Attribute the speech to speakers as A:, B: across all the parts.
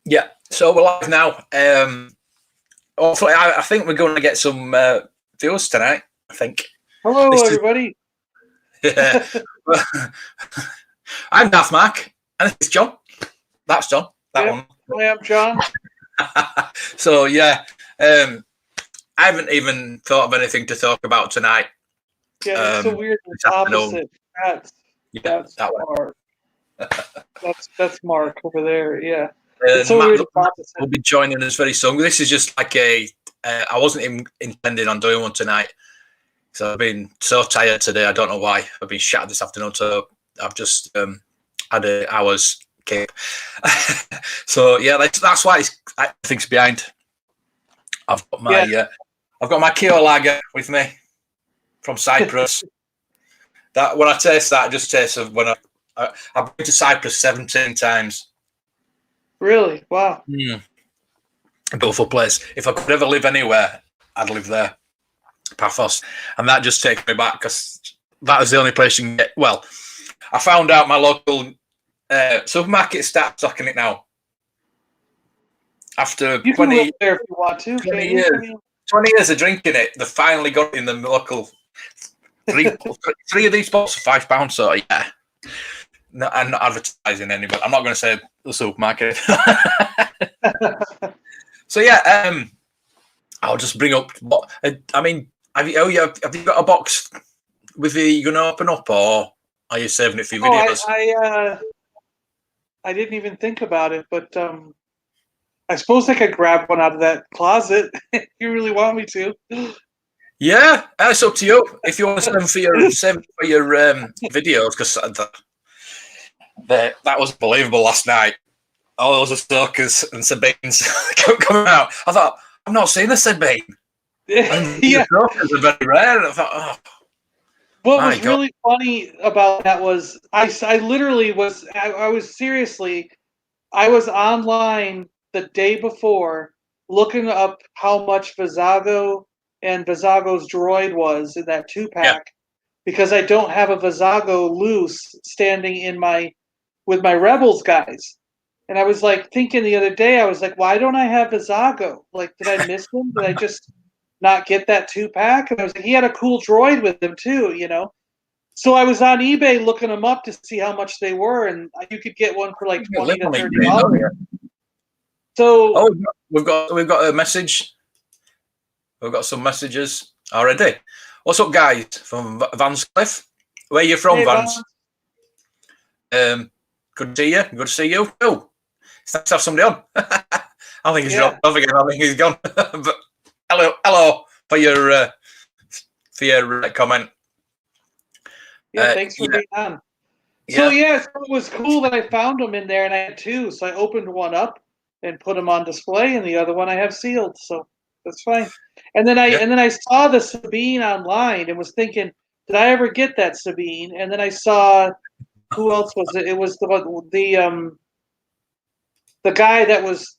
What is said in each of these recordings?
A: Yeah, so we're live now. Hopefully, I think we're going to get some viewers tonight. I think
B: Hello,
A: this is.
B: everybody.
A: Yeah. I'm Daft Mark, and this is John. That's John. That
B: Yep,
A: one.
B: I am John.
A: So yeah, I haven't even thought of anything to talk about tonight.
B: Yeah, it's so weird.
A: This
B: It's
A: afternoon.
B: opposite. That's
A: Yeah,
B: that's
A: that one.
B: Mark. That's Mark over there. Yeah, it's so
A: Matt,
B: weird. It's
A: Matt
B: opposite.
A: will be joining us very soon. This is just like a. I wasn't even intending on doing one tonight. So I've been so tired today. I don't know why. I've been shattered this afternoon. So I've just had an hour's cape. So yeah, that's why I think's behind. I've got my
B: Yeah,
A: Keo lager with me from Cyprus. That when I taste that, I just taste of when I've been to Cyprus 17 times.
B: really. Wow.
A: Beautiful place. If I could ever live anywhere, I'd live there. Paphos, and that just takes me back because that is the only place you can get. Well, I found out my local supermarket starts stocking it now. After
B: You can live
A: 20,
B: there if you want to,
A: 20
B: can't you?
A: years,
B: I mean,
A: 20 years of drinking it, they finally got it in the local three of these spots for £5. So yeah, no, I'm not advertising anybody. I'm not going to say the supermarket. So yeah, I'll just bring up. What I mean, have you got a box with the you're going to open up, or are you saving it for your
B: oh,
A: videos?
B: I didn't even think about it, but I suppose I could grab one out of that closet if you really want me to.
A: Yeah, it's up to you. If you want to send for your videos, because that was unbelievable last night. All those stalkers and Sabines coming out. I thought, I've not seen a Sabine. And the
B: Yeah.
A: stalkers are very rare. And I thought, oh,
B: What
A: my
B: was
A: God.
B: really funny about that was I literally was I was seriously I was online the day before looking up how much Visago and Visago's droid was in that two
A: Yeah.
B: pack because I don't have a Visago loose standing in my with my Rebels guys. And I was like thinking the other day, I was like, why don't I have Visago? Like, did I miss him? Did I just not get that two pack? And I was like, he had a cool droid with him too, you know? So I was on eBay looking them up to see how much they were, and you could get one for like
A: Live
B: $20 to
A: on it, don't
B: $30.
A: you?
B: So
A: Oh, we've got a message. We've got some messages already. What's up, guys? From Vanscliffe. Where are you from,
B: hey,
A: Vans? Good to see you. Good to see you. Oh, it's nice to have somebody on. I think he's
B: yeah,
A: dropped off again. I think he's gone. But hello for your comment.
B: yeah. Thanks for
A: Yeah,
B: being on. So
A: yeah,
B: yeah, so it was cool that I found them in there, and I had two. So I opened one up and put them on display, and the other one I have sealed. So that's fine.
A: yeah.
B: And then I saw the Sabine online and was thinking, did I ever get that Sabine? And then I saw who else was it? It was the guy that was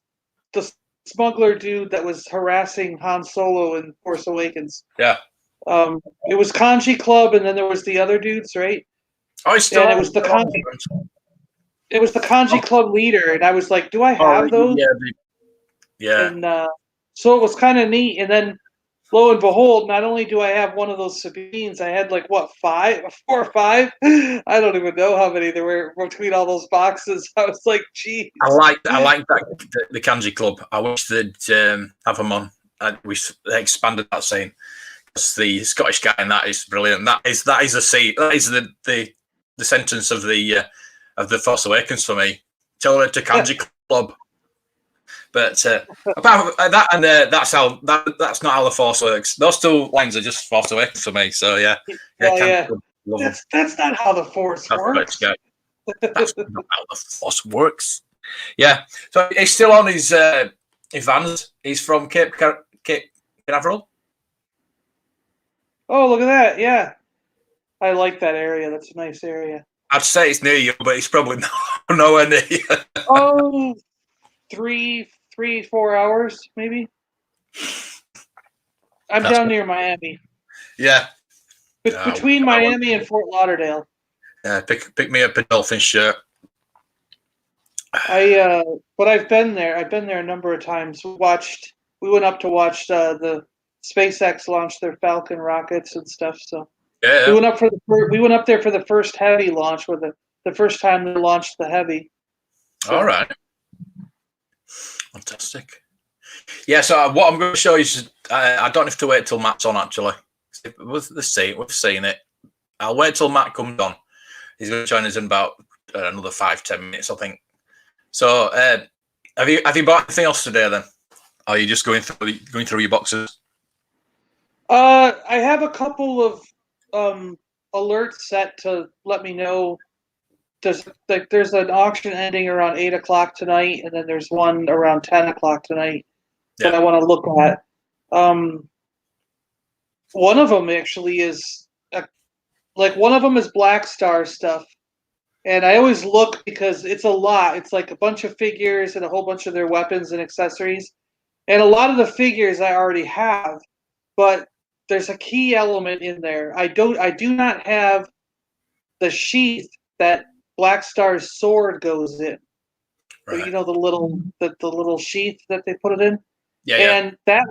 B: the smuggler dude that was harassing Han Solo in Force Awakens.
A: Yeah.
B: It was Kanji Club, and then there was the other dudes, right?
A: Oh, it's still
B: And
A: on. Still on.
B: it was the Kanji
A: Oh,
B: Club leader, and I was like, "Do I
A: oh,
B: have those?"
A: yeah, yeah.
B: And so it was kind of neat. And then, lo and behold, not only do I have one of those Sabines, I had like what four or five? I don't even know how many there were between all those boxes. I was like, "Geez."
A: I like that the Kanji Club. I wish they'd have them on. We expanded that scene. The Scottish guy, and that is brilliant. That is a scene. That is the sentence of the Force Awakens for me. Tell it to Kanji Club. But apart from that, and that's not how the Force works. Those two lines are just Force Awakens for me. So yeah,
B: Well,
A: Kanji
B: yeah,
A: Club, love them.
B: that's not how the Force
A: That's
B: works.
A: That's not how the Force works. Yeah. So he's still on his Vans. He's from Cape Canaveral.
B: Oh, look at that! Yeah, I like that area. That's a nice area.
A: I'd say it's near you, but it's probably nowhere near you.
B: Oh, 4 hours maybe. I'm
A: That's
B: down near Miami,
A: yeah.
B: between Miami and Fort Lauderdale.
A: Pick me up a Dolphin shirt.
B: But I've been there. I've been there a number of times. We went up to watch the SpaceX launch their Falcon rockets and stuff. So
A: Yeah.
B: we went up there for the first heavy launch, with the first time they launched the heavy. So,
A: all right. Fantastic. Yeah, so what I'm going to show you is I don't have to wait till Matt's on, actually. We've seen it. I'll wait till Matt comes on. He's going to join us in about another 5-10 minutes, I think. So, have you bought anything else today then? Or are you just going through your boxes?
B: I have a couple of alerts set to let me know. There's an auction ending around 8 o'clock tonight, and then there's one around 10 o'clock tonight that I want to look at. One of them actually is one of them is Black Star stuff, and I always look because it's a lot. It's like a bunch of figures and a whole bunch of their weapons and accessories, and a lot of the figures I already have, but there's a key element in there. I do not have the sheath that Black Star's sword goes in. Right. You know, the little sheath that they put it in.
A: Yeah,
B: and that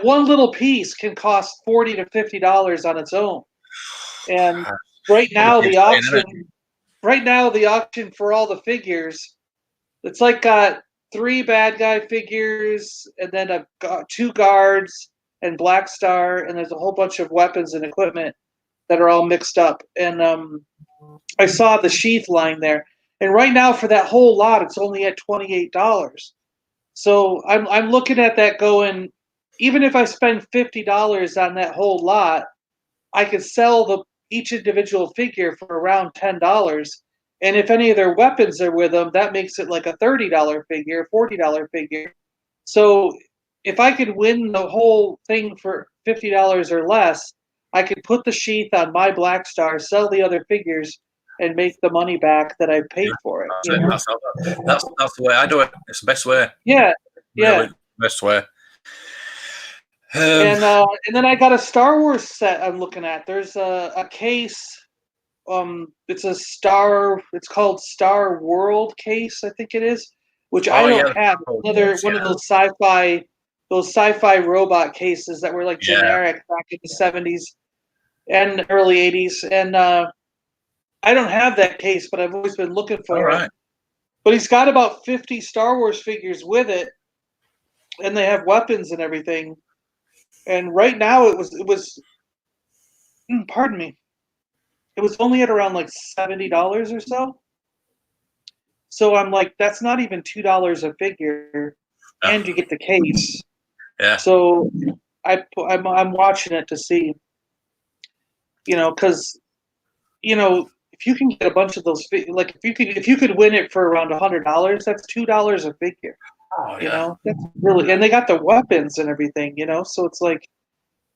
B: one little piece can cost $40 to $50 on its own. And right now the auction for all the figures, it's like got 3 bad guy figures, and then 2 guards and Black Star, and there's a whole bunch of weapons and equipment that are all mixed up. And I saw the sheath lying there, and right now for that whole lot, it's only at $28. So I'm looking at that going, even if I spend $50 on that whole lot, I could sell each individual figure for around $10. And if any of their weapons are with them, that makes it like a $30 figure, $40 figure. So if I could win the whole thing for $50 or less, I could put the sheath on my Black Star, sell the other figures, and make the money back that I paid for it.
A: That's the way I do it. It's the best way.
B: Yeah,
A: really, best way.
B: And then I got a Star Wars set I'm looking at. There's a case. It's called Star World case, I think it is, which I don't have. Another one of those sci-fi robot cases that were like generic back in the 70s and early 80s. And I don't have that case, but I've always been looking for it. But he's got about 50 Star Wars figures with it, and they have weapons and everything. And right now it was pardon me. It was only at around like $70 or so. So I'm like, that's not even $2 a figure, and you get the case.
A: Yeah.
B: So I'm watching it to see, because if you can get a bunch of those, like if you could win it for around $100, that's $2 a figure.
A: Oh, yeah.
B: That's really, and they got the weapons and everything, so it's like,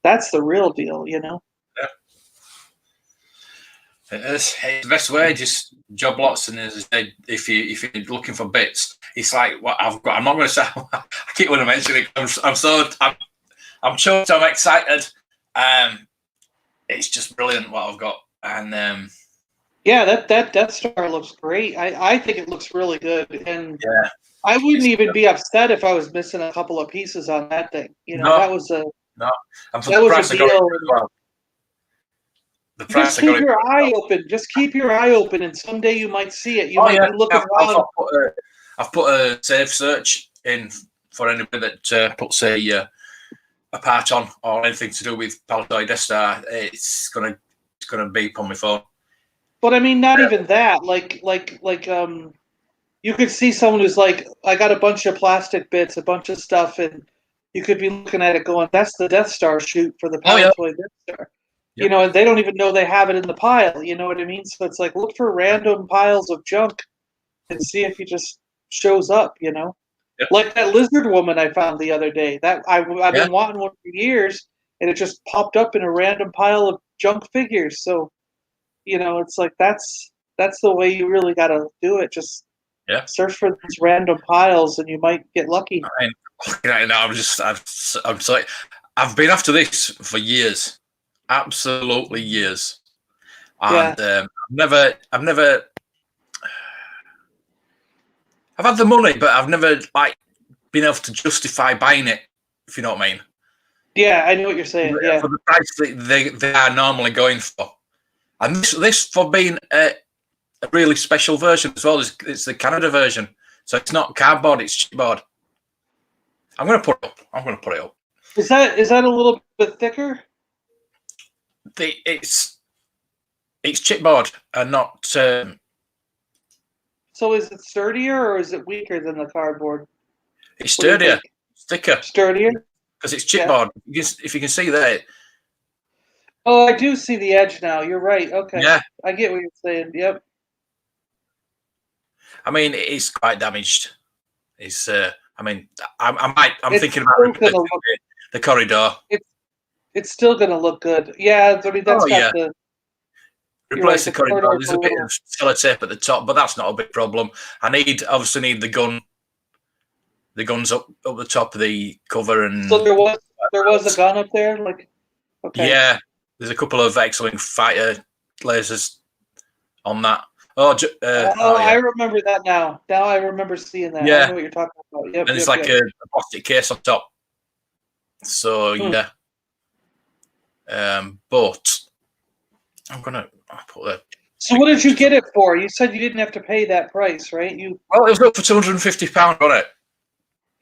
B: that's the real deal,
A: Yeah. It's the best way. Just job lots, and as I said, if you're looking for bits, it's like what I've got. I'm not going to say. I keep want to mention it. I'm choked. I'm excited. It's just brilliant what I've got, and
B: that Death Star looks great. I think it looks really good, and I wouldn't even be upset if I was missing a couple of pieces on that thing. That was a deal. Just keep your eye open. Just keep your eye open, and someday you might see it. You might be looking around.
A: I've put a safe search in for anybody that puts a part on or anything to do with Paliboys Death Star. It's gonna beep on my phone.
B: But I mean, not even that. Like you could see someone who's like, I got a bunch of plastic bits, a bunch of stuff, and you could be looking at it going, that's the Death Star chute for the Paliboys Death Star. Yep. And they don't even know they have it in the pile. You know what I mean? So it's like, look for random piles of junk and see if he just shows up. Yep. Like that lizard woman I found the other day. That I've been wanting one for years, and it just popped up in a random pile of junk figures. So, it's like that's the way you really got to do it. Just search for these random piles, and you might get lucky.
A: I'm sorry. I've been after this for years. Absolutely years, and I've never I've had the money, but I've never like been able to justify buying it. If you know what I mean.
B: Yeah, I know what you're saying. Yeah,
A: For the price that they are normally going for, and this for being a really special version as well. It's the Canada version, so it's not cardboard; it's chipboard. I'm going to put it up. I'm going to put it up.
B: is that a little bit thicker?
A: It's chipboard and not.
B: So is it sturdier or is it weaker than the cardboard?
A: It's sturdier, thicker,
B: Sturdier
A: because it's chipboard. Yeah. If you can see there.
B: Oh, I do see the edge now. You're right. Okay.
A: Yeah,
B: I get what you're saying. Yep.
A: I mean, it is quite damaged. It's. I mean, I'm thinking about replacing the corridor.
B: It's still going to look good. Yeah, I mean that's got the.
A: Replace the corridor. There's a bit of sellotape at the top, but that's not a big problem. I obviously need the gun. The gun's up the top of the cover, and
B: so there was a gun up there, like. Okay.
A: Yeah, there's a couple of X-wing fighter lasers on that.
B: I remember that now. Now I remember seeing that.
A: Yeah.
B: I know what you're talking about. Yep.
A: And it's like a plastic case on top. So yeah. But I'm gonna put that.
B: So what did you get it for? You said you didn't have to pay that price, right?
A: Well, it was up for £250 on it.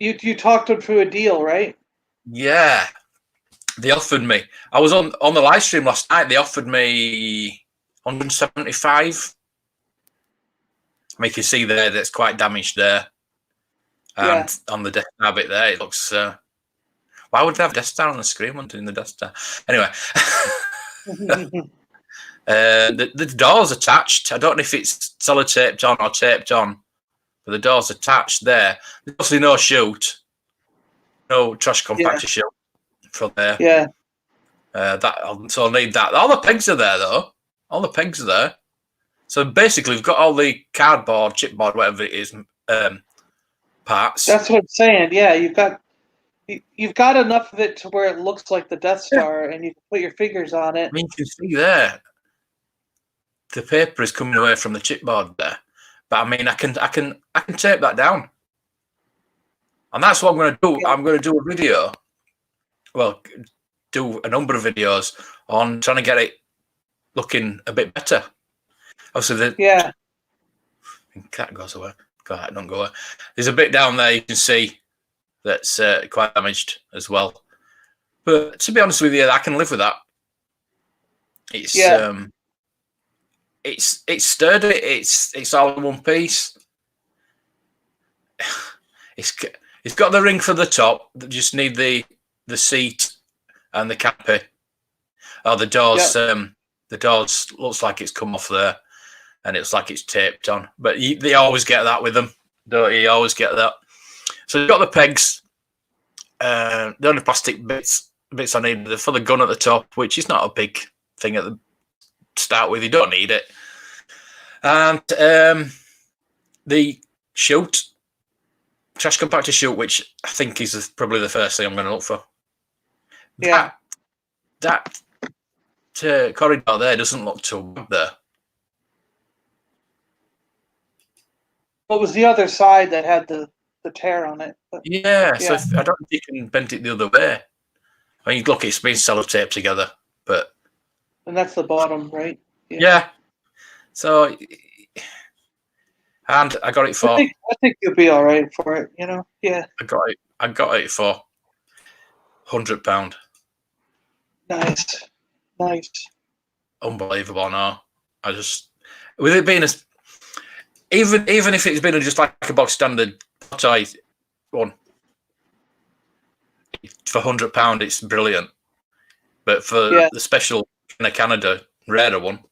B: You talked them through a deal, right?
A: Yeah. They offered me. I was on the live stream last night. They offered me 175. Make you see there that's quite damaged there. And on the Death Star bit there, it looks. Why would they have Death Star on the screen when doing the Death Star? Anyway, the door's attached. I don't know if it's sellotaped on or taped on, but the door's attached there. There's obviously no chute, no trash compactor chute from there.
B: Yeah.
A: So I'll need that. All the pegs are there though. All the pegs are there. So basically, we've got all the cardboard, chipboard, whatever it is, parts.
B: That's what I'm saying. Yeah, you've got enough of it to where it looks like the Death Star, and you can put your fingers on it.
A: I mean, you can see there, the paper is coming away from the chipboard there. But I mean, I can tape that down, and that's what I'm going to do. I'm going to do a video. Well, do a number of videos on trying to get it looking a bit better. Obviously, cat goes away. God, don't go away. There's a bit down there you can see that's quite damaged as well. But to be honest with you, I can live with that. It's it's sturdy. It's all in one piece. It's got the ring for the top. Just need the seat and the canopy. Oh, the doors. The doors looks like it's come off there. And it's like it's taped on. But they always get that with them, don't you? You always get that. So you've got the pegs. The only plastic bits I need for the gun at the top, which is not a big thing at the start with. You don't need it. And the chute, trash compactor chute, which I think is probably the first thing I'm going to look for.
B: Yeah.
A: That corridor there doesn't look too bad there.
B: What was the other side that had the tear on it?
A: So I don't think you can bend it the other way. I mean, look, it's been sellotaped together, but...
B: And that's the bottom, right?
A: Yeah. So, and I got it for...
B: I think you'll be all right for it, you know? Yeah.
A: I got it for £100.
B: Nice.
A: Unbelievable, no. I just... With it being even if it's been just like a box standard toy one, for £100, it's brilliant. But for the special Canada rarer one,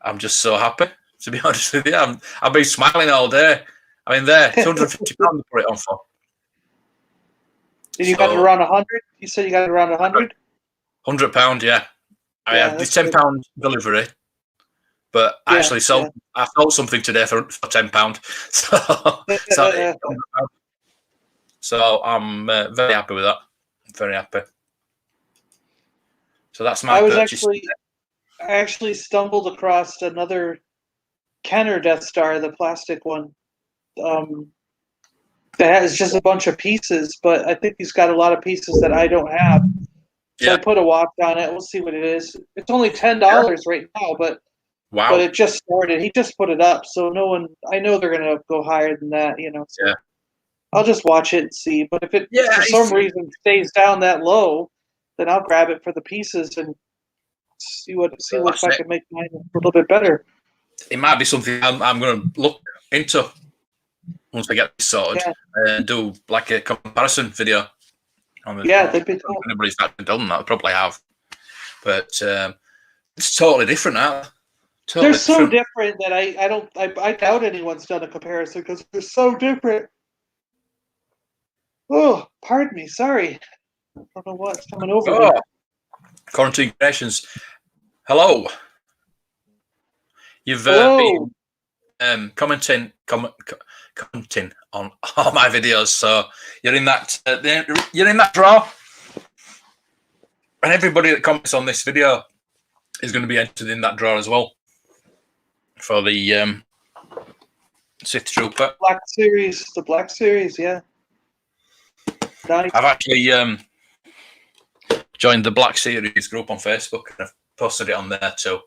A: I'm just so happy, to be honest with you. I've been smiling all day. I mean, there, £250 to put it on for.
B: And you got it around 100? You said you got it around 100?
A: £100, yeah. I had the £10 delivery. But I actually sold. I sold something today for £10. So I'm very happy with that. Very happy. So that's my purchase.
B: I actually stumbled across another Kenner Death Star, the plastic one, that has just a bunch of pieces, but I think he's got a lot of pieces that I don't have. So I put a watch on it. We'll see what it is. It's only $10 right now, but
A: Wow.
B: it just started. He just put it up, so no one. I know they're gonna go higher than that, So
A: Yeah.
B: I'll just watch it and see. But if it for some reason stays down that low, then I'll grab it for the pieces and see if I can make mine a little bit better.
A: It might be something I'm going to look into once I get this sorted and do like a comparison video.
B: That'd be cool.
A: If anybody's actually done that, probably have. But it's totally different now.
B: They're so different that I doubt anyone's done a comparison because they're so different. Oh, pardon me. Sorry. I don't know what's coming over me.
A: Quarantine Creations. Hello. You've been commenting on all my videos, so you're in that draw. And everybody that comments on this video is going to be entered in that draw as well for the Sith Trooper.
B: The Black Series, yeah. Nice.
A: I've actually joined the Black Series group on Facebook and I've posted it on there too.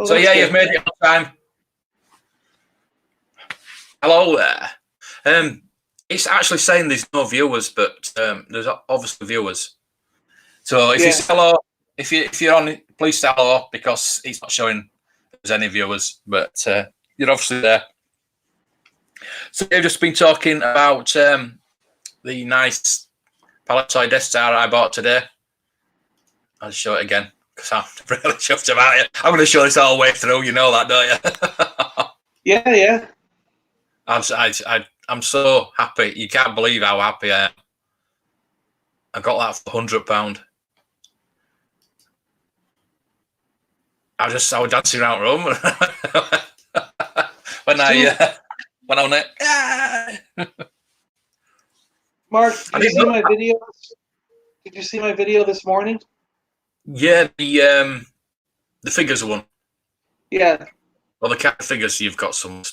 A: So yeah, you've made it on time. Hello there. It's actually saying there's no viewers, but there's obviously viewers. So if you say hello, if you're on, please say hello because it's not showing there's any viewers, but you're obviously there. So we've just been talking about the nice Paliboys Death Star I bought today. I'll show it again because I'm really chuffed about it. I'm going to show this all the way through. You know that, don't
B: you? Yeah.
A: I'm so happy. You can't believe how happy I am. I got that for £100. I was dancing around Rome when I on it. Yeah.
B: Mark, did you see my video? Did you see my video this morning?
A: Yeah, the figures one.
B: Yeah.
A: Well, the cat figures you've got some.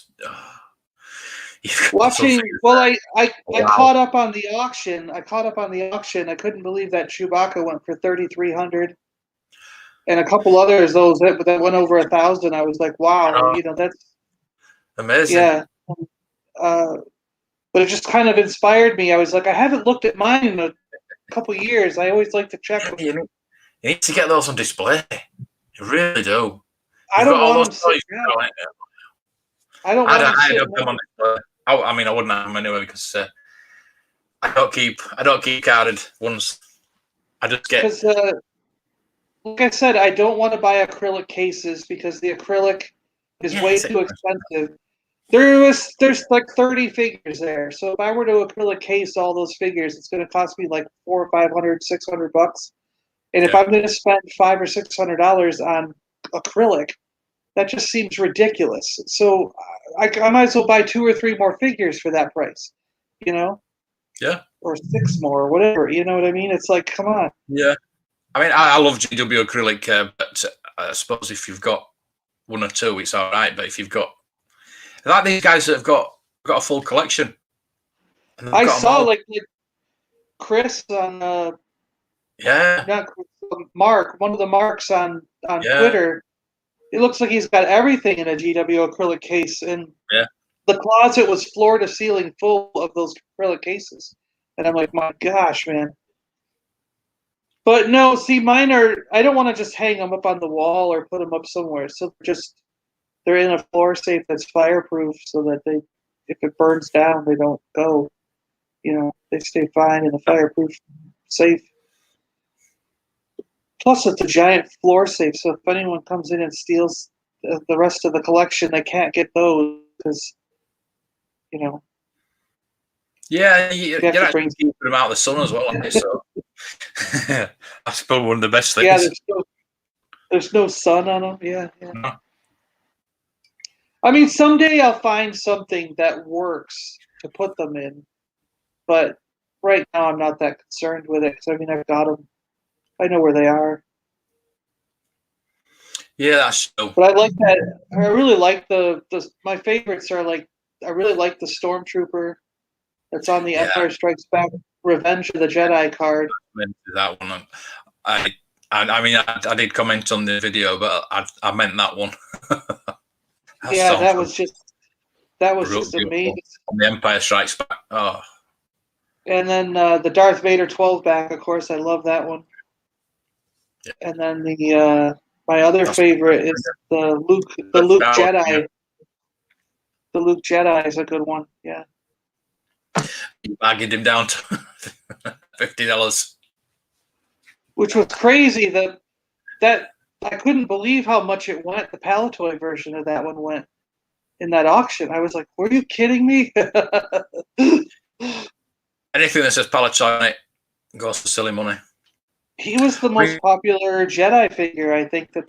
B: Watching. Well, I caught up on the auction. I couldn't believe that Chewbacca went for $3,300, and a couple others those that went over 1,000. I was like, wow, that's
A: amazing.
B: Yeah. But it just kind of inspired me. I was like, I haven't looked at mine in a couple years. I always like to check.
A: You need to get those on display. You really do.
B: I don't want them. I don't want
A: them on display. I mean, I wouldn't have them anyway because I don't keep carded ones. I just get.
B: Because, like I said, I don't want to buy acrylic cases because the acrylic is way too expensive. There's like 30 figures there. So if I were to acrylic case all those figures, it's going to cost me like $400 or $500, $600. And if I'm going to spend $500 or $600 on acrylic, that just seems ridiculous. So I might as well buy 2 or 3 more figures for that price,
A: Yeah.
B: Or 6 more, or whatever. You know what I mean? It's like, come on.
A: Yeah. I mean, I love GW acrylic, but I suppose if you've got 1 or 2, it's all right. But if you've got like these guys that have got a full collection.
B: I saw like Chris on not Chris, Mark, one of the Marks on Twitter. It looks like he's got everything in a GW acrylic case, and the closet was floor to ceiling full of those acrylic cases. And I'm like, my gosh, man. But no, see, mine are. I don't want to just hang them up on the wall or put them up somewhere. So they're in a floor safe that's fireproof, so that if it burns down, they don't go. They stay fine in a fireproof safe. Plus, it's a giant floor safe, so if anyone comes in and steals the rest of the collection, they can't get those because,
A: Yeah, you're actually keeping them out of the sun as well. So that's probably one of the best things.
B: Yeah, there's no sun on them. Yeah. No. I mean, someday I'll find something that works to put them in, but right now I'm not that concerned with it because I've got them. I know where they are.
A: Yeah, that's true.
B: But I like that. I really like the my favorites are like I really like the Stormtrooper that's on the
A: Yeah,
B: Empire Strikes Back Revenge of the Jedi card.
A: meant that one. I, I mean, I did comment on the video, but I meant that one. That
B: Yeah,
A: Stormtrooper
B: that was just
A: beautiful.
B: amazing.
A: On the Empire Strikes Back. Oh,
B: And then the Darth Vader 12 back, of course, I love that one.
A: yeah.
B: And then the my other
A: That's
B: favorite is the Luke Jedi. The Luke Jedi is a good one. Yeah.
A: You bagged him down to $50.
B: Which was crazy that I couldn't believe how much it went. The Palatoy version of that one went in that auction. I was like, "Were you kidding me?"
A: Anything that says Paliboys on it goes for silly money.
B: He was the most popular Jedi figure, I think, that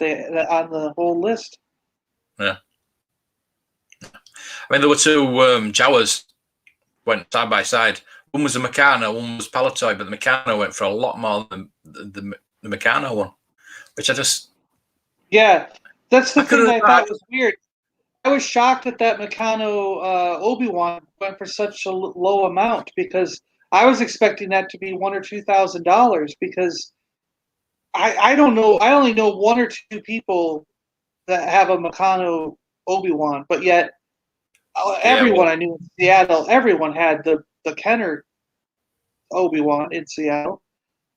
B: on the whole list.
A: Yeah. I mean, there were two Jawas went side by side. One was a Meccano, one was Palatoy, but the Meccano went for a lot more than the Meccano one, which I just...
B: Yeah, that's the thing
A: couldn't...
B: I thought was weird. I was shocked that Meccano Obi-Wan went for such a low amount because I was expecting that to be $1,000 or $2,000 because I don't know. I only know one or two people that have a Meccano Obi-Wan, but yet everyone I knew in Seattle, everyone had the Kenner Obi-Wan in Seattle.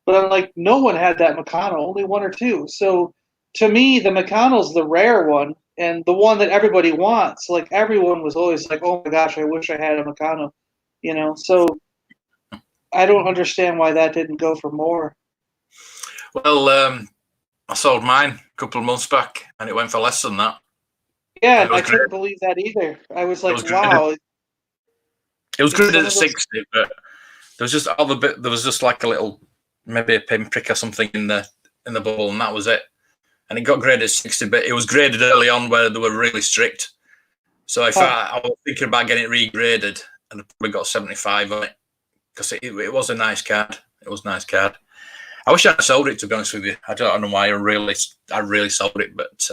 B: But I'm like, no one had that Meccano, only one or two. So to me, the Meccano's the rare one and the one that everybody wants. Like everyone was always like, oh my gosh, I wish I had a Meccano, you know. So I don't understand why that didn't go for more.
A: Well, I sold mine a couple of months back, and it went for less than that.
B: Yeah, and I couldn't believe that either. I was like, wow.
A: It was graded at 60, but there was just other bit. There was just like a little, maybe a pinprick or something in the bubble, and that was it. And it got graded 60, but it was graded early on where they were really strict. So if I was thinking about getting it regraded, and I probably got 75 on it because it was a nice card. It was a nice card. I wish I sold it, to be honest with you. I don't know why I really sold it, but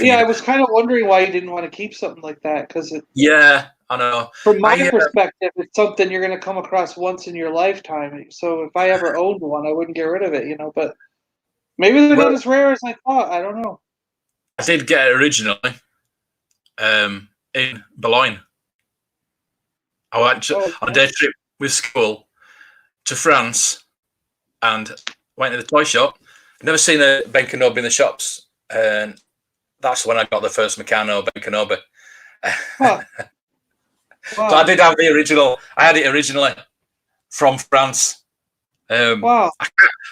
B: yeah, I was kind of wondering why you didn't want to keep something like that because
A: yeah, I know.
B: From my perspective, it's something you're going to come across once in your lifetime. So if I ever owned one, I wouldn't get rid of it, you know. But maybe they're not as rare as I thought. I don't know.
A: I did get it originally in Boulogne. I went on a day trip with school to France and went to the toy shop. I'd never seen a Ben Kenobi in the shops, and that's when I got the first Meccano Ben Kenobi. Huh. Wow. So I did have the original. I had it originally from France.
B: Wow.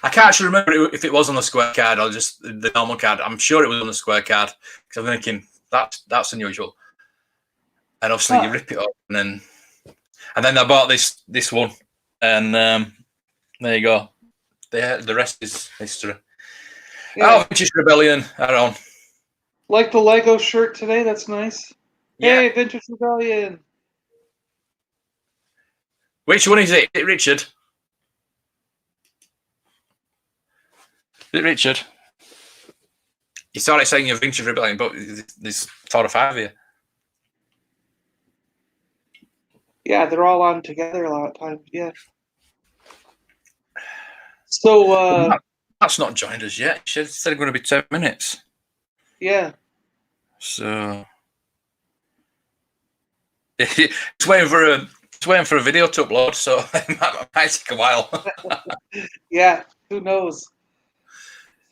A: I can't actually remember if it was on the square card or just the normal card. I'm sure it was on the square card because I'm thinking that's unusual. And obviously you rip it up, and then I bought this one, and there you go. The rest is history. Yeah. Oh, Vintage Rebellion, Aaron.
B: Like the Lego shirt today. That's nice. Yeah. Hey, Vintage Rebellion.
A: Which one is it? Is it Richard? Is it Richard? You started saying you're Vintage Rebellion, but there's 4 or 5 of you.
B: Yeah, they're all on together a lot of times. Yeah. So
A: that's not joined us yet. She said it's going to be 10 minutes.
B: Yeah.
A: So it's waiting for a video to upload, so it might take a while.
B: Yeah, who knows?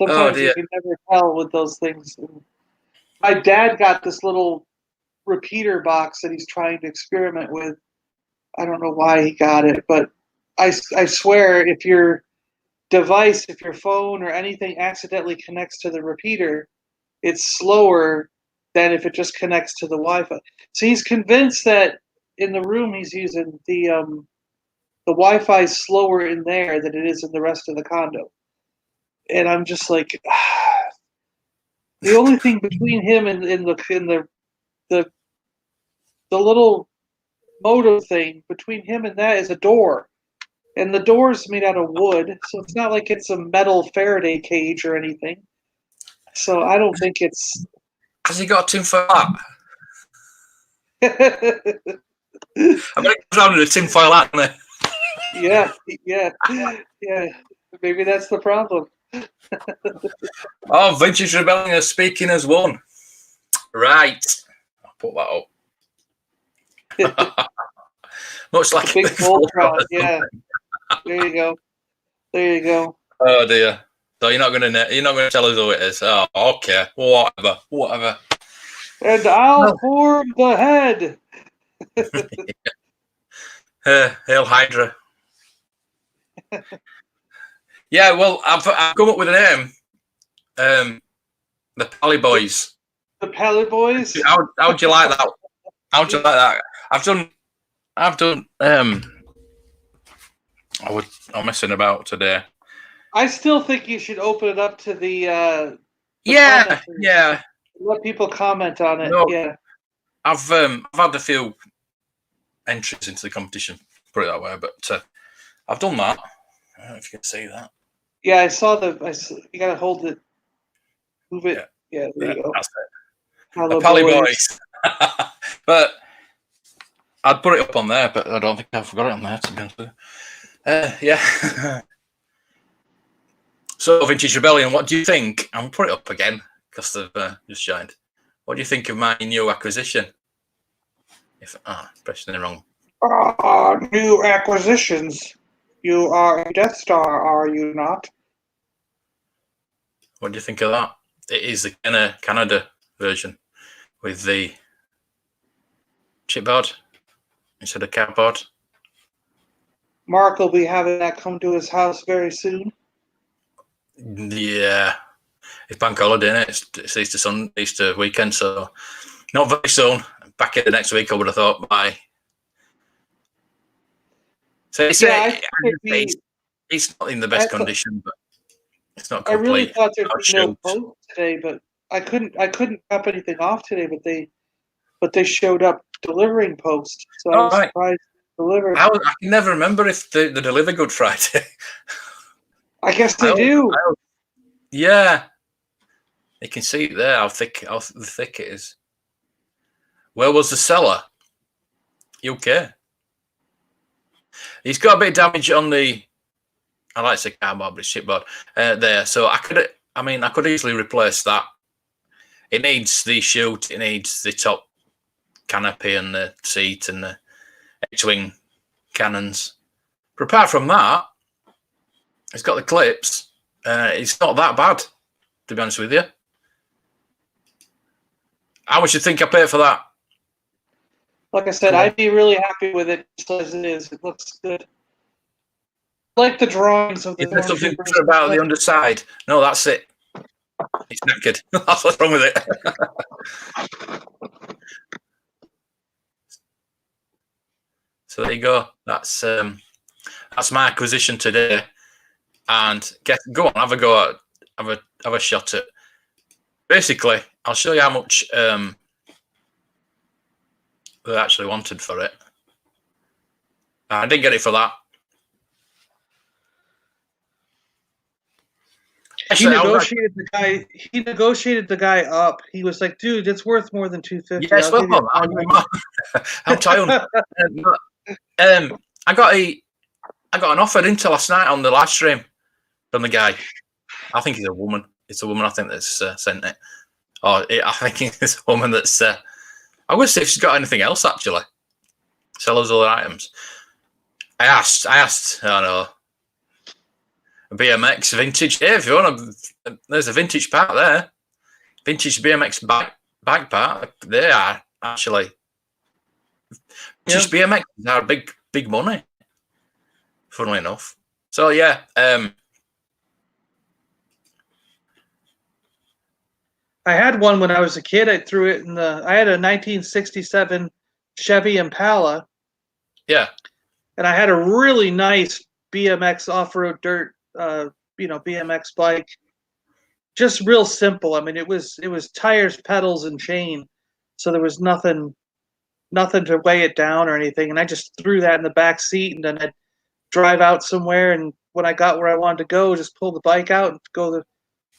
B: Sometimes you can never tell with those things. My dad got this little repeater box that he's trying to experiment with. I don't know why he got it, but I swear if your device, if your phone or anything accidentally connects to the repeater, it's slower than if it just connects to the Wi-Fi. So he's convinced that in the room he's using, the Wi-Fi is slower in there than it is in the rest of the condo. And I'm just like, the only thing between him and the little modem thing between him and that is a door, and the door is made out of wood, so it's not like it's a metal Faraday cage or anything. So I don't think it's.
A: Has he got a tinfoil hat? I bet it comes down to the tinfoil hat, doesn't it?
B: Yeah. Maybe that's the problem.
A: Oh, Vintage Rebellion is speaking as one. Right. I'll put that up. Much like
B: a big Voltron. Yeah. There you go.
A: Oh dear. So you're not gonna tell us who it is. Oh, okay. Whatever.
B: And I'll form the head.
A: Hail Hydra. Yeah, well, I've come up with a name. The Paliboys.
B: The Paliboys.
A: How'd you like that? How'd you like that? I've done. I'm messing about today.
B: I still think you should open it up to the
A: yeah.
B: Let people comment on it.
A: No,
B: yeah.
A: I've had a few entries into the competition, put it that way, but I've done that. I don't know if you can see that.
B: Yeah, I saw you gotta hold it, move it. Yeah, there you go.
A: That's it. The Paliboys. But I'd put it up on there, but I don't think I've got it on there, to be honest with you. Yeah. So, Vintage Rebellion, what do you think? I'll put it up again because they've just joined. What do you think of my new acquisition? Pressing it wrong.
B: New acquisitions. You are a Death Star, are you not?
A: What do you think of that? It is the Canada version with the chipboard instead of cardboard.
B: Mark will be having that come to his house very soon.
A: Yeah, it's bank holiday, isn't it? It's Easter weekend, so not very soon. Back in the next week, I would have thought by. So it's not in the best condition, but it's not complete.
B: I really thought there'd be no post today, but I couldn't drop anything off today, but they showed up delivering post, so I was surprised they delivered.
A: I can never remember if they deliver Good Friday.
B: I guess they do.
A: Yeah, you can see it there how thick it is. Where was the seller? UK. He's got a bit of damage on the. I like to say cardboard, but it's chipboard there. So I could easily replace that. It needs the chute. It needs the top canopy and the seat and the X-wing cannons. But apart from that, it's got the clips. It's not that bad, to be honest with you. How much do you think I paid for that?
B: Like I said, I'd be really happy with it just as it is. It looks good. I like the drawings of the.
A: Is there something about the underside? No, that's it. It's knackered. That's what's wrong with it. So there you go. That's my acquisition today. And go on, have a go at, have a shot at. Basically, I'll show you how much they actually wanted for it. I didn't get it for that.
B: He negotiated the guy up. He was like, "Dude, it's worth more than $250."
A: Yes, I'm tired. I got an offer into last night on the live stream from the guy. I think he's a woman. It's a woman. I think that's sent it. I think it's a woman that's. I would see if she's got anything else actually. Sell us other items. I asked. I don't know. BMX vintage. Yeah, if you want there's a vintage part there. Vintage BMX bike part. They are actually. Just BMX are big money. Funnily enough. So yeah.
B: I had one when I was a kid. I threw it in I had a 1967 Chevy Impala.
A: Yeah.
B: And I had a really nice BMX off-road dirt, BMX bike. Just real simple. I mean, it was tires, pedals, and chain. So there was nothing to weigh it down or anything. And I just threw that in the back seat, and then I'd drive out somewhere. And when I got where I wanted to go, just pull the bike out and go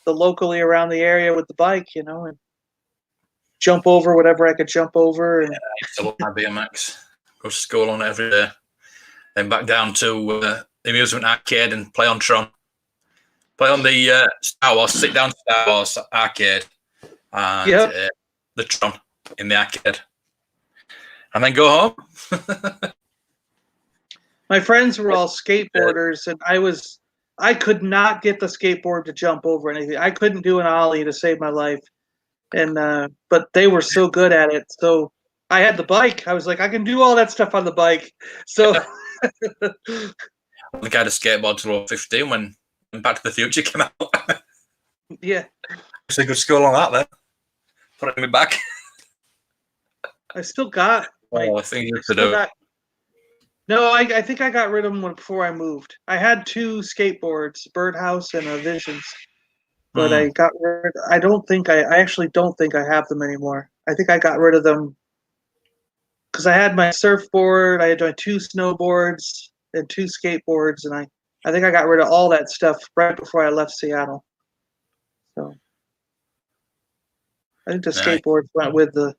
B: the locally around the area with the bike, and jump over whatever I could jump over. And
A: I used to love my BMX. Go to school on it every day. Then back down to the amusement arcade and play on Tron. Play on the Star Wars, sit down Star Wars arcade and the Tron in the arcade. And then go home.
B: My friends were all skateboarders, and I could not get the skateboard to jump over anything. I couldn't do an ollie to save my life. And but they were so good at it. So I had the bike. I was like, I can do all that stuff on the bike. So
A: I think I had a skateboard till 15 when Back to the Future came out.
B: Yeah.
A: It's a good school on that then. Put it in my back.
B: I still got
A: I think you have to do.
B: No, I think I got rid of them before I moved. I had 2 skateboards, Birdhouse and a Visions. But I got rid. I actually don't think I have them anymore. I think I got rid of them because I had my surfboard, I had my 2 snowboards and 2 skateboards, and I think I got rid of all that stuff right before I left Seattle. So I think the skateboards went with the.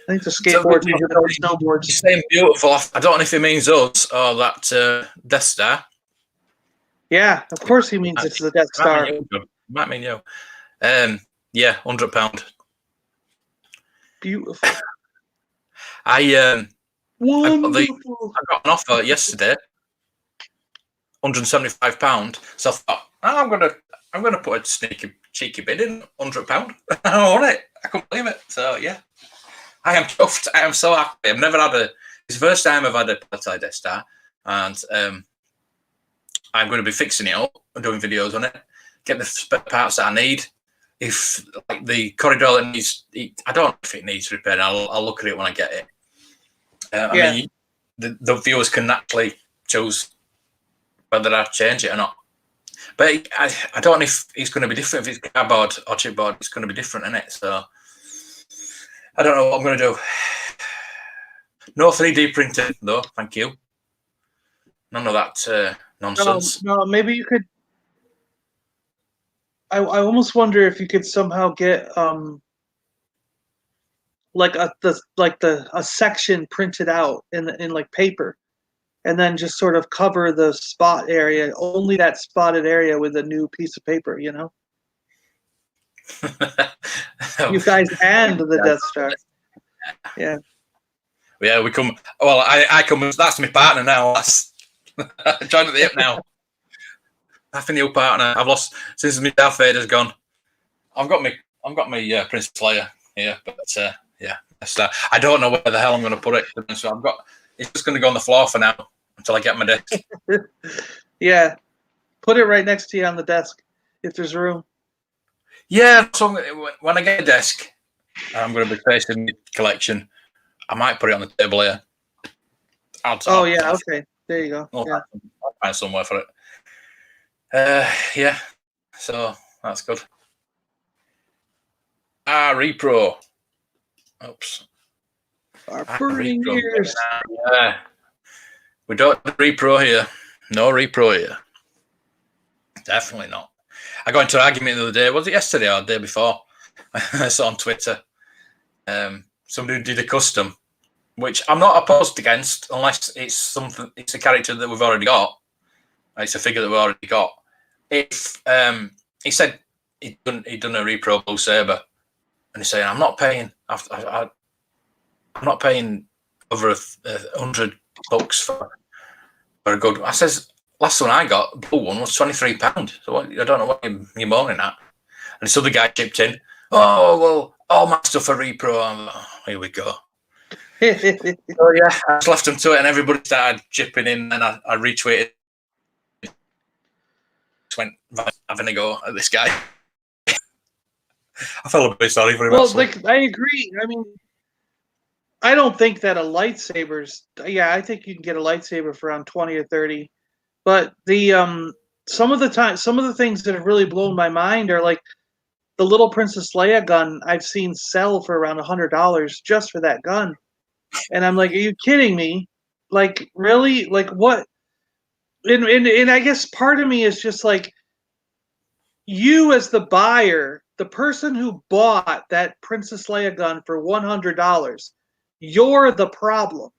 B: I think the skateboards went with the snowboards.
A: He's saying beautiful. I don't know if he means us or that Death Star.
B: Yeah, of course he means it's the Death Star.
A: Might mean you. Yeah, £100.
B: Beautiful.
A: I got an offer yesterday, £175. So I thought, I'm gonna put a cheeky bid in, £100. I want it. I couldn't believe it. So yeah, I am chuffed. I am so happy. I've never had it's the first time I've had a Paliboys Death Star, and I'm going to be fixing it up and doing videos on it. Get the spare parts that I need. If like the corridor that needs, I don't know if it needs repairing. I'll look at it when I get it. I mean, the viewers can naturally choose whether I change it or not. But I don't know if it's going to be different. If it's cardboard or chipboard, it's going to be different, isn't it? So I don't know what I'm going to do. No 3D printing, though. Thank you. None of that nonsense.
B: No, maybe you could. I almost wonder if you could somehow get like a section printed out in like paper, and then just sort of cover the spot area, only that spotted area with a new piece of paper, You guys and the Death Star. Yeah.
A: Yeah, we come. Well, I come. That's my partner now. That's joined at the hip now. Half a new partner. I've lost since my Darth Vader's gone. I've got my Prince Leia here, but yeah, I don't know where the hell I'm going to put it. So it's just going to go on the floor for now until I get my desk.
B: Yeah, put it right next to you on the desk if there's room.
A: Yeah, so when I get a desk, I'm going to be facing the collection. I might put it on the table here.
B: Okay. There you go.
A: I'll find somewhere for it. Yeah, so that's good. Repro. Oops.
B: Our burning ears.
A: Yeah. We don't have repro here. No repro here. Definitely not. I got into an argument the other day. Was it yesterday or the day before? I saw on Twitter. Somebody did a custom, which I'm not opposed against unless it's a character that we've already got. It's a figure that we've already got. If he said he'd done a repro Blue Saber, and he's saying, I'm not paying over $100 for a good. I says, last one I got, blue one, was £23. So I don't know what you're moaning at. And this other guy chipped in. Oh well, all my stuff are repro. Here we go. So yeah, I just left them to it, and everybody started chipping in, and I retweeted. Just went having a go at this guy. I felt a bit sorry for him.
B: Well, I agree. I mean, I don't think that a lightsaber's. Yeah, I think you can get a lightsaber for around 20 or 30. But the some of the things that have really blown my mind are like the little Princess Leia gun I've seen sell for around $100 just for that gun. And I'm like, are you kidding me? Like, really? Like, what? And I guess part of me is just like, you as the buyer, the person who bought that Princess Leia gun for $100, you're the problem.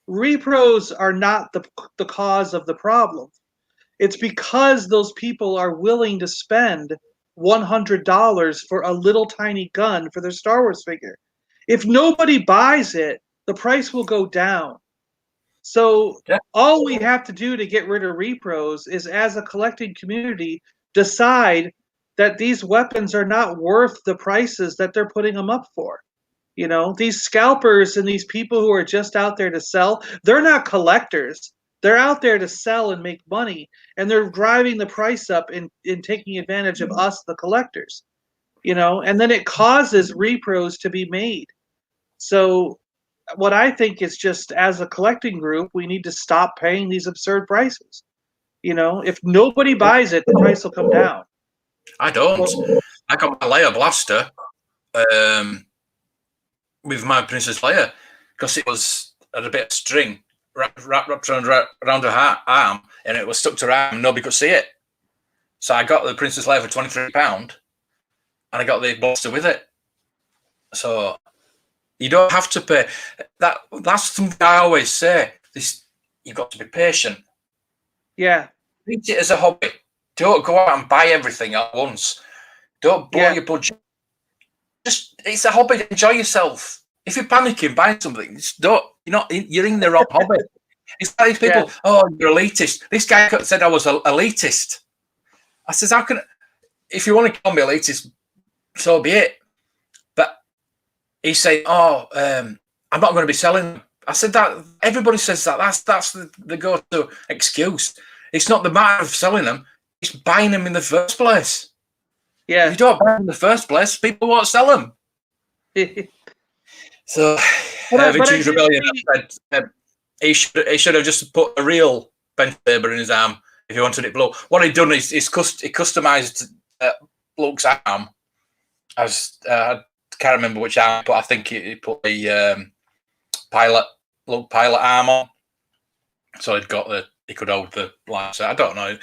B: Repros are not the cause of the problem. It's because those people are willing to spend $100 for a little tiny gun for their Star Wars figure. If nobody buys it, the price will go down. So all we have to do to get rid of repros is, as a collecting community, decide that these weapons are not worth the prices that they're putting them up for. You know, these scalpers and these people who are just out there to sell, they're not collectors. They're out there to sell and make money, and they're driving the price up in taking advantage of us, the collectors. You know, and then it causes repros to be made. So what I think is, just as a collecting group, we need to stop paying these absurd prices. You know, if nobody buys it, the price will come down.
A: I don't. I got my Leia blaster with my Princess Leia because it had a bit of string wrapped around her arm, and it was stuck to her arm and nobody could see it. So I got the Princess Leia for £23 and I got the blaster with it. So you don't have to pay. That's something I always say. You've got to be patient.
B: Yeah.
A: Treat it as a hobby. Don't go out and buy everything at once. Don't blow your budget. It's a hobby. Enjoy yourself. If you're panicking, buying something, just don't. You're in the wrong hobby. It's like these people. Yeah. Oh, you're elitist. This guy said I was elitist. I says, how can? If you want to call me elitist, so be it. But he's saying, oh, I'm not going to be selling them. I said that everybody says that. That's the go-to excuse. It's not the matter of selling them; it's buying them in the first place.
B: Yeah,
A: if you don't buy them in the first place, people won't sell them. So, Vintage Rebellion said he should have just put a real bent saber in his arm if he wanted it blue. What he'd done is he customized Luke's arm as I can't remember which arm, but I think he put the Luke pilot arm on, so he could hold the lightsaber. I don't know.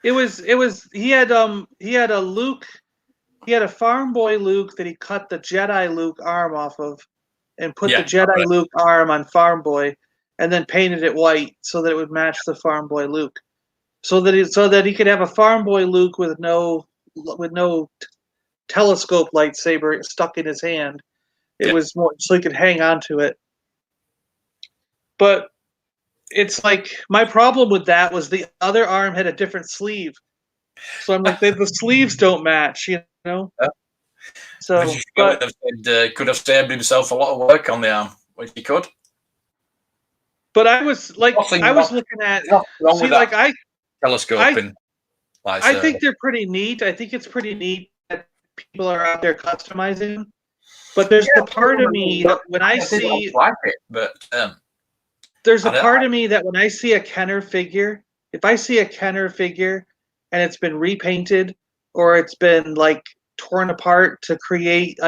B: He had a Luke. He had a farm boy Luke that he cut the Jedi Luke arm off of, and put the Jedi Luke arm on farm boy, and then painted it white so that it would match the farm boy Luke, so that he could have a farm boy Luke with no telescope lightsaber stuck in his hand. It was more so he could hang on to it. But it's like, my problem with that was the other arm had a different sleeve. So I'm like, the sleeves don't match, you know? Yeah. So
A: could have saved himself a lot of work on the arm, which he could.
B: But I was looking at,
A: telescoping.
B: I think they're pretty neat. I think it's pretty neat that people are out there customizing them. But there's the part of me that when I see, there's a part of me that when I see a Kenner figure, if I see a Kenner figure and it's been repainted or it's been like torn apart to create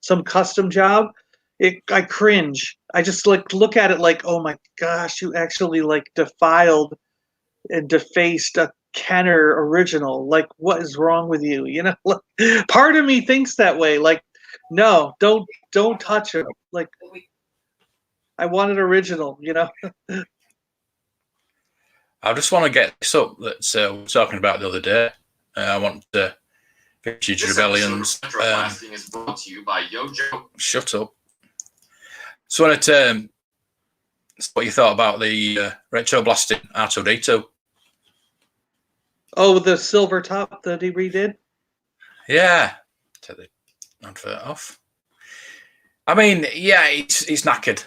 B: some custom job, I cringe. I just look at it like, oh my gosh, you actually defiled and defaced a Kenner original. Like, what is wrong with you? You know, part of me thinks that way. Like, no, don't touch it. Like, I want it original, you know.
A: I just want to get this up that we were talking about the other day. I want to Vintage Rebellions.
C: Is brought to you by Yojo.
A: Shut up. So I wanted to what you thought about the retro blasting R2D2.
B: Oh, the silver top that he redid?
A: Yeah. Take the advert off. I mean, yeah, he's knackered.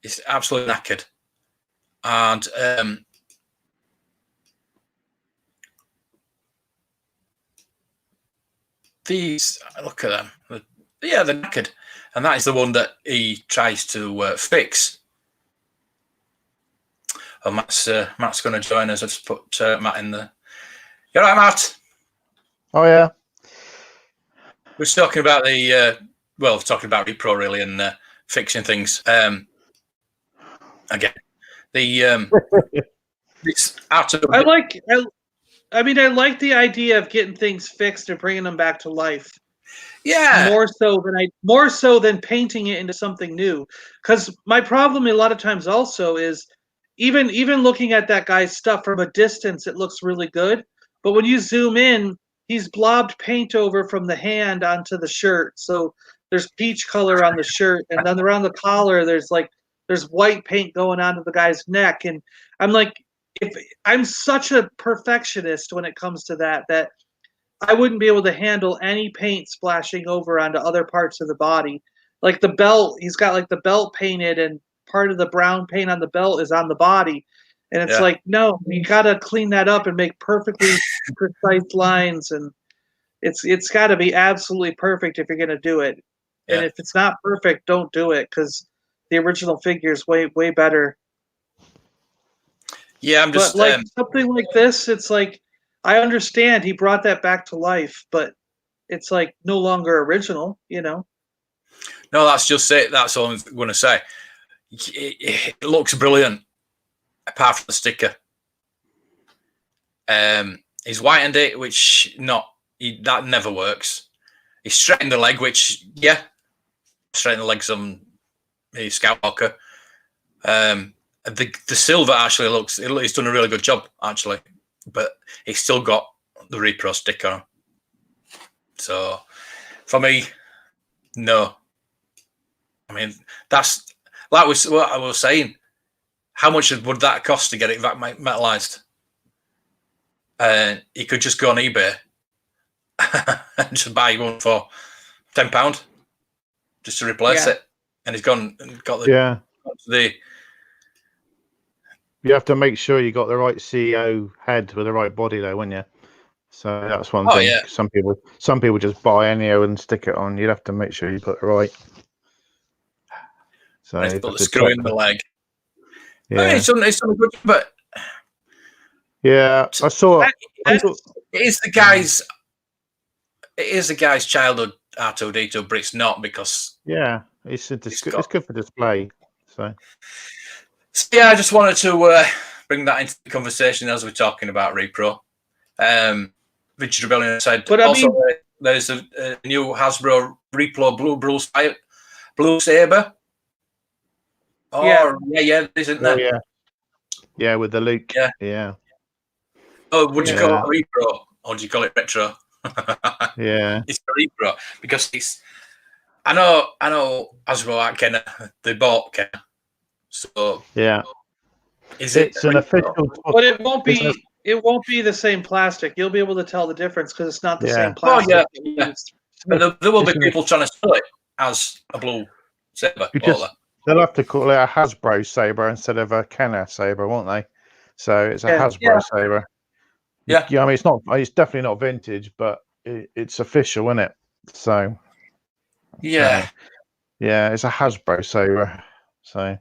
A: He's absolutely knackered. And these, look at them. They're knackered. And that is the one that he tries to fix. Oh, Matt's going to join us. I just put Matt in there. You all right, Matt?
D: Oh, yeah.
A: We're talking about talking about repro really and fixing things. Again, the this out of
B: I mean, I like the idea of getting things fixed and bringing them back to life.
A: Yeah.
B: More so than painting it into something new. Because my problem a lot of times also is even looking at that guy's stuff from a distance, it looks really good. But when you zoom in, he's blobbed paint over from the hand onto the shirt. So there's peach color on the shirt, and then around the collar, there's white paint going onto the guy's neck. And I'm like, if I'm such a perfectionist when it comes to that I wouldn't be able to handle any paint splashing over onto other parts of the body. Like the belt, he's got like the belt painted, and part of the brown paint on the belt is on the body. And it's like, no, you got to clean that up and make perfectly precise lines. And it's got to be absolutely perfect if you're going to do it.
A: Yeah.
B: And if it's not perfect, don't do it, because the original figure is way better.
A: Yeah, I'm just
B: but like something like this, it's like, I understand he brought that back to life, but it's like no longer original, No,
A: that's just it. That's all I'm going to say. It looks brilliant, apart from the sticker. He's whitened it, which that never works. He's straightened the leg, which straightened the legs on the Skywalker. The silver actually he's done a really good job actually. But he's still got the Repro sticker on. So, for me, no. I mean, that's like what I was saying. How much would that cost to get it metalized? You could just go on eBay and just buy one for £10 just to replace it, and he's got the.
D: You have to make sure you got the right CEO head with the right body, though, wouldn't you? So that's one thing.
A: Yeah.
D: Some people just buy anyhow and stick it on. You'd have to make sure you got the right. So
A: put the screw in the leg.
D: Yeah,
A: it's done good, but
D: yeah, I saw.
A: It is the guy's. It is the guy's childhood R2D2, but it's not because.
D: Yeah, it's good for display. So
A: yeah, I just wanted to bring that into the conversation as we're talking about Repro. Richard Rebellion said, but also there's a new Hasbro Repro Blue Saber. Oh, yeah, isn't there?
D: Oh, yeah, with the Luke. Yeah.
A: Oh, would you call it Repro or do you call it retro?
D: Yeah,
A: it's Repro because it's. I know. Hasbro at Kenner, they bought Kenner. So
D: it's an official,
B: but it won't be. It won't be the same plastic. You'll be able to tell the difference because it's not the same plastic.
A: Oh yeah. But there will be people trying to sell it as a blue saber.
D: They'll have to call it a Hasbro saber instead of a Kenner saber, won't they? So it's a Hasbro saber. Yeah, I mean it's definitely not vintage, but it's official, isn't it? So
A: yeah,
D: it's a Hasbro saber. So,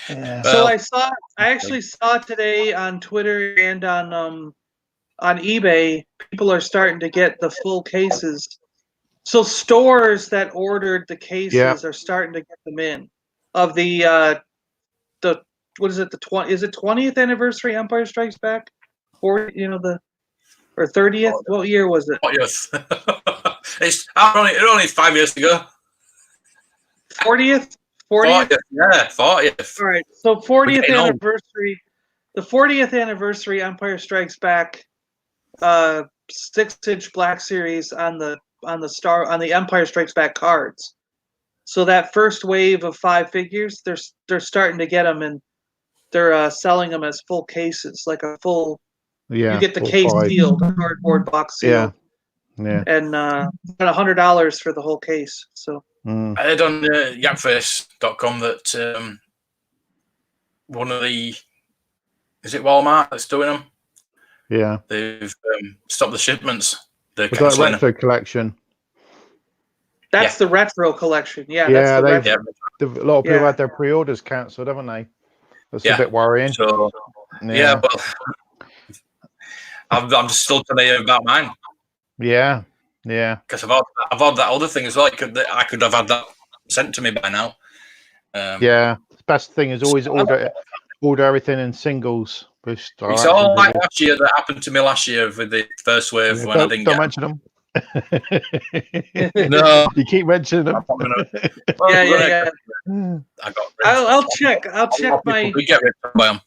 B: So I actually saw today on Twitter and on eBay, people are starting to get the full cases. So stores that ordered the cases are starting to get them in. Of the what is it? Is it 20th anniversary Empire Strikes Back? Or 30th? What year was it?
A: 40th. It's only 5 years ago.
B: 40th?
A: 40th? Yeah, 40th.
B: All right. So 40th anniversary. The 40th anniversary Empire Strikes Back 6-inch Black Series on the Empire Strikes Back cards. So that first wave of 5 figures, they're starting to get them, and they're selling them as full cases, like a full. You get the case sealed, the cardboard box sealed.
D: Yeah.
B: And $100 for the whole case. So.
A: I heard on yakface.com that one of the is it Walmart that's doing them?
D: Yeah,
A: they've stopped the shipments.
D: The retro collection.
B: That's the retro collection. Yeah,
D: a lot of people had their pre-orders cancelled, haven't they? That's a bit worrying.
A: So, well, I'm just still telling you about mine.
D: Yeah.
A: Because I've had that other thing as well. I could have had that sent to me by now.
D: The best thing is always order order everything in singles.
A: It's all like last year that happened to me last year with the first wave when I didn't
D: don't
A: get
D: mention them.
A: No,
D: you keep mentioning them.
B: Yeah.
A: I got.
B: I'll check. I'll check my.
A: We get rid of them.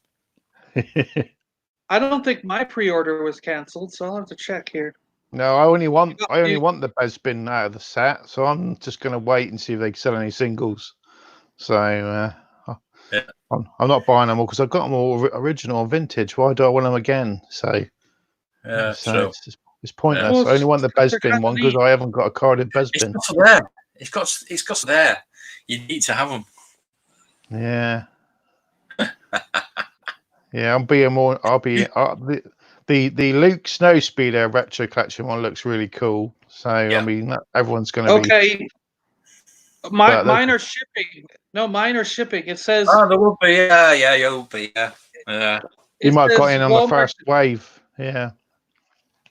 B: I don't think my pre-order was canceled, so I'll have to check here.
D: No, I only want the Bespin out of the set, so I'm just going to wait and see if they sell any singles. So I'm not buying them all because I've got them all original and vintage. Why do I want them again? So
A: true.
D: It's pointless.
B: Well,
D: I only want the Bespin one because I haven't got a carded Bespin.
A: It's got there. You need to have them.
D: Yeah. Yeah, I'll be the Luke Snowspeeder retro collection one looks really cool. So I mean, everyone's going to be
B: okay. Mine are shipping. No, mine are shipping. It says.
A: Oh, there will be. Yeah, you'll be. Yeah.
D: You might have got in on the first wave. Yeah.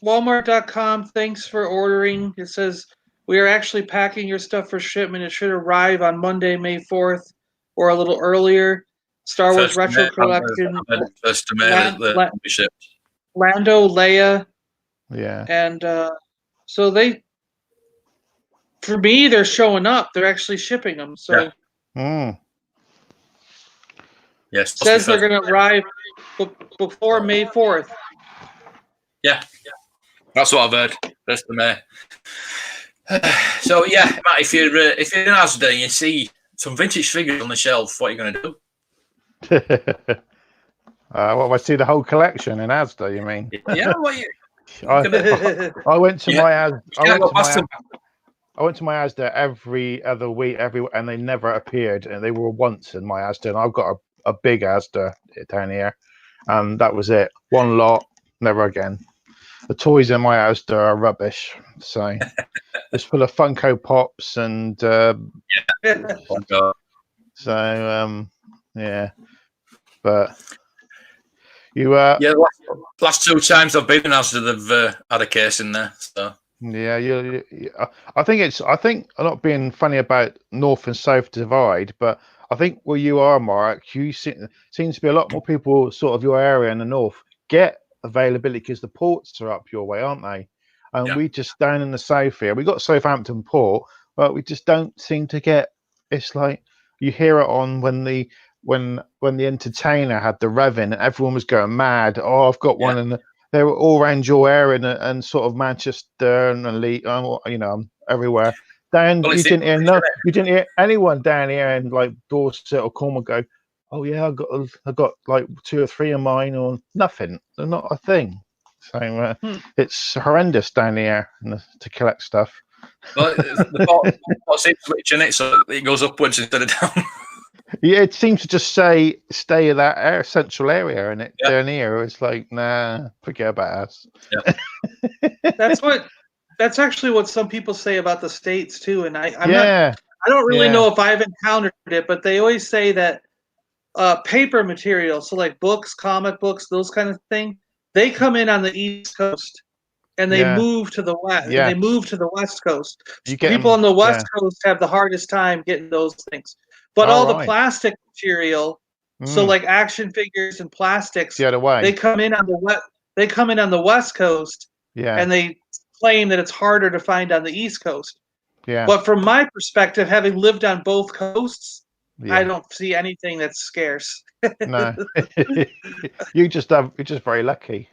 B: Walmart.com. Thanks for ordering. It says we are actually packing your stuff for shipment. It should arrive on Monday, May 4th, or a little earlier. Star Wars Retro Collection.
A: First of May,
B: Lando, Leia.
D: Yeah.
B: And so for me, they're showing up. They're actually shipping them. So.
D: Yeah.
A: Yes.
B: Says they're going to arrive before May 4th.
A: Yeah. That's what I've heard. First of May. So yeah, Matt, if you're in Asda and you see some vintage figures on the shelf, what are you going to do?
D: Well, I see the whole collection in Asda. You mean?
A: Yeah. What you?
D: I went to my Asda. I went to my Asda every other week, and they never appeared, and they were once in my Asda, and I've got a big Asda down here, and that was it. One lot, never again. The toys in my Asda are rubbish, so it's full of Funko Pops and but you
A: last two times I've been in Asda, they've had a case in there, so.
D: Yeah, I think I'm not being funny about North and South divide, but I think where you are, Mark, seems to be a lot more people sort of your area in the north get availability because the ports are up your way, aren't they? And we just down in the south here, we got Southampton Port, but we just don't seem to get. It's like you hear it on when the Entertainer had the Revin, and everyone was going mad. Oh, I've got one, and they were all around your area and sort of Manchester and Leeds, everywhere. You didn't hear anyone down here in like Dorset or Cornwall go, oh yeah, I got like 2 or 3 of mine, or nothing. They're not a thing. So it's horrendous down here to collect stuff.
A: Well, the pot's switching it so it goes upwards instead of down.
D: Yeah, it seems to just stay in that central area, and it down here it's like, nah, forget about us.
B: That's actually what some people say about the States too, and I don't really know if I've encountered it, but they always say that paper material, so like books, comic books, those kind of thing, they come in on the East Coast and they move to the West. Yeah. And they move to the West Coast. People on the West Coast have the hardest time getting those things. But all the plastic material, so like action figures and plastics, they come in on the West Coast, and they claim that it's harder to find on the East Coast.
D: Yeah.
B: But from my perspective, having lived on both coasts, I don't see anything that's scarce.
D: No, you're just very lucky.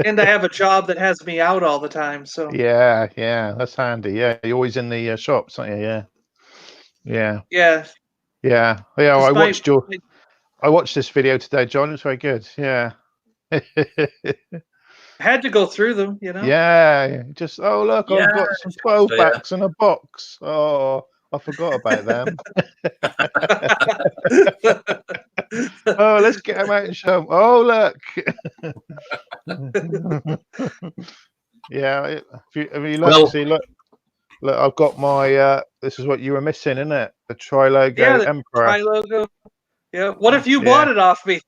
B: And I have a job that has me out all the time, so
D: yeah, that's handy. Yeah, you're always in the shops, aren't you? Yeah. I watched this video today, John. It was very good. Yeah.
B: I had to go through them, you know.
D: Yeah, just look, I've got some 12 packs in a box. Oh, I forgot about them. Oh, let's get them out and show them. Oh, look. Yeah, look, I've got my. This is what you were missing, isn't it? The Tri-Logo Emperor.
B: Tri-Logo. Yeah. What if you bought it off me?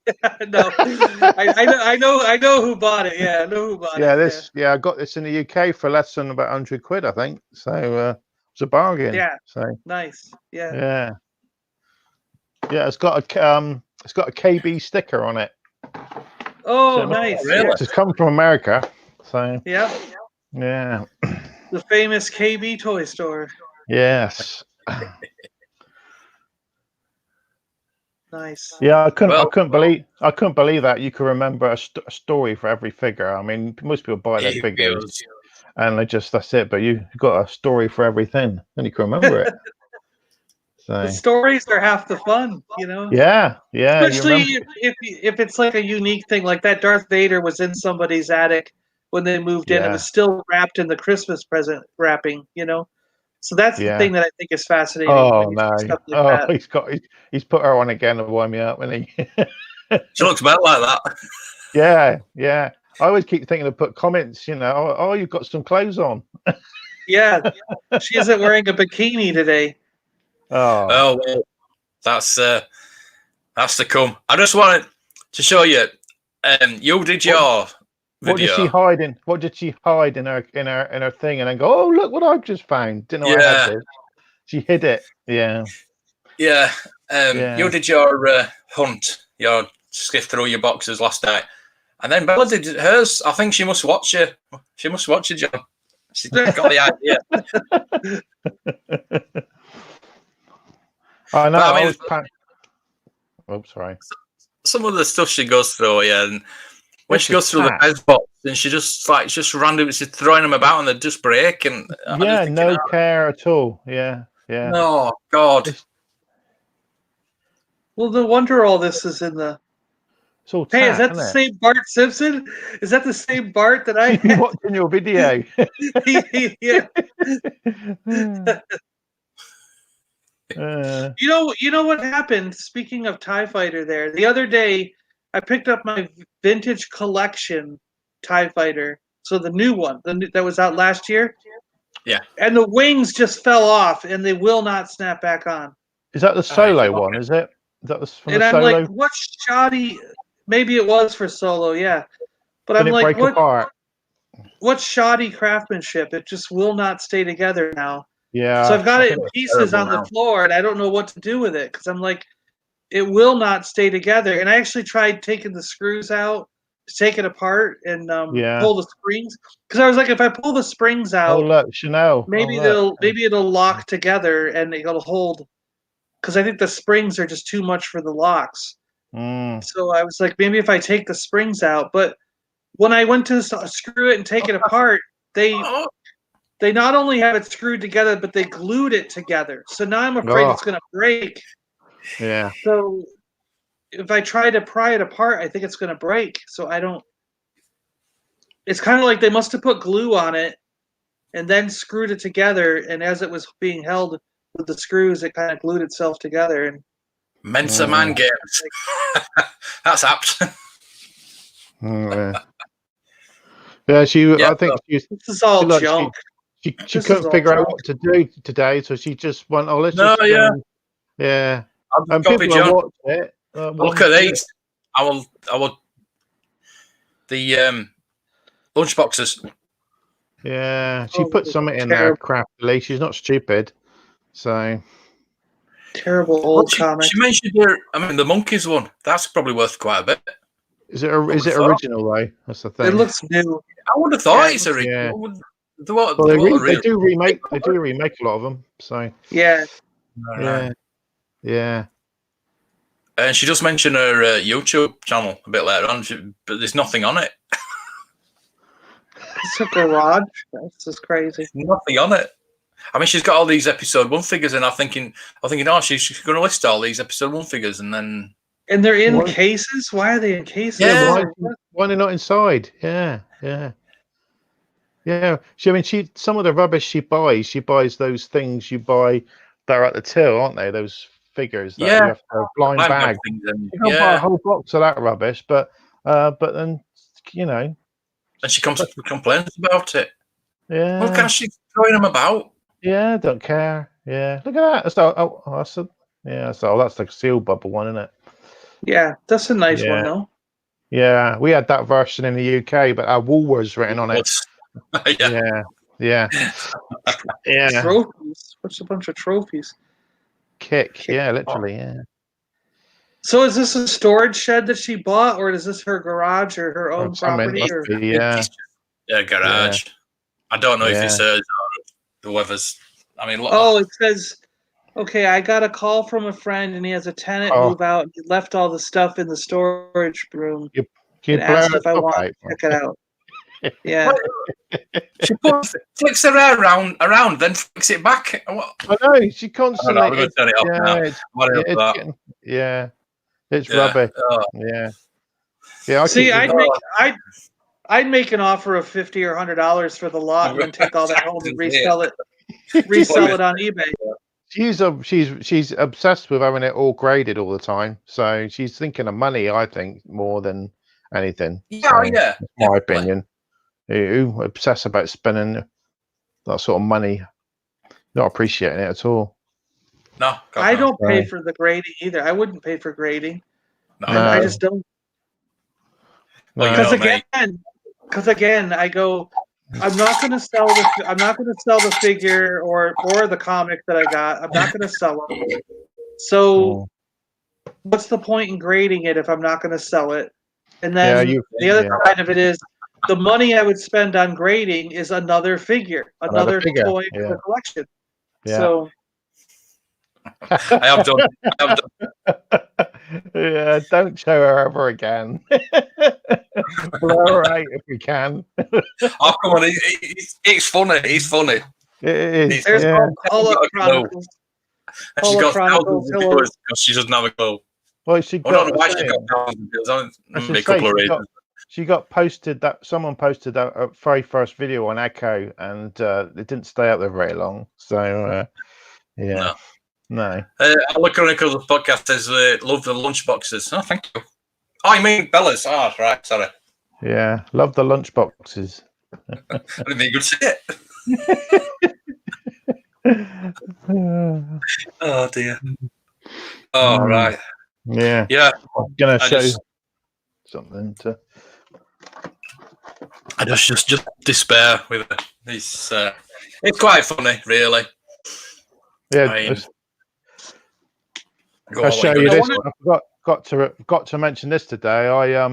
B: No, I know who bought it. Yeah, I know who bought it.
D: Yeah, I got this in the UK for less than about £100, I think. So it's a bargain.
B: Yeah.
D: So
B: nice. Yeah.
D: Yeah, it's got a KB sticker on it.
B: Oh,
D: So
B: nice.
A: Really?
D: It's come from America. So
B: Yeah.
D: yeah.
B: The famous KB toy store.
D: Yes.
B: Nice.
D: Yeah, I couldn't
A: Well,
D: believe that you could remember a story for every figure. I mean, most people buy their
A: it
D: figures
A: was-
D: and that's it. But you got a story for everything, and you can remember it.
B: The
D: So
B: stories are half the fun, you know.
D: yeah, you
B: Especially
D: remember.
B: if it's like a unique thing, like that Darth Vader was in somebody's attic when they moved in. It
D: Yeah,
B: was still wrapped in the Christmas present wrapping, you know. So that's the
D: yeah.
B: thing that I think is fascinating
D: Oh
B: when you
D: no!
B: see stuff like
D: Oh,
B: that.
D: he's put her on again to wind me up, and he.
A: She looks about like that.
D: Yeah, yeah. I always keep thinking to put comments. Oh, you've got some clothes on.
B: Yeah, she isn't wearing a bikini today.
D: Oh,
A: Oh, well, that's to come. I just wanted to show you. You did your
D: what did she
A: video.
D: hide in? What did she hide in her thing, and then go, "Oh, look what I've just found." Didn't know I had
A: Yeah,
D: this. She hid it. Yeah,
A: yeah. You
D: yeah.
A: did your hunt, your skiff through your boxes last night, and then Bella did hers. I think she must watch you. She must watch you, John. She's got the idea.
D: I know.
A: But I
D: I
A: mean,
D: was. Oh, sorry.
A: some of the stuff she goes through, yeah, and when
D: It's
A: she
D: a
A: goes through the
D: cat.
A: Pez box, and she just random, she's throwing them about, and they just break, and I just
D: Yeah,
A: thinking,
D: no care at all. Yeah, yeah.
A: no, God,
D: It's
B: Well, no wonder all this is in the.
D: all
B: Hey, is
D: tat,
B: that the
D: isn't it?
B: same Bart Simpson? Is that the same Bart that I
D: She's been
B: had?
D: watching your video.
B: Yeah.
D: Uh,
B: You know what happened? Speaking of TIE Fighter there, the other day I picked up my vintage collection TIE Fighter. So the new one, that was out last year.
A: yeah.
B: And the wings just fell off and they will not snap back on.
D: is that the solo one? Is it? Is that from the
B: And I'm like,
D: solo?
B: what shoddy, maybe it was for Solo, yeah. But
D: Did
B: I'm
D: it
B: like,
D: break apart?
B: what shoddy craftsmanship? It just will not stay together now. So
D: Yeah,
B: I've got
D: I
B: it
D: think
B: in
A: It's
B: pieces
A: terrible
B: on the
A: now.
B: floor and I don't know what to do with it because I'm like, it will not stay together. And I actually tried taking the screws out, take it apart, and
D: yeah.
B: pull the springs. Because I was like, if I pull the springs
D: Oh
B: out,
D: look, Chanel. Oh
B: maybe
D: look.
B: it'll lock together and it'll hold. Because I think the springs are just too much for the locks.
D: Mm.
B: So I was like, maybe if I take the springs out. But when I went to screw it and take it apart, they
A: Oh,
B: they not only have it screwed together, but they glued it together. So now I'm afraid
D: Oh,
B: it's going to break.
D: yeah.
B: So if I try to pry it apart, I think it's going to break. So I don't. It's kind of like they must have put glue on it and then screwed it together. And as it was being held with the screws, it kind of glued itself together. And
A: Mensa Man
D: Mm.
A: Games. That's apt.
D: Mm, yeah.
A: Yeah,
D: I think
B: this is all
D: like
B: junk.
D: she
B: This is
D: couldn't
B: all
D: figure out
B: junk.
D: what to do today, so she just went, "Oh, let's
A: no,
D: just
A: yeah.
D: yeah."
A: I've
D: And
A: copied
D: people have
A: John.
D: watched it.
A: Look at these. I will. The lunchboxes.
D: Yeah, she
B: Oh,
D: put
B: this is
D: something in there
B: terrible,
D: craftily. She's not stupid. So
B: terrible
A: Well,
B: old comic.
A: she mentioned her. I mean, the monkeys one. That's probably worth quite a bit.
D: is it
A: I would
D: is
A: have
D: it
A: thought.
D: original though? That's the
B: It
D: thing.
B: looks new.
A: I would have thought
B: Yeah,
A: it's a
D: Yeah.
A: They won't
D: Well, they
A: really
D: do remake a lot of them. So
B: Yeah.
D: yeah, yeah.
A: And she just mentioned her YouTube channel a bit later on, but there's nothing on it.
B: It's a garage. That's just crazy.
A: Nothing on it. I mean, she's got all these episode 1 figures, and I'm thinking, oh, she's going to list all these episode 1 figures, and then
B: And they're in
D: Why-
B: cases? Why are they in cases?
A: Yeah.
D: Why they're not inside? Yeah, yeah. Yeah, some of the rubbish she buys those things you buy that are at the till, aren't they? Those figures that you have to have blind bag.
A: things, and
D: You can't buy a whole box of that rubbish, but then
A: and she complains about it.
D: yeah,
A: Look how she's throwing them about.
D: yeah, don't care. Yeah, look at that. That's like a seal bubble one, isn't it?
B: Yeah, that's a nice
D: Yeah.
B: one though.
D: Yeah, we had that version in the UK, but our Woolworths written on it.
A: Yeah.
D: Yeah.
B: Trophies. What's a bunch of trophies?
D: Kick. Yeah, literally. Yeah.
B: So is this a storage shed that she bought, or is this her garage or her own property?
D: Must
B: Or
D: be, yeah.
A: It's just a garage. I don't know if it's
D: Yeah.
A: hers or whoever's. I mean, look.
B: oh, it says, okay, I got a call from a friend, and he has a tenant
D: Oh.
B: move out. And he left all the stuff in the storage room
D: Can you
B: and
D: blur
B: asked
D: her
B: if I
D: top
B: want
D: out?
B: to check it out. Yeah.
A: She flicks her hair around, then flicks it back. What?
D: I know, she
A: I don't
D: constantly.
A: know, I'm going to turn it off now.
D: It's
A: Yeah.
D: rubbish.
A: Oh.
D: Yeah. I
B: See,
D: keep
B: I'd make an offer of $50 or $100 for the lot, and then take all that home and resell it on eBay.
D: She's obsessed with having it all graded all the time. So she's thinking of money, I think, more than anything.
A: Yeah,
D: so,
A: yeah.
D: That's my opinion. Who obsess about spending that sort of money, not appreciating it at all.
A: No,
B: I don't pay for the grading either. I wouldn't pay for grading.
A: No.
B: I just don't.
A: Well,
B: Because again, I go. I'm not going to sell the figure or the comic that I got. I'm not going to sell it. So, what's the point in grading it if I'm not going to sell it? And then the other side of it is the money I would spend on grading is another figure, another toy for the collection.
D: Yeah.
B: So.
A: I have done.
D: Yeah, don't show her ever again. Blur her out if we can.
A: Oh, come on. It's funny. He's funny.
D: It is.
B: There's Paula Chronicles.
A: She's got thousands of viewers because she doesn't have a goal.
D: Well,
A: I don't know why she got thousands of views. A couple of reasons.
D: She got posted that someone posted that very first video on Echo, and it didn't stay up there very long. So yeah. No.
A: Look, Chronicles podcast says love the lunch boxes. Oh, thank you. Oh, I mean Bella's. Oh, right. Sorry.
D: Yeah, love the lunch boxes.
A: I didn't think you could see it. Oh dear. Oh right.
D: Yeah.
A: Yeah.
D: I'm gonna show something to.
A: I just despair with it. It's quite funny, really.
D: Yeah.
A: I mean,
D: I'll show you this. I got to mention this today. I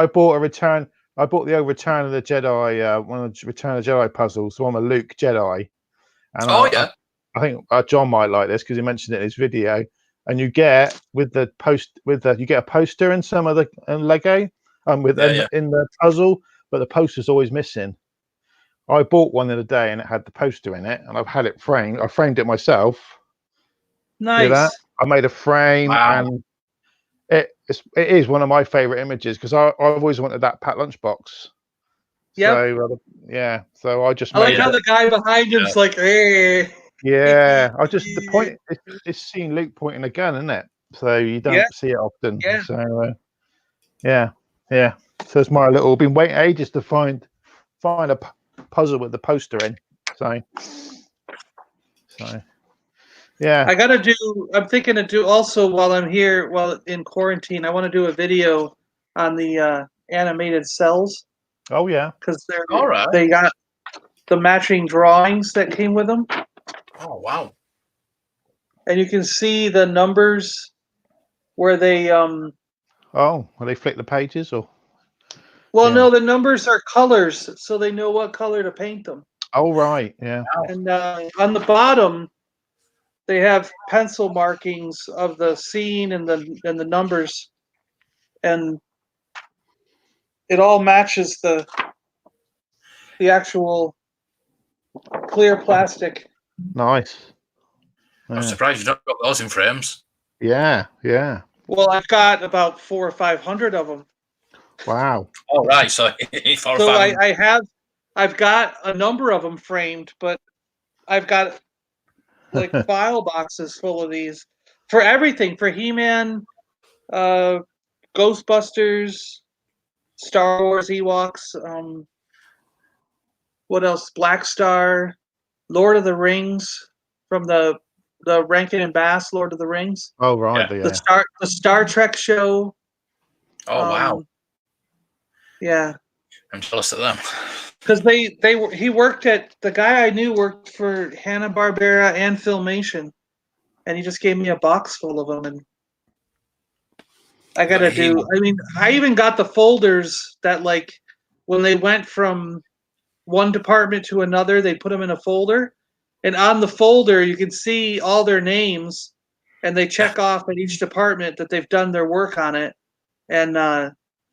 D: bought a return. I bought the old Return of the Jedi, one of the Return of the Jedi puzzles, the one with Luke Jedi. And I think John might like this because he mentioned it in his video. And you get you get a poster in some of the Lego, in the puzzle, but the poster's always missing. I bought one the other day and it had the poster in it, and I've had it framed. I framed it myself.
B: Nice.
D: I made a frame, and it is one of my favorite images because I've always wanted that Pat Lunchbox.
B: Yeah.
D: So so I just.
B: I like how the guy behind him's like, hey.
D: Yeah, the point is seeing Luke pointing a gun, isn't it? So you don't see it often.
B: Yeah.
D: So yeah. So it's my little. Been waiting ages to find a puzzle with the poster in. So. Yeah.
B: I'm thinking to do also while I'm here, while in quarantine, I want to do a video on the animated cells.
D: Oh yeah.
B: Because they got the matching drawings that came with them.
A: Oh wow.
B: And you can see the numbers where they
D: where they flick the pages or
B: no, the numbers are colors, so they know what color to paint them.
D: Oh right, yeah.
B: And on the bottom they have pencil markings of the scene and the numbers, and it all matches the actual clear plastic.
D: Nice.
A: I'm surprised you've not got those in frames.
D: Yeah.
B: Well, I've got about 400 or 500 of them.
D: Wow.
A: Oh right, so
B: I've got a number of them framed, but I've got like file boxes full of these for everything, for He-Man, Ghostbusters, Star Wars, Ewoks, what else? Black Star, Lord of the Rings, from the Rankin and Bass Lord of the Rings.
D: Oh right,
B: the Star Trek show.
A: Oh wow.
B: Yeah.
A: I'm jealous of them.
B: Because the guy I knew worked for Hanna-Barbera and Filmation, and he just gave me a box full of them, and I gotta do. I mean, I even got the folders that like when they went from one department to another, they put them in a folder, and on the folder you can see all their names, and they check off at each department that they've done their work on it, and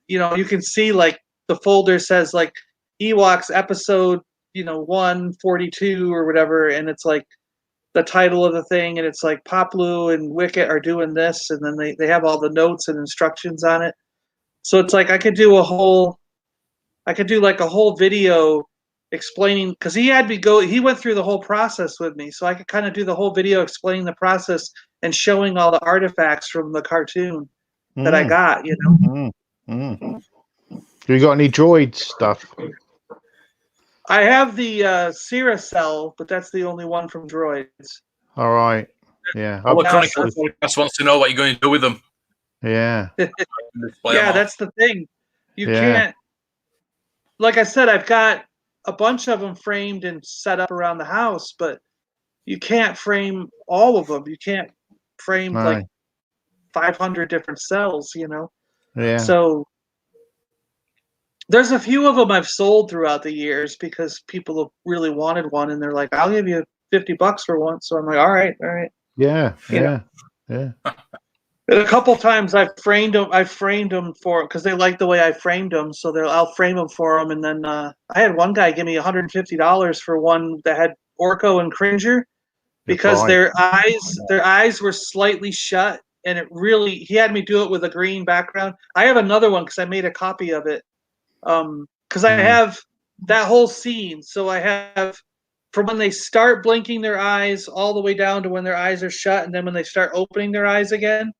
B: you can see like the folder says like Ewoks episode 142 or whatever, and it's like the title of the thing, and it's like Poplu and Wicket are doing this, and then they have all the notes and instructions on it. So it's like I could do like a whole video explaining, because he went through the whole process with me, so I could kind of do the whole video explaining the process and showing all the artifacts from the cartoon that I got.
D: You got any droid stuff?
B: I have the Cell, but that's the only one from Droids.
D: All right. Yeah.
A: All the Chronicles podcast wants to know what you're going to do with them.
D: Yeah.
B: Yeah, that's the thing. You can't. Like I said, I've got a bunch of them framed and set up around the house, but you can't frame all of them. You can't frame like 500 different cells,
D: Yeah.
B: So there's a few of them I've sold throughout the years because people have really wanted one, and they're like, "I'll give you $50 for one." So I'm like, "All right."
D: Yeah.
B: Yeah. And a couple times I've framed them for because they like the way I framed them, so I'll frame them for them. And then I had one guy give me $150 for one that had Orko and Cringer because their eyes were slightly shut, and he had me do it with a green background. I have another one because I made a copy of it because I have that whole scene. So I have from when they start blinking their eyes all the way down to when their eyes are shut, and then when they start opening their eyes again.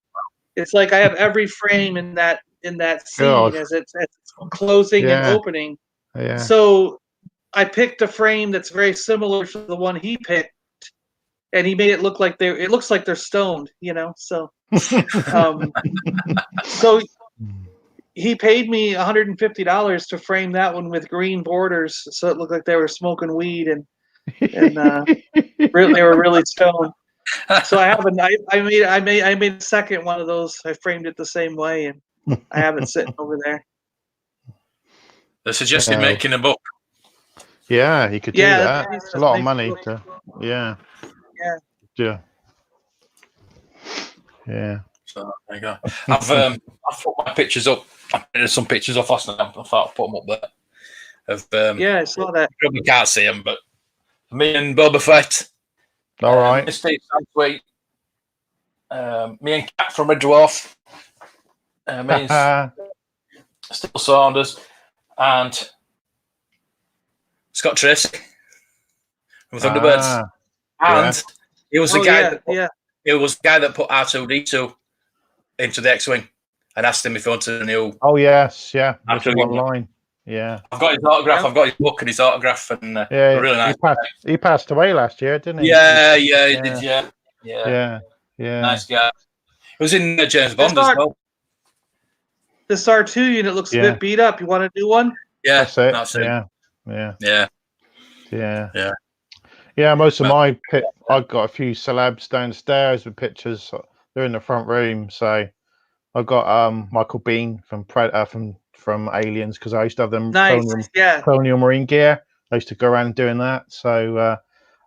B: It's like I have every frame in that scene as it's closing and opening.
D: Yeah.
B: So I picked a frame that's very similar to the one he picked, and he made it look like it looks like they're stoned, So, so he paid me $150 to frame that one with green borders, so it looked like they were smoking weed and they were really stoned. So I have I made a second one of those. I framed it the same way, and I have it sitting over there.
A: They suggested making a book.
D: Yeah, he could do that. It's a lot of money to. Yeah.
A: So there you go. I've put my pictures up. I printed some pictures off last night. I thought I'd put them up there.
B: I saw that.
A: You probably can't see them, but me and Boba Fett.
D: All right.
A: Mr. Sandwich, me and Cat from Red Dwarf, me and Still Saunders, and Scott Tracy from Thunderbirds. And he was the guy. It was the guy that put R2D2 into the X-wing and asked him if he wanted a new.
D: Oh yes, yeah. One line. Yeah,
A: I've got his autograph. I've got his book and his autograph, and really nice.
D: He passed away last year, didn't he?
A: Yeah, he did. Yeah. Nice guy. He was in James Bond as well.
B: This R2 unit looks a bit beat up. You want to do one?
A: Yeah,
D: that's it. Yeah. Most of my I've got a few celebs downstairs with pictures. They're in the front room. So I got Michael Biehn from Aliens because I used to have them colonial marine gear. I used to go around doing that. So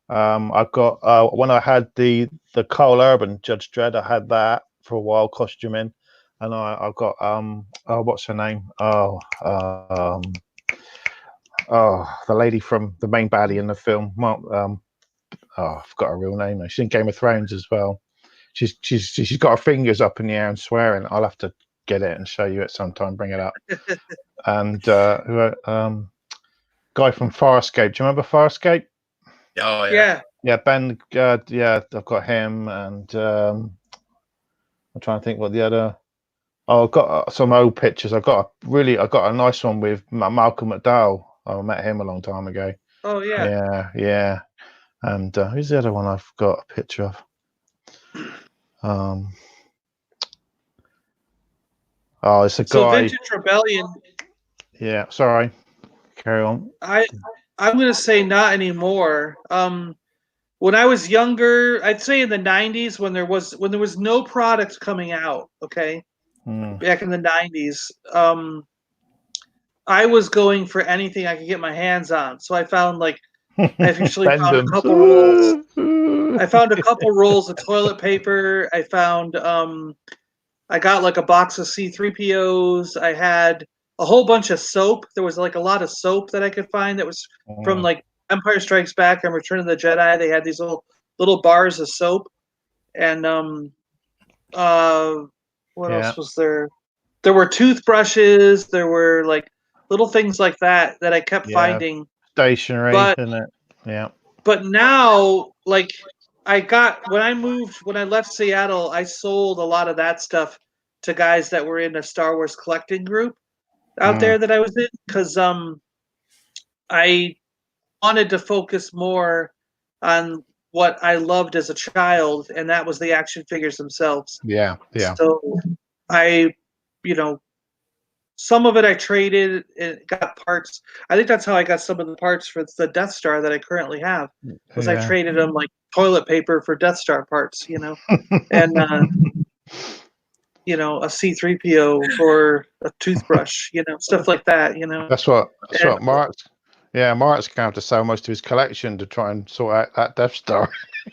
D: I've got when I had the Carl Urban Judge Dredd, I had that for a while costuming, and I've got what's her name? The lady from the main baddie in the film. I forgot her real name. She's in Game of Thrones as well. She's got her fingers up in the air and swearing. I'll have to get it and show you it sometime. Bring it up. And guy from Farscape. Do you remember Farscape?
A: Oh yeah.
D: Yeah, Ben. I've got him, and I'm trying to think what the other. Oh, I've got some old pictures. I got a nice one with Malcolm McDowell. I met him a long time ago.
B: Oh yeah.
D: Yeah. And who's the other one I've got a picture of? It's a guy.
B: So Vintage Rebellion.
D: Yeah, sorry. Carry on.
B: I'm gonna say not anymore. When I was younger, I'd say in the '90s when there was no products coming out. Okay, back in the 90s. I was going for anything I could get my hands on. So I found like I actually found a couple rolls. I found a couple rolls of toilet paper. I found I got like a box of C3POs. I had a whole bunch of soap. There was like a lot of soap that I could find that was from like Empire Strikes Back and Return of the Jedi. They had these little bars of soap. And what else was there? There were toothbrushes. There were like little things like that I kept finding.
D: Stationery, isn't it? Yeah.
B: But now, like, when I left Seattle, I sold a lot of that stuff to guys that were in a Star Wars collecting group out there that I was in, because I wanted to focus more on what I loved as a child, and that was the action figures themselves.
D: Yeah.
B: So I, some of it I traded and got parts. I think that's how I got some of the parts for the Death Star that I currently have. Was I traded them like toilet paper for Death Star parts, and a C3PO for a toothbrush, stuff like that,
D: That's what Mark's. Yeah, Mark's going to have to sell most of his collection to try and sort out that Death Star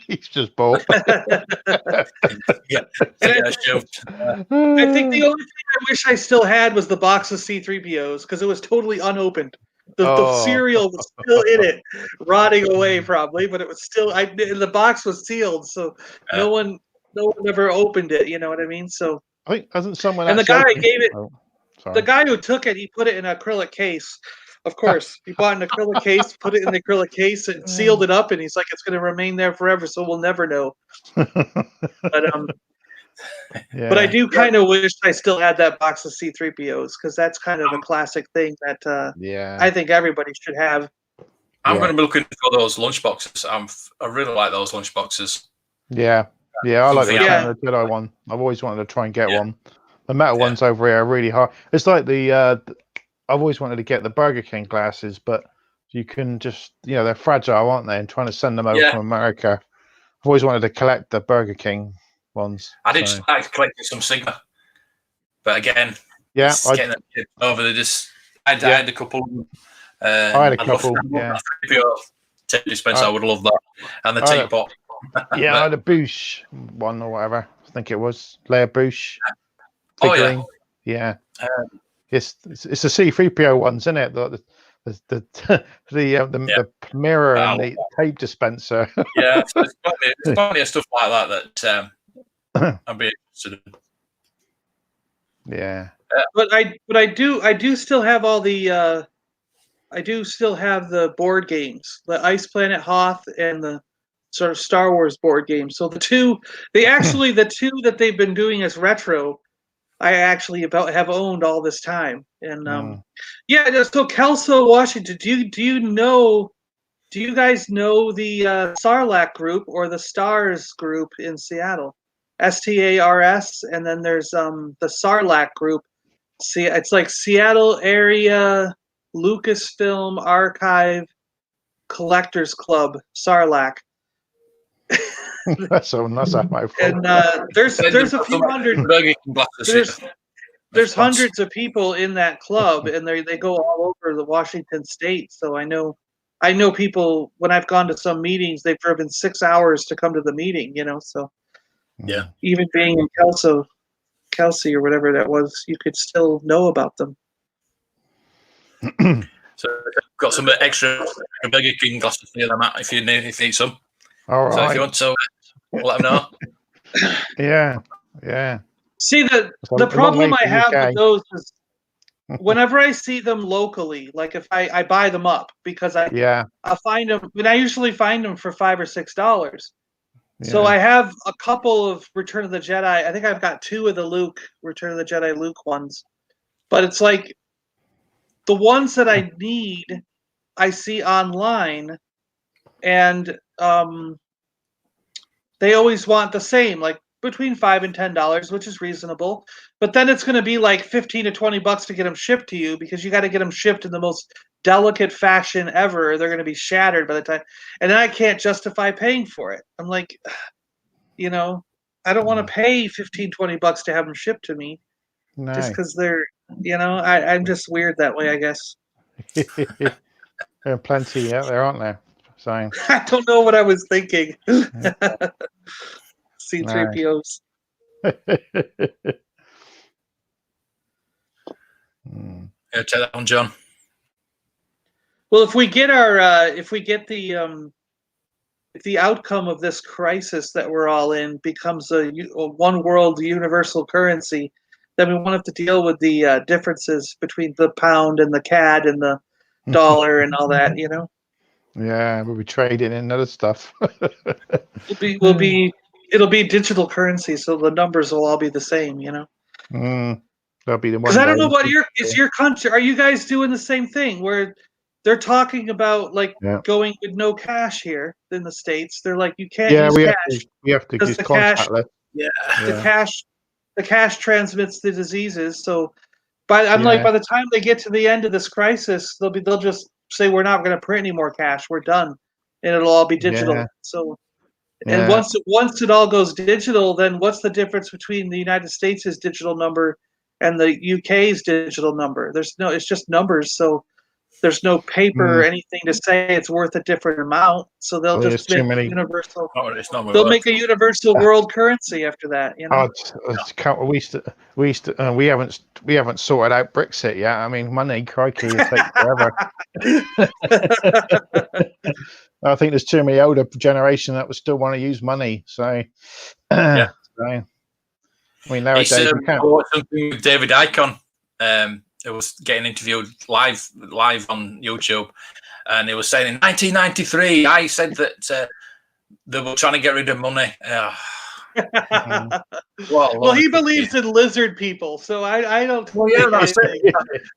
D: he's just bought.
B: I think the only thing I wish I still had was the box of C3POs, because it was totally unopened. The cereal was still in it, rotting away probably, but it was still. The box was sealed, so no one ever opened it. You know what I mean? So
D: I think hasn't someone.
B: And the guy gave it.
D: Oh,
B: the guy who took it, he put it in an acrylic case. Of course, he bought an acrylic case, put it in the acrylic case, and sealed it up. And he's like, "It's going to remain there forever, so we'll never know." But But I do kind of wish I still had that box of C3POs, because that's kind of a classic thing that I think everybody should have.
A: I'm going to be looking for those lunch boxes. I really like those lunch boxes.
D: Yeah, I like the Return of the Jedi one. I've always wanted to try and get one. The metal ones over here are really hard. It's like I've always wanted to get the Burger King glasses, but you can just, they're fragile, aren't they? And trying to send them over from America. I've always wanted to collect the Burger King ones.
A: I did start collecting some Sigma, but again, getting them over. I had a couple.
D: I had a couple.
A: Tape dispenser, I would love that, and the teapot.
D: I had a Boosh one or whatever. I think it was Leia Boosh. It's the C3PO ones, isn't it? The mirror and the tape dispenser.
A: There's plenty of stuff like that I'd be interested in.
B: But I do still have all the I do still have the board games, the Ice Planet Hoth and the sort of Star Wars board games. So the two that they've been doing as retro, I actually have owned all this time. And so Kelso, Washington, do you guys know the Sarlacc group or the Stars group in Seattle? STARS, and then there's the Sarlacc group. See, it's like Seattle Area Lucasfilm Archive Collectors Club, Sarlacc.
D: That's my fault.
B: And there's a few hundred. There's hundreds of people in that club, and they go all over the Washington state. So I know people. When I've gone to some meetings, they've driven 6 hours to come to the meeting. So even being in Kelsey or whatever that was, you could still know about them.
A: So got some extra Burger King glasses for you, Matt, if you need some.
D: All right.
A: So if you want to, let them know.
D: Yeah.
B: See, the problem I have with those is whenever I see them locally, like if I buy them up, because I find them, and I usually find them for $5 or $6. So I have a couple of Return of the Jedi. I think I've got 2 of the Return of the Jedi Luke ones. But it's like the ones that I need, I see online, and they always want the same, like between $5 and $10, which is reasonable. But then it's going to be like $15 to $20 to get them shipped to you, because you got to get them shipped in the most delicate fashion ever. They're going to be shattered by the time, and then I can't justify paying for it. I'm like, I don't want to pay $15, $20 to have them shipped to me.
D: No.
B: just because they're, I'm just weird that way, I guess.
D: There are plenty out there, aren't there? So
B: I don't know what I was thinking. C3POs.
A: Yeah, take that one, John.
B: Well, if we get if the outcome of this crisis that we're all in becomes a one world universal currency, then we won't have to deal with the differences between the pound and the CAD and the dollar and all that.
D: Yeah, we'll be trading in other stuff.
B: It'll be digital currency, so the numbers will all be the same.
D: That'll be the one.
B: Because I don't know what is your country. Are you guys doing the same thing where they're talking about going with no cash here in the States? They're like, you can't use cash.
D: We have to use contactless.
B: The cash transmits the diseases. So by the time they get to the end of this crisis, they'll just say we're not going to print any more cash. We're done, and it'll all be digital.
D: Yeah.
B: So. And once it all goes digital, then what's the difference between the United States' digital number and the UK's digital number? It's just numbers. So there's no paper or anything to say it's worth a different amount. So they'll just make universal. They'll make a universal world currency after that.
D: We haven't sorted out Brexit yet. I mean, money, crikey, it takes forever. I think there's too many older generation that would still want to use money. So, I mean, nowadays you can't.
A: Something with David Icon. It was getting interviewed live on YouTube, and he was saying in 1993, I said that they were trying to get rid of money.
B: Well, he believes in lizard people, so I don't.
A: Well, yeah, that's it.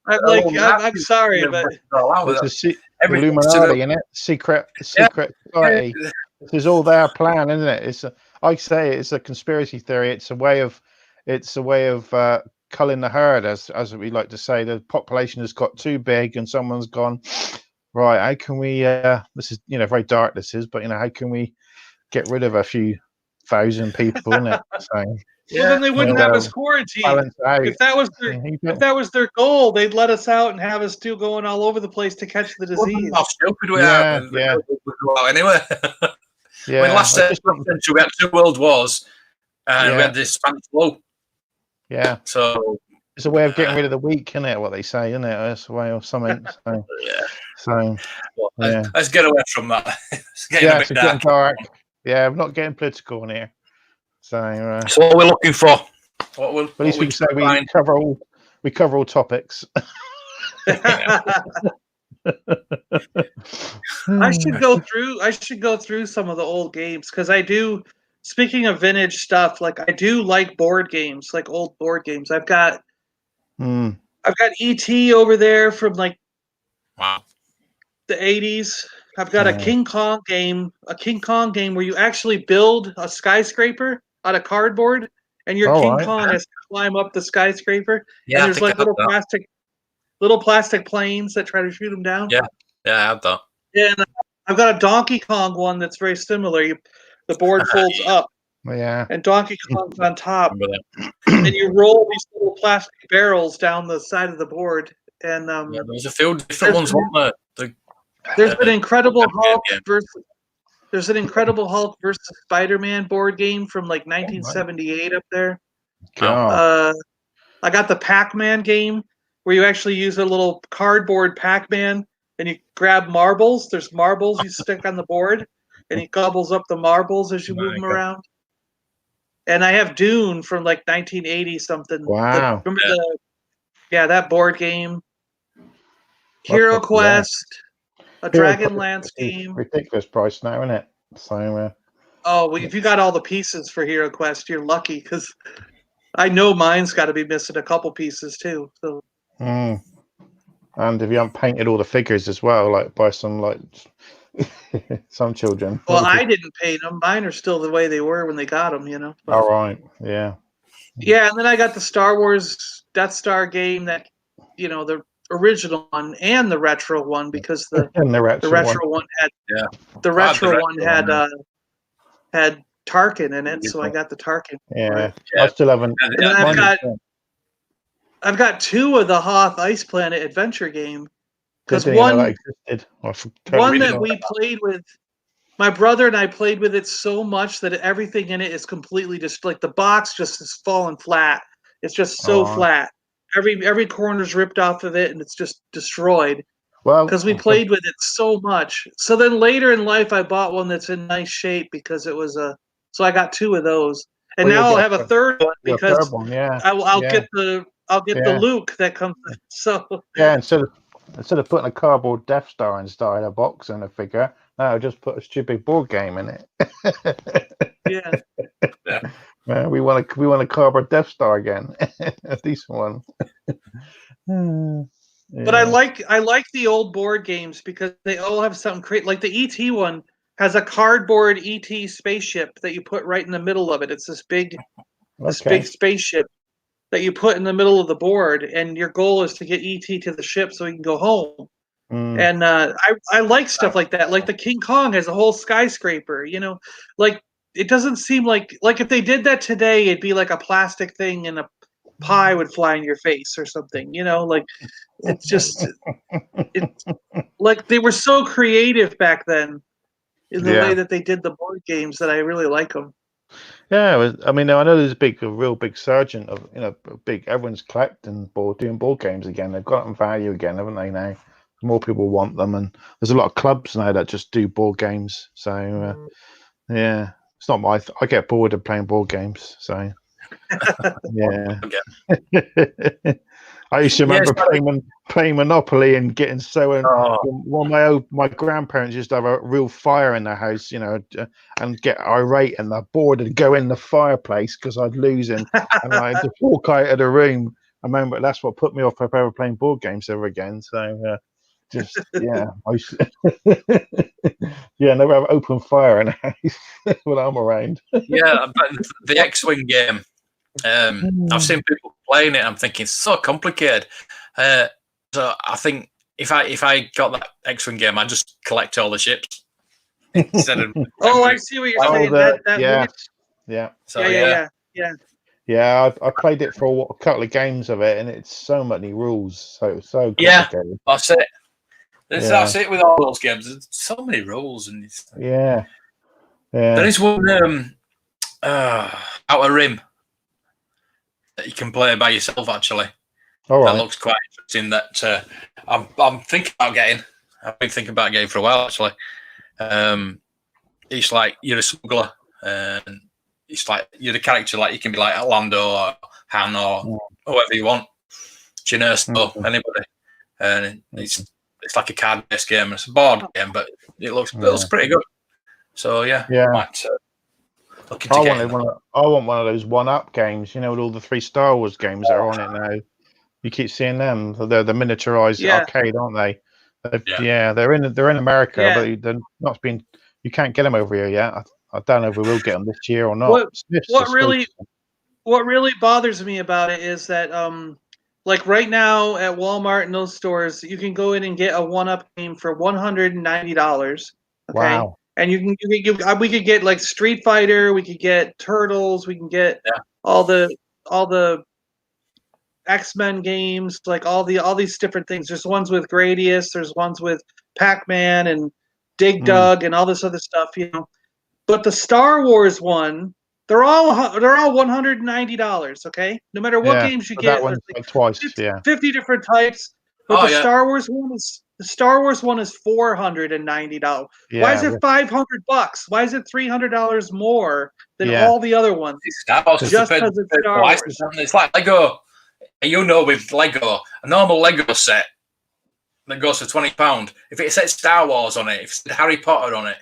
B: I'm sorry, but
D: it's Illuminati, isn't it? Secret society. This is all their plan, isn't it? I say it's a conspiracy theory. It's a way of culling the herd, as we like to say. The population has got too big, and someone's gone, right, how can we? This is very dark. This is, but how can we get rid of a few thousand people, isn't it? So,
B: then they wouldn't have us quarantined. If that was their goal, they'd let us out and have us still going all over the place to catch the disease.
A: How stupid we are. Anyway.
D: Yeah.
A: I mean, last century we had 2 world wars, and we had the Spanish flu.
D: Yeah.
A: So
D: it's a way of getting rid of the weak, isn't it? What they say, isn't it? It's a way or something. So,
A: let's get away from that. It's
D: getting dark. Yeah, we're not getting political in here. So
A: what we're looking for.
D: At least we can say we cover all topics.
B: I should go through some of the old games because I do. Speaking of vintage stuff, I do like board games, like old board games. I've got E.T. over there from the 80s. I've got a King Kong game where you actually build a skyscraper out of cardboard, and your King Kong has to climb up the skyscraper.
A: Yeah,
B: and there's little plastic planes that try to shoot him down.
A: Yeah, I had that.
B: Yeah, and I've got a Donkey Kong one that's very similar. The board folds up.
D: Yeah.
B: And Donkey Kong's on top. And you roll these little plastic barrels down the side of the board. And
A: there's a few different ones, wasn't there?
B: There's an Incredible Hulk versus Spider-Man board game from 1978 up there. I got the Pac-Man game where you actually use a little cardboard Pac-Man and you grab marbles. There's marbles you stick on the board and he gobbles up the marbles as you move them around. And I have Dune from 1980 something.
D: Wow.
B: Remember that board game. Hero Quest. A Dragonlance game.
D: Ridiculous price now, isn't it? So.
B: If you got all the pieces for Hero Quest, you're lucky because I know mine's got to be missing a couple pieces too. So.
D: And if you haven't painted all the figures as well, by some some children.
B: Well, I didn't paint them. Mine are still the way they were when they got them. But,
D: all right. Yeah.
B: Yeah, and then I got the Star Wars Death Star game that the original one and the retro one because the retro one had Tarkin in it, so I got the Tarkin.
D: Yeah. I still haven't.
B: And then I've got 2 of the Hoth Ice Planet adventure game. Because
D: Didn't know that existed.
B: one that we played with, my brother and I played with it so much that everything in it is completely just like the box just is falling flat. It's just so flat. Every corner's ripped off of it and it's just destroyed.
D: Well,
B: because we played with it so much. So then later in life, I bought one that's in nice shape because it was a. So I got 2 of those, and now I'll have a third one because I'll get the Luke that comes. So
D: yeah, instead of putting a cardboard Death Star inside a box and a figure, no, I'll just put a stupid board game in it.
B: yeah.
D: We want a cardboard Death Star again, a decent one.
B: Yeah. But I like the old board games because they all have something great. Like the ET one has a cardboard ET spaceship that you put right in the middle of it. It's this big spaceship that you put in the middle of the board, and your goal is to get ET to the ship so he can go home. And I like stuff like that. Like the King Kong has a whole skyscraper. Like it doesn't seem like if they did that today, it'd be like a plastic thing and a pie would fly in your face or something. Like it's just it's like they were so creative back then in the way that they did the board games that I really like them.
D: Yeah, I mean, I know there's a real big surge of everyone's collecting doing board games again. They've got them value again, haven't they? Now more people want them, and there's a lot of clubs now that just do board games. So yeah, it's not my. I get bored of playing board games. So yeah. I used to remember playing Monopoly and getting my grandparents used to have a real fire in their house, and get irate, and the board would go in the fireplace because I'd lose, and I had to walk out of the room. I remember that's what put me off ever playing board games ever again. So never have open fire in the house when I'm around.
A: Yeah, but the X-Wing game. I've seen people playing it. I'm thinking it's so complicated. So I think if I got that X-Wing game, I'd just collect all the ships instead of.
B: I see what you're saying.
D: Yeah, I played it for a couple of games of it, and it's so many rules. So complicated.
A: That's it. That's it with all those games. There's so many rules, and
D: yeah.
A: There is one Outer Rim that you can play by yourself. Actually, that looks quite interesting. That I'm thinking about getting. I've been thinking about getting for a while. Actually, it's like you're a smuggler, and it's like you're the character. Like you can be like Lando or Han or whoever you want, Jyn anybody, and it's like a card-based game. It's a board game, but it looks pretty good. So I might look into getting that.
D: I want one of those one-up games. With all the 3 Star Wars games that are on it now. You keep seeing them. They're the miniaturized arcade, aren't they? They're in America, but they're not being. You can't get them over here yet. I don't know if we will get them this year or not.
B: What really bothers me about it is that like right now at Walmart and those stores, you can go in and get a one-up game for $190. Okay?
D: Wow.
B: And we could get like Street Fighter, we could get Turtles, we can get all the X-Men games, like all these different things. There's ones with Gradius, there's ones with Pac-Man and Dig Dug and all this other stuff, But the Star Wars one, they're all $190, okay? No matter what games you get,
D: that one's like twice,
B: 50 different types. But the Star Wars one is $490. Why is it $500? Why is it $300 more than all the other ones?
A: Just because it's Star Wars. It's like Lego. With Lego, a normal Lego set that goes for £20. If it said Star Wars on it, if it said Harry Potter on it,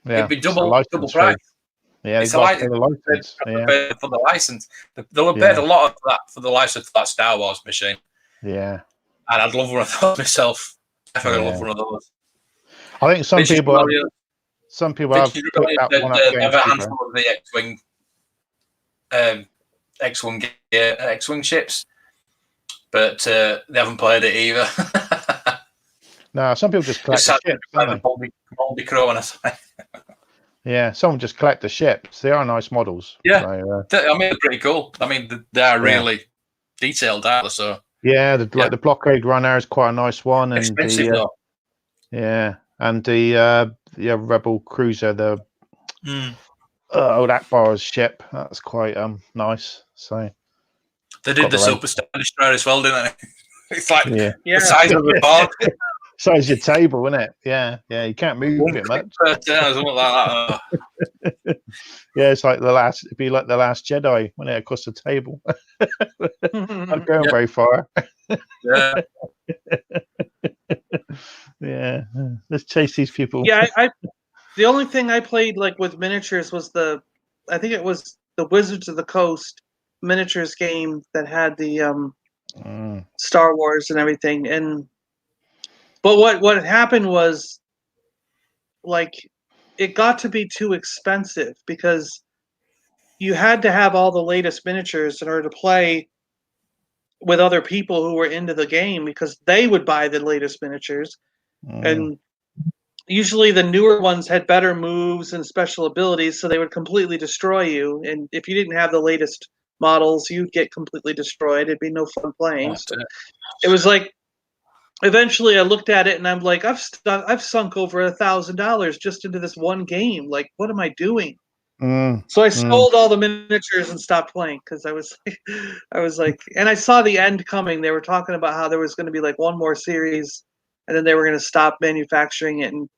A: it'd be double price.
D: Yeah,
A: it's a license. For the license. They'll have paid a lot of that for the license for that Star Wars machine.
D: Yeah.
A: And I'd love one of those myself. Definitely love one of those.
D: I think some people have picked up one up
A: games. A handful of the X-Wing ships, but they haven't played it either.
D: No, some people just collect the ships.
A: Moldy Crow on us.
D: Yeah, some just collect the ships. They are nice models.
A: Yeah, they're pretty cool. They are really detailed, aren't they? So
D: Yeah, the blockade runner is quite a nice one, and
A: Expensive though.
D: and the rebel cruiser, the old Akbar's ship, that's quite nice. So
A: they did the Super Star Destroyer as well, didn't they? It's like the size of the board.
D: Size of your table, isn't it? Yeah, you can't move it much.
A: Something like that.
D: Yeah, it's like it'd be like the Last Jedi when it across the table. Not going very far.
A: Yeah.
D: Yeah. Let's chase these people.
B: Yeah, the only thing I played like with miniatures was I think it was the Wizards of the Coast miniatures game that had the Star Wars and everything. But what happened was, like, it got to be too expensive because you had to have all the latest miniatures in order to play with other people who were into the game, because they would buy the latest miniatures. And usually the newer ones had better moves and special abilities, so they would completely destroy you. And if you didn't have the latest models, you'd get completely destroyed. It'd be no fun playing. So it was like, eventually I looked at it and I'm like, I've sunk over $1,000 just into this one game. Like, what am I doing? So I sold all the miniatures and stopped playing because I was like, and I saw the end coming. They were talking about how there was going to be like one more series, and then they were going to stop manufacturing it and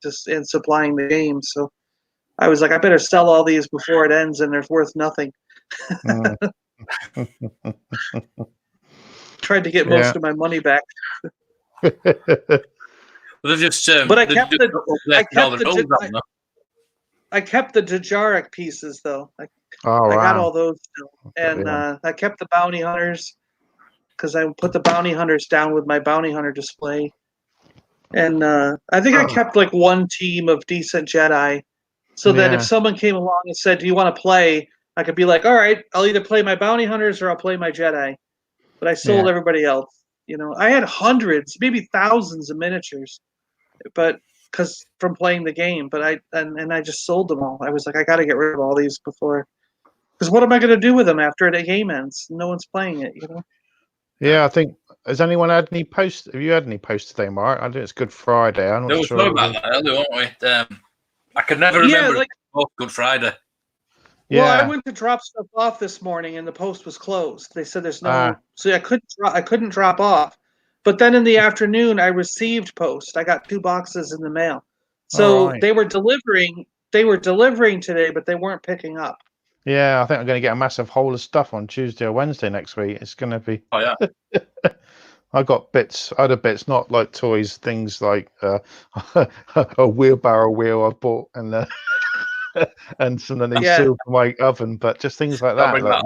B: supplying the game. So I was like, I better sell all these before it ends, and they're worth nothing. Tried to get most of my money back.
A: They've just,
B: but I kept the Dejaric pieces though. I got all those still. And I kept the bounty hunters because I put the bounty hunters down with my bounty hunter display. And I think I kept like one team of decent Jedi, so that if someone came along and said, "Do you want to play?" I could be like, "All right, I'll either play my bounty hunters or I'll play my Jedi." But I sold everybody else. You know, I had hundreds, maybe thousands of miniatures, but because from playing the game. But I just sold them all. I was like, I got to get rid of all these before, because what am I going to do with them after the game ends? No one's playing it, you know.
D: Yeah, I think. Has anyone had any posts? Have you had any posts today, Mark? I think it's Good Friday. I'm not sure.
A: About that earlier, weren't we? I could never remember. Good Friday.
B: Well, I went to drop stuff off this morning, and the post was closed. They said there's no, so I couldn't drop off. But then in the afternoon, I received post. I got 2 boxes in the mail. So they were delivering. They were delivering today, but they weren't picking up.
D: Yeah, I think I'm going to get a massive haul of stuff on Tuesday or Wednesday next week. It's going to be.
A: Oh yeah.
D: I got other bits, not like toys, things like a wheelbarrow wheel I bought and some of these silver my oven, but just things like that. Like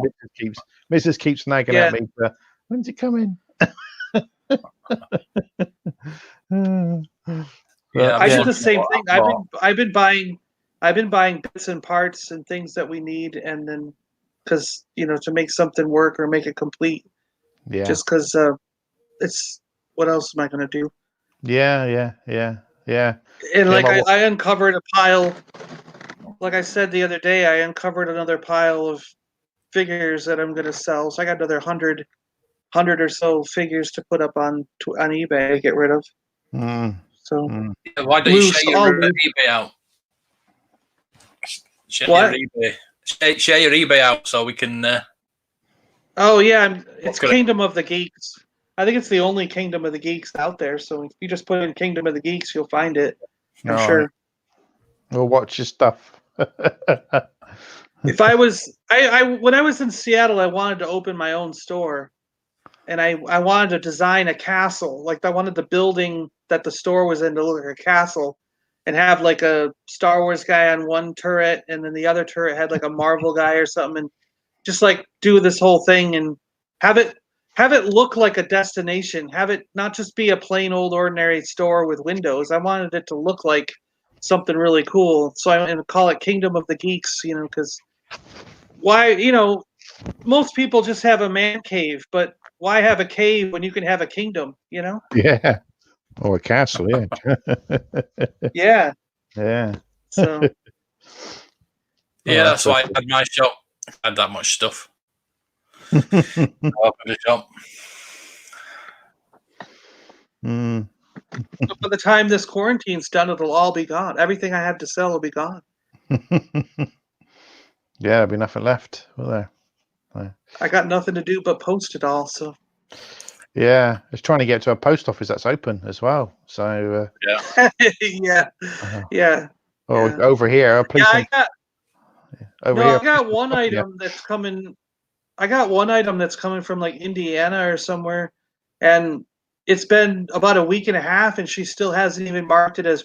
D: Mrs. keeps nagging at me. When's it coming?
B: I did the same thing. I've been buying bits and parts and things that we need, and then because to make something work or make it complete. Yeah. Just because it's what else am I going to do?
D: Yeah.
B: And like I uncovered a pile. Like I said the other day, I uncovered another pile of figures that I'm going to sell. So I got another 100 or so figures to put up on eBay to get rid of. So
A: why don't you share your eBay out? Share your eBay out so we can.
B: Oh yeah, it's Kingdom of the Geeks. I think it's the only Kingdom of the Geeks out there. So if you just put in Kingdom of the Geeks, you'll find it. I'm sure.
D: We'll watch your stuff.
B: If I was, when I was in Seattle, I wanted to open my own store, and I wanted to design a castle. Like I wanted the building that the store was in to look like a castle, and have like a Star Wars guy on one turret, and then the other turret had like a Marvel guy or something, and just like do this whole thing and have it look like a destination. Have it not just be a plain old ordinary store with windows. I wanted it to look like something really cool. So I'm going to call it Kingdom of the Geeks, because why, most people just have a man cave, but why have a cave when you can have a kingdom,
D: Yeah. Or a castle,
B: yeah.
D: Yeah.
B: So.
A: Yeah, that's why I had my shop. I had that much stuff. I opened the shop.
D: Mm.
B: So by the time this quarantine's done, it'll all be gone. Everything I have to sell will be gone.
D: Yeah, there'll be nothing left, will there?
B: I got nothing to do but post it all. So
D: Yeah, it's trying to get to a post office that's open as well. So
B: yeah,
D: uh,
B: yeah.
D: or
B: Yeah.
D: over here, a policeman over here.
B: I got one item that's coming. I got one item that's coming from like Indiana or somewhere, and it's been about a week and a half, and she still hasn't even marked it as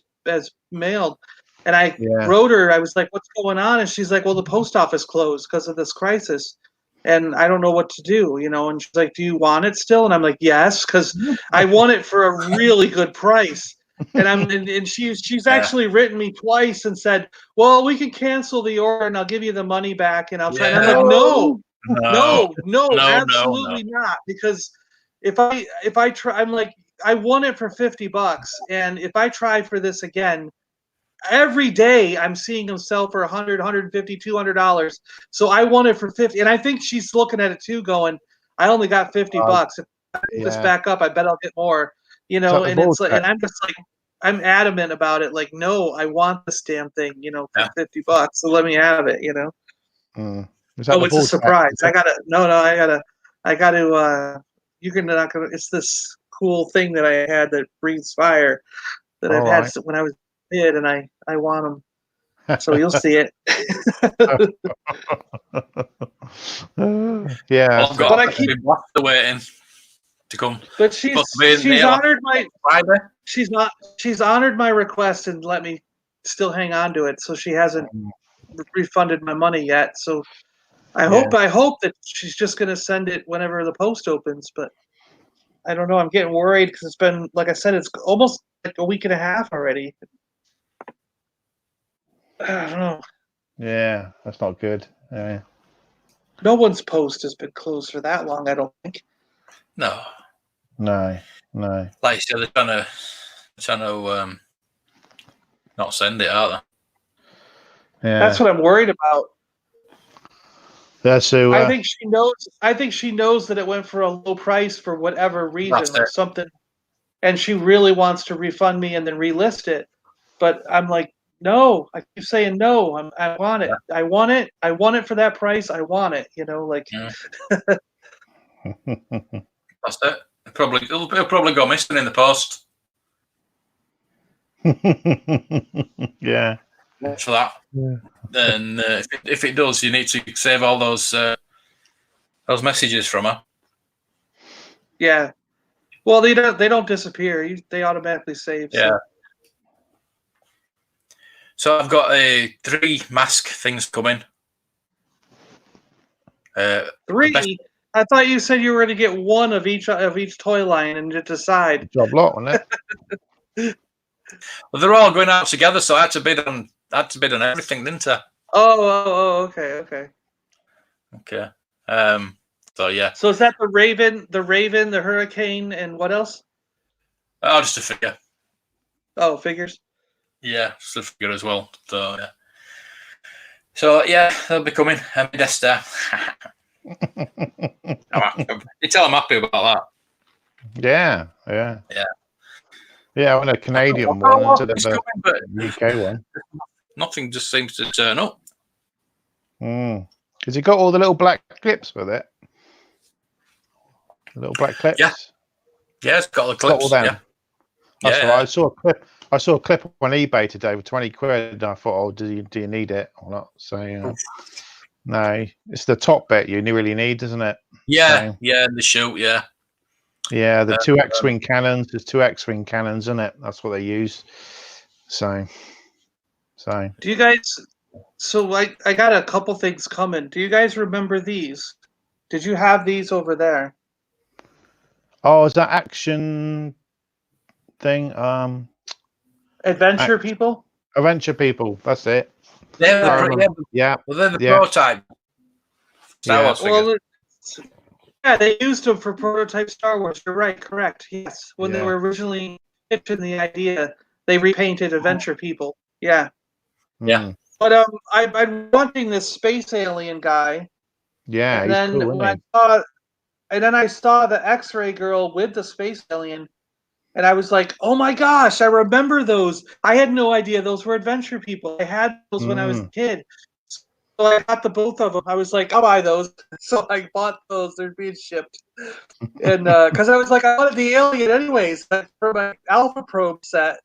B: mailed. And I
D: Yeah.
B: wrote her. I was like, "What's going on?" And she's like, "Well, the post office closed because of this crisis, and I don't know what to do." And she's like, "Do you want it still?" And I'm like, "Yes," because I want it for a really good price. And she's actually written me twice and said, "Well, we can cancel the order and I'll give you the money back and I'll try." And I'm like, "No, no, absolutely not." Because if I try, I'm like, I want it for $50, and if I try for this again, every day I'm seeing them sell for $100, $150, $200. So I want it for 50, and I think she's looking at it too, going, "I only got $50. If I put this back up, I bet I'll get more." And I'm just like, I'm adamant about it. Like, no, I want this damn thing, for $50. So let me have it,
D: Mm.
B: Oh, it's a surprise. I gotta. You're not gonna. It's this cool thing that I had that breathes fire that I've had when I was a kid, and I want them. So you'll see it.
D: Yeah,
A: I've got the waiting to come.
B: But she's honored my
A: Friday.
B: She's honored my request and let me still hang on to it. So she hasn't refunded my money yet. So I hope that she's just going to send it whenever the post opens, but I don't know. I'm getting worried because it's been, like I said, it's almost like a week and a half already. I don't know.
D: Yeah, that's not good. Yeah.
B: No one's post has been closed for that long, I don't think.
A: No.
D: No.
A: Like you said, they're trying to not send it, aren't
D: they? Yeah.
B: That's what I'm worried about.
D: Yeah, so
B: I think she knows. I think she knows that it went for a low price for whatever reason, like something, and she really wants to refund me and then relist it. But I'm like, no. I keep saying no. I want it. I want it. I want it for that price. I want it.
A: That's it. It'll probably go missing in the post.
D: Yeah.
A: For that. Yeah. Then if it does, you need to save all those messages from her.
B: Yeah. Well, they don't disappear. They automatically save.
A: Yeah. So I've got 3 mask things coming.
B: 3. I thought you said you were going to get one of each toy line and just decide.
D: Job lot, wasn't
A: it? Well, they're all going out together, so I had to bid on everything, didn't I?
B: Oh, okay.
A: So yeah.
B: So is that the Raven, the Hurricane, and what else?
A: Oh, just a figure.
B: Oh, figures.
A: Yeah, just a figure as well. So yeah, they'll be coming. I'm Death Star. You tell I'm happy about that.
D: Yeah. Yeah, I want a Canadian one instead of a UK one.
A: Nothing just seems to turn up.
D: Has it got all the little black clips with it? The little black clips?
A: Yeah, it's got the clips.
D: Got all them. That's right. I saw a clip on eBay today for 20 quid, and I thought, oh, do you need it or not? So no, it's the top bit you really need, isn't it?
B: Yeah,
A: the shoot, yeah.
D: Yeah, the 2 X-wing cannons. There's 2 X-wing cannons, isn't it? That's what they use. So.
B: Do you guys? So I got a couple things coming. Do you guys remember these? Did you have these over there?
D: Oh, is that action thing?
B: Adventure people.
D: Adventure people. That's it.
A: Yeah. Well, they're the prototype. Star Wars figures.
B: Yeah, they used them for prototype Star Wars. You're right, correct. Yes, when they were originally pitching the idea, they repainted Adventure people. Yeah. But I'm wanting this space alien guy.
D: Yeah,
B: and then
D: cool,
B: I saw the X-ray girl with the space alien, And I was like, oh my gosh, I remember those. I had no idea those were Adventure People. I had those when I was a kid. So I got the both of them. I was like, I'll buy those. So I bought those. They're being shipped. And because I was like, I wanted the alien anyways for my Alpha Probe set.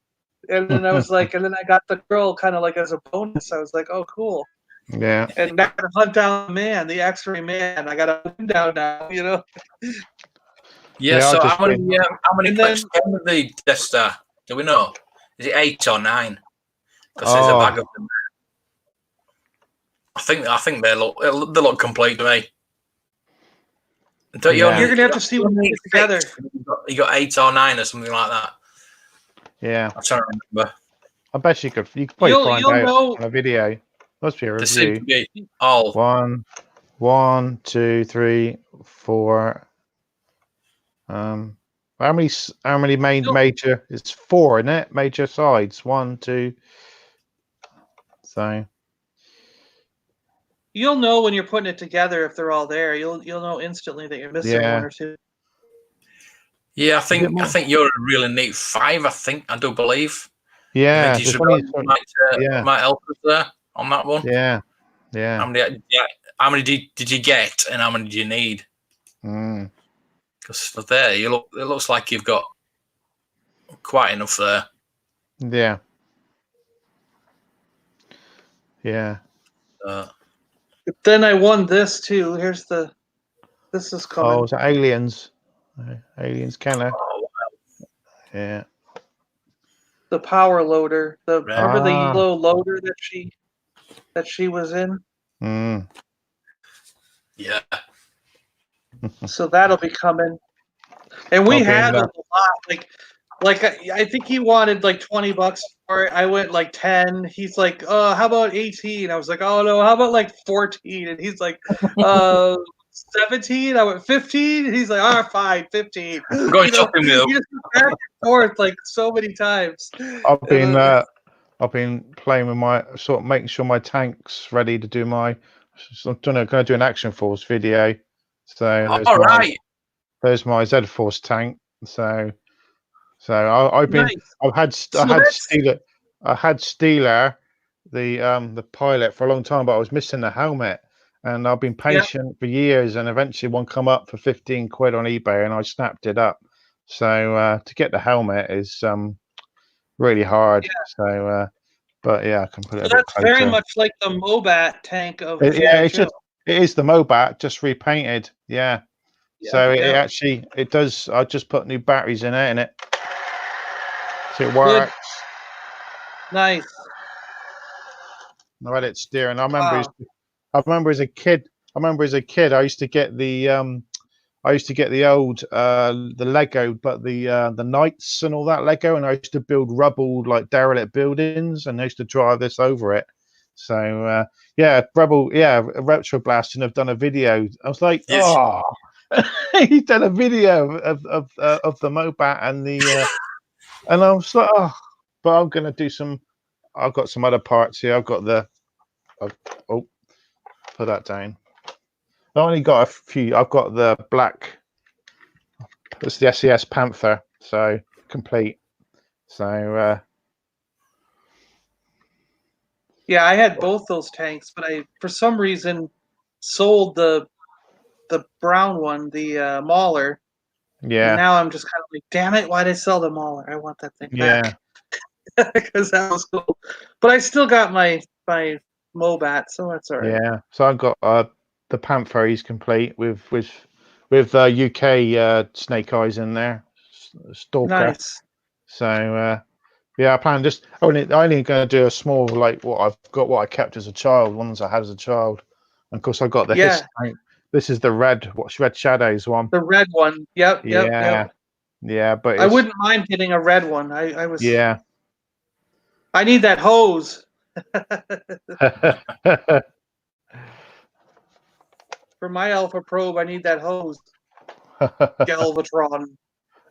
B: And then I was like, and then I got the girl kind of like as a bonus. I was like, oh, cool.
D: Yeah.
B: And now I gotta hunt down the man, the X-ray man. I got to hunt him down now, you know?
A: Yeah,
D: Yeah,
A: so
D: I've just
A: how many
B: And
A: clips
B: then-
A: came with the Death Star? Do we know? Is it 8 or 9? Because there's a bag of them. I think they look complete to me. Don't you
D: Yeah.
A: only,
B: You're gonna have to see when we get together.
A: You got 8 or 9 or something like that.
D: Yeah.
A: I'm trying to remember.
D: I bet you could probably
B: You'll
D: find out
B: know.
D: on a video. Must be a
A: They seem
D: review.
A: to be all.
D: 1, 2, 3, 4. How many major? It's 4, isn't it? Major sides. 1, 2. So
B: You'll know when you're putting it together if they're all there. You'll know instantly that you're missing
D: Yeah.
B: one or two.
A: Yeah, I think you're a really neat 5. I do believe.
D: yeah,
A: Vintage
D: there's only
A: Rebellion might help us there on that one.
D: yeah.
A: How many did you get, and how many do you need?
D: Mm.
A: Because for there, it looks like you've got quite enough there.
D: Yeah. Yeah.
B: But then I won this too. This is coming.
D: Oh, it's aliens. Aliens Kenner.
A: Oh,
D: Yeah.
B: The power loader. Remember the
D: Ah.
B: yellow loader that she was in?
D: Mm.
A: yeah.
B: So that'll be coming. And we had a lot. Like I think he wanted like $20 for it. I went like 10. He's like, how about 18? I was like, oh no, how about like 14? And he's like, 17. I went 15. And he's like, all right, fine, 15.
A: Going shopping with
B: You just go back and forth like so many times.
D: I've been playing with my making sure my tank's ready to do my. I'm going to do an Action Force video. So there's my Z Force tank. So I've been
B: Nice.
D: I had Steeler, the pilot, for a long time, but I was missing the helmet, and I've been patient for years, and eventually one come up for 15 quid on eBay, and I snapped it up. So to get the helmet is really hard. So but yeah, I can put it.
B: So that's very much like the Mobat tank of
D: it is the Mobat just repainted. Yeah. So it does. I just put new batteries in it, and so it works.
B: Good. Nice.
D: I had it steering. I remember as a kid. I used to get the old the Lego, but the Knights and all that Lego, and I used to build rubble like derelict buildings, and I used to drive this over it. So Retro Blast, and I've done a video. I was like, oh. He's done a video of the Mobat and the and I was like, oh, but I'm gonna do some. I've got some other parts here. I've got put that down. I only got a few. I've got the black. It's the SES Panther, so complete. So
B: yeah, I had both those tanks, but I for some reason sold the brown one, the Mauler.
D: yeah.
B: And now I'm just kind of like, damn it, why did I sell the Mauler? I want that thing back. Because that was cool. But I still got my Mobat, so that's all right.
D: Yeah. So I've got the Panther. He's complete with UK Snake Eyes in there, Stalker.
B: Nice.
D: So yeah, I plan just only going to do a small, like what I kept as a child, ones I had as a child, and of course I got the Hiss tank. This is the Red Shadows one.
B: The red one. Yep.
D: Yeah, but
B: I wouldn't mind getting a red one. I was.
D: Yeah.
B: I need that hose. For my Alpha Probe, I need that hose. Galvatron.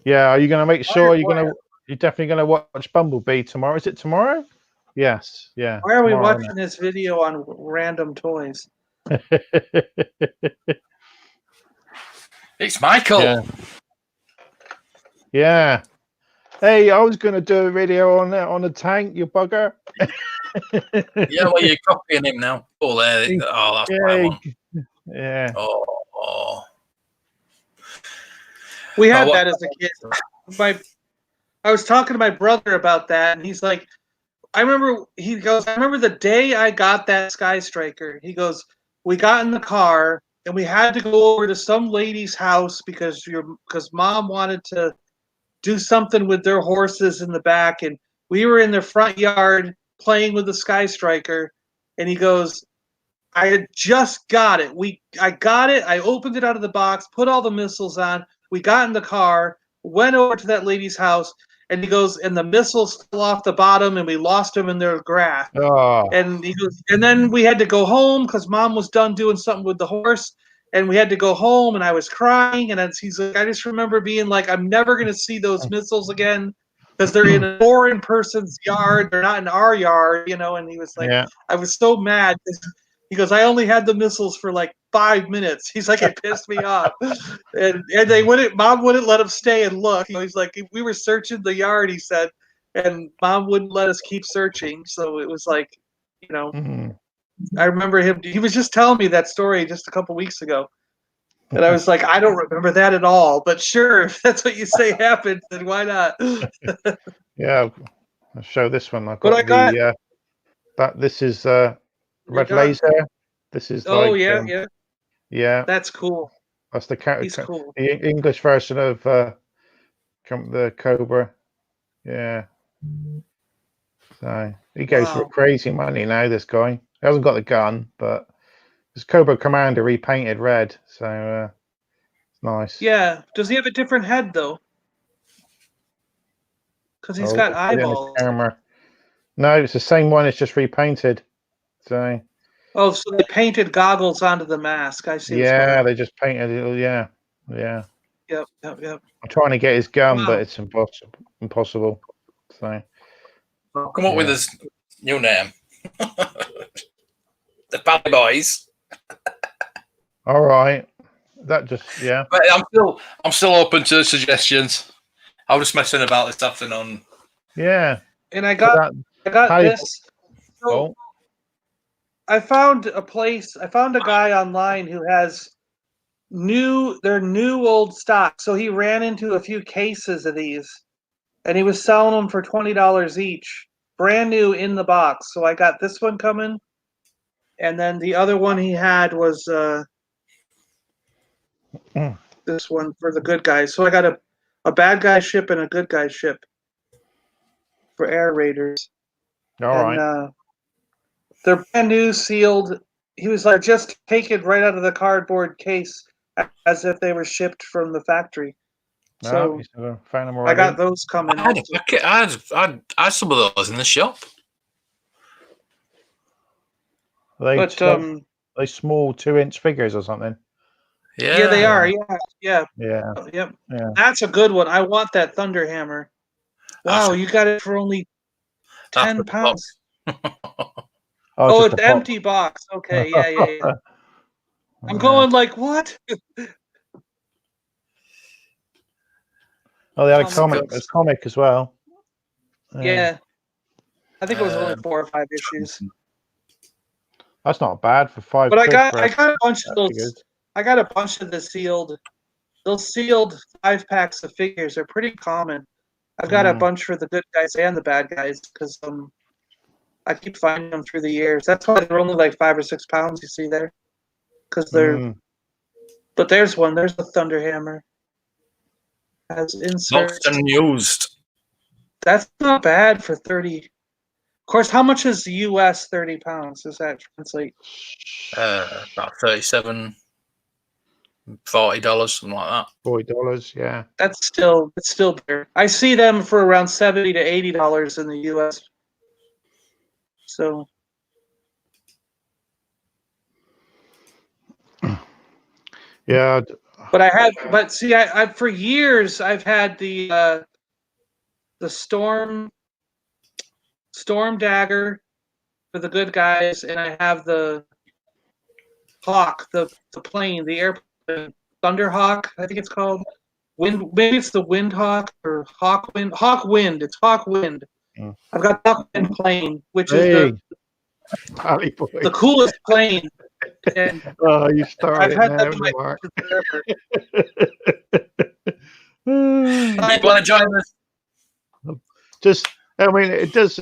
D: Yeah, are you going to make sure you're definitely going to watch Bumblebee tomorrow? Is it tomorrow? Yes. Yeah.
B: Why are we watching this video on random toys?
A: It's Michael.
D: Yeah. Hey, I was going to do a video on that on the tank, you bugger.
A: Yeah, well, you're copying him now. Oh, there. Oh, that's what I want.
D: Yeah.
A: Oh.
B: We had that as a kid. I was talking to my brother about that, and he's like, I remember the day I got that Sky Striker. He goes, we got in the car and we had to go over to some lady's house because mom wanted to do something with their horses in the back, and we were in the front yard playing with the Sky Striker, and he goes, I had just got it. I got it. I opened it out of the box, put all the missiles on. We got in the car, went over to that lady's house, and he goes, and the missiles fell off the bottom, and we lost them in their grass.
D: Oh.
B: And he goes, and then we had to go home because mom was done doing something with the horse, and we had to go home, and I was crying, and he's like, I just remember being like, I'm never gonna see those missiles again because they're in a foreign person's yard, they're not in our yard, you know. And he was like,
D: Yeah.
B: I was so mad. He goes, I only had the missiles for like 5 minutes. He's like, it pissed me off. And mom wouldn't let him stay and look. You know, he's like, we were searching the yard, he said, and mom wouldn't let us keep searching. So it was like, you know, I remember he was just telling me that story just a couple weeks ago. And I was like, I don't remember that at all. But sure, if that's what you say happened, then why not?
D: Yeah, I'll show this one. I've got this is red laser. This is yeah.
B: That's cool.
D: That's
B: He's cool.
D: the English version of the Cobra. Yeah. So he goes for crazy money now. This guy, he hasn't got the gun, but it's Cobra Commander repainted red. So it's nice.
B: Yeah. Does he have a different head though? Because he's got eyeballs.
D: No, it's the same one. It's just repainted. So.
B: Oh, so they painted goggles onto the mask. I see.
D: Yeah, they just painted it. Yeah.
B: Yep.
D: I'm trying to get his gun, but it's impossible. So.
A: I'll come up with his new name. The Paliboys.
D: All right. That just
A: But I'm still open to suggestions. I was just messing about this afternoon.
D: Yeah.
B: And I got this. So I found a place. I found a guy online who has their new old stock. So he ran into a few cases of these, and he was selling them for $20 each, brand new in the box. So I got this one coming, and then the other one he had was this one for the good guys. So I got a bad guy ship and a good guy ship for air raiders.
D: All right.
B: They're brand new, sealed. He was like, just take it right out of the cardboard case as if they were shipped from the factory. So I got those coming.
A: I had some of those in the shop.
D: They small 2-inch figures or something.
B: Yeah, they are. Yeah. That's a good one. I want that Thunder Hammer. Wow, you got it for only 10 pounds. Oh, it's empty box. Okay, yeah. I'm going like, what?
D: Oh, they had a comic as well.
B: Yeah. I think it was only 4 or 5 issues.
D: That's not bad for 5.
B: But I got a bunch of those. I got a bunch of those sealed 5-packs of figures. They're pretty common. I've got a bunch for the good guys and the bad guys because I keep finding them through the years. That's why they're only like 5 or 6 pounds. You see there, because they're. But there's one. There's the Thunder Hammer. As inserts.
A: Not unused.
B: That's not bad for 30. Of course, how much is the US 30 pounds? Does that translate?
A: About $37, $40, something like that.
D: $40, yeah.
B: It's still there. I see them for around $70 to $80 in the US. So.
D: Yeah.
B: But I for years I've had the Storm Dagger for the good guys, and I have the Hawk, the plane, the airplane, Thunderhawk, I think it's called, Maybe it's the Windhawk or Hawkwind. Hawkwind. It's Hawkwind.
D: Mm.
B: I've got Hawkwind plane, which is
D: Hey, Paliboys.
B: the coolest plane. And
D: Oh, you
B: I've
D: started
B: had
D: now,
B: that in
D: haven't
B: my
D: you, Mark?
B: forever.
A: People want to join us?
D: Just, I mean, it does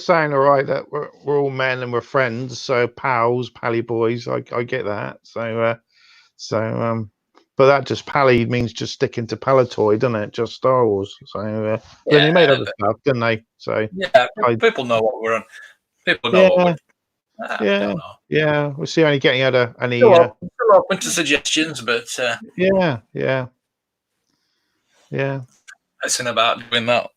D: sound all right that we're all men and we're friends, so pals, pally boys. I get that. But that just pally means just sticking to Palatoy, doesn't it? Just Star Wars. So then they made other stuff, didn't they? So
A: Yeah, people know what we're on. People know what we're. I don't know.
D: Yeah. We'll see any getting any.
A: Still open to suggestions, but
D: Yeah.
A: it's in about doing that.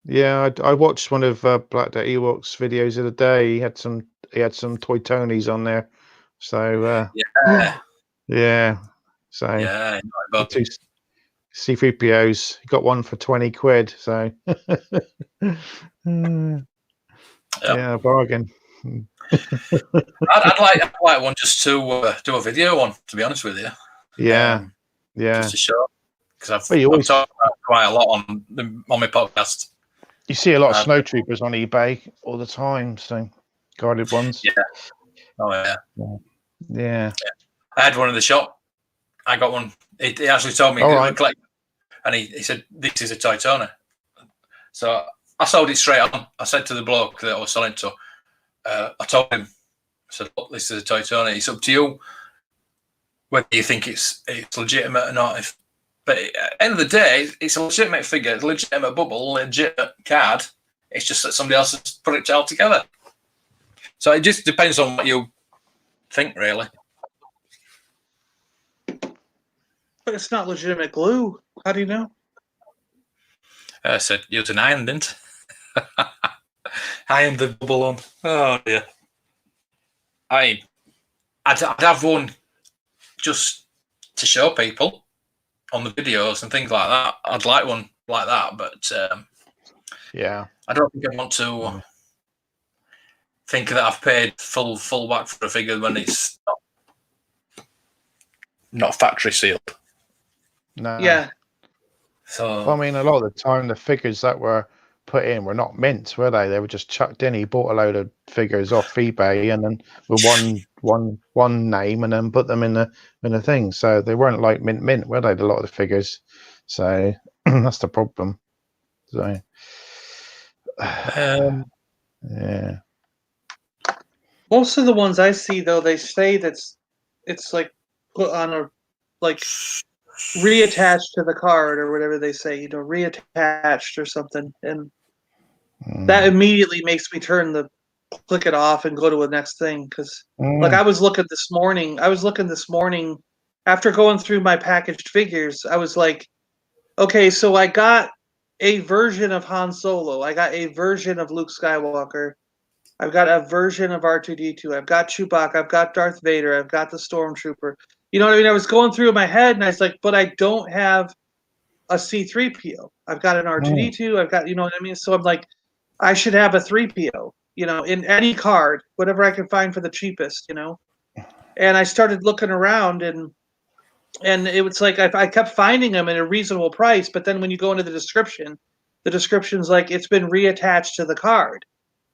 D: Yeah, I watched one of Black Dot Ewok's videos of the day. He had some Toy Tonys on there. So
A: Yeah,
D: So
A: yeah.
D: the two C3POs. He got one for 20 quid. So yeah, bargain.
A: I'd like one just to do a video on. To be honest with you.
D: Yeah.
A: Just to show, because I've
D: always
A: talked about it quite a lot on my podcast.
D: You see a lot of snow troopers on eBay all the time, so guarded ones.
A: Yeah. Oh
D: Yeah.
A: I had one in the shop. I got one. He actually told me collect, and he said this is a Titona. So I sold it straight on. I said to the bloke that I was selling to, I told him, I said, look, this is a Titona. It's up to you whether you think it's legitimate or not. But at the end of the day, it's a legitimate figure, a legitimate bubble, legitimate card. It's just that somebody else has put it all together. So it just depends on what you think, really.
B: But it's not legitimate glue. How do you know?
A: I said, use an iron, didn't I? Iron the bubble on. Oh, dear. I'd have one just to show people on the videos and things like that. I'd like one like that, but I don't think I want to think that I've paid full whack for a figure when it's not factory sealed.
D: No.
B: Yeah.
A: So
D: I mean, a lot of the time, the figures that were put in were not mint, were they? They were just chucked in. He bought a load of figures off eBay, and then with one name, and then put them in the thing. So they weren't like mint, were they? A lot of the figures. So that's the problem. So yeah.
B: Most of the ones I see, though, they say it's like put on a reattached to the card or whatever they say, reattached or something, and that immediately makes me click it off and go to the next thing. Because I was looking this morning after going through my packaged figures. I was like, okay, so I got a version of Han Solo, I got a version of Luke Skywalker, I've got a version of R2-D2, I've got Chewbacca, I've got Darth Vader, I've got the Stormtrooper. You know what I mean? I was going through in my head, and I was like, but I don't have a C-3PO. I've got an R2-D2. I've got, you know what I mean? So I'm like, I should have a 3PO, in any card, whatever I can find for the cheapest, And I started looking around, and it was like I kept finding them at a reasonable price. But then when you go into the description's like it's been reattached to the card,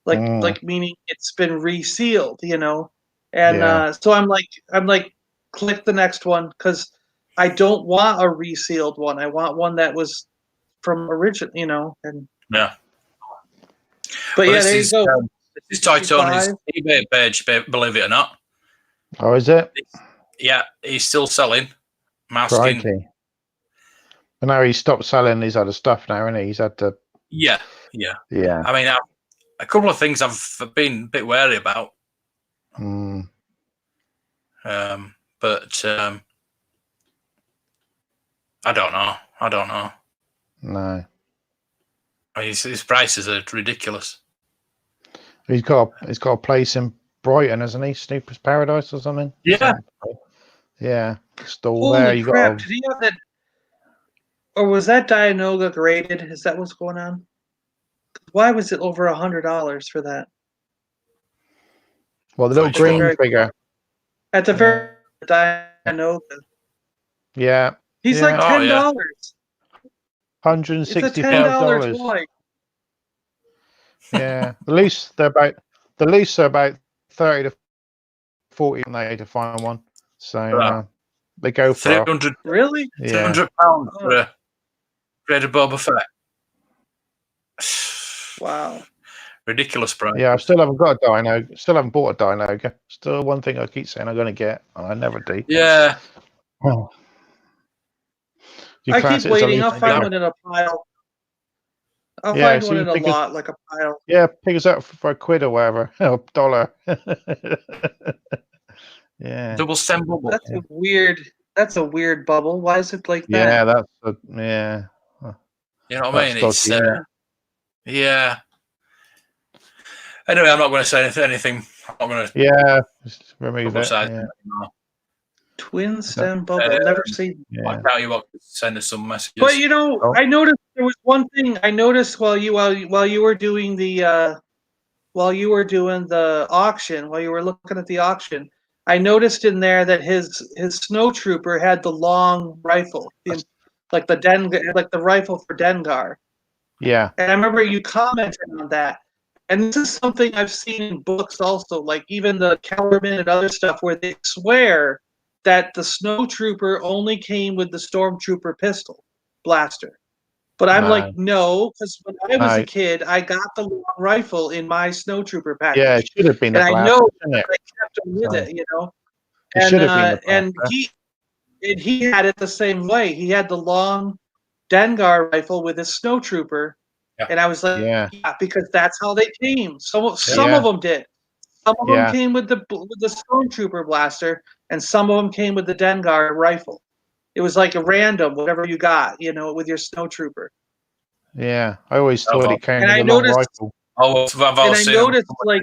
B: like meaning it's been resealed, And so I'm like, click the next one, because I don't want a resealed one. I want one that was from original, and
A: yeah.
B: But yeah, there you go.
A: This is Titone's eBay page, believe it or not.
D: Oh, is it?
A: Yeah, he's still selling masking.
D: Crikey. But now he's stopped selling his other stuff now, isn't he? He's had to.
A: Yeah. I mean, a couple of things I've been a bit wary about. But I don't know.
D: No.
A: I mean, his prices are ridiculous.
D: He's got a place in Brighton, hasn't he? Snoopers Paradise or something?
A: Yeah.
D: Yeah. Stall
B: Holy
D: there. You
B: crap.
D: got.
B: Did he have that? Or was that Dianoga graded? Is that what's going on? Why was it over $100 for that?
D: Well, the little green figure.
B: At the very Dianoga.
D: Yeah.
B: He's
D: Yeah.
B: like
A: Oh,
B: $10. It's a $10
D: $165.
B: toy.
D: Yeah, the least they're about 30 to 40 and they to find one. So they go for
A: 300
B: Really?
D: yeah.
A: £300 for a Grade of Boba Fett.
B: Wow.
A: Ridiculous price.
D: Yeah, I still haven't got a dino. Still haven't bought a dino. Still one thing I keep saying I'm going to get, and I never do.
A: Yeah.
D: Oh. You
B: I
D: class
B: keep
D: it as a
B: waiting. I'll
D: loose
B: find
D: figure.
B: one in a pile. I'll
D: Yeah,
B: find
D: so
B: one
D: you
B: in a
D: pick us-
B: lot, like a pile.
D: Yeah, pick us up for £1 or whatever, or $1. Yeah,
A: Double stem bubble.
B: That's a weird. That's a weird bubble. Why is it like
D: yeah,
B: that?
D: yeah.
A: You know what I mean?
D: That's
A: It's
D: dodgy, isn't it?
A: yeah. Anyway, I'm not going to say anything. I'm not going to
D: Yeah, just remove it.
A: publicize
D: Yeah.
A: it anymore.
B: Twin stem bubble. I've never seen.
D: Yeah.
A: I'll tell you what, send us some messages.
B: But you know,
D: Oh.
B: I noticed there was one thing I noticed while you were doing the auction, while you were looking at the auction. I noticed in there that his snow trooper had the long rifle, like the rifle for Dengar.
D: Yeah.
B: And I remember you commented on that. And this is something I've seen in books also, like even the Kellerman and other stuff, where they swear that the snow trooper only came with the stormtrooper pistol blaster. But I'm like, no, because when I was a kid, I got the long rifle in my snow trooper package.
D: Yeah, it should have been the
B: and
D: blaster,
B: I know
D: shouldn't it?
B: I kept him with it, you know.
D: It should have been the
B: And
D: blaster.
B: he had it the same way. He had the long Dengar rifle with his snow trooper.
A: Yeah.
B: And I was like,
D: Yeah.
B: because that's how they came. Some
D: Yeah.
B: of them did. Some of
D: Yeah.
B: them came with the stormtrooper blaster, and some of them came with the Dengar rifle. It was like a random, whatever you got, you know, with your snow trooper.
D: Yeah, I always thought it came
B: And
D: with
B: I
D: a long
B: noticed,
D: rifle.
A: Oh, I've
B: and I
A: seen
B: noticed like,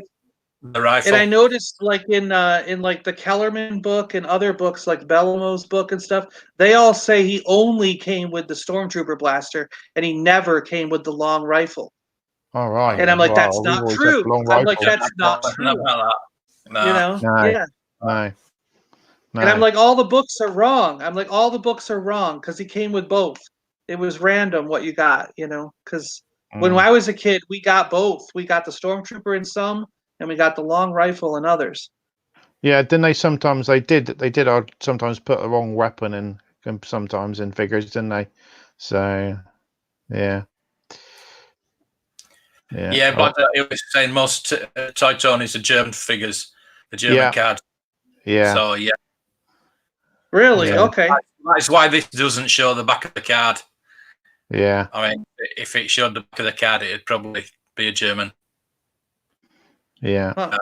A: the rifle.
B: and I noticed like in like the Kellerman book and other books like Bellamo's book and stuff, they all say he only came with the stormtrooper blaster and he never came with the long rifle.
D: All right.
B: And I'm like,
D: Wow,
B: that's
D: we've
B: not
D: always had
B: true.
D: the long
B: I'm like,
D: rifle.
B: that's not true.
A: About that. No.
B: You know?
D: No.
B: Yeah.
D: No.
B: And I'm like, all the books are wrong. I'm like, all the books are wrong because he came with both. It was random what you got, you know? Because when I was a kid, we got both. We got the stormtrooper in some, and we got the long rifle in others.
D: Yeah, didn't they sometimes they did sometimes put a wrong weapon in sometimes in figures, didn't they? So yeah.
A: Yeah, but it was saying most Toy Tonys are German figures, the German card.
D: Yeah.
A: So yeah.
B: Really?
D: Yeah.
B: Okay.
A: That's why this doesn't show the back of the card.
D: Yeah.
A: I mean, if it showed the back of the card, it'd probably be a German.
D: Yeah.
B: Huh.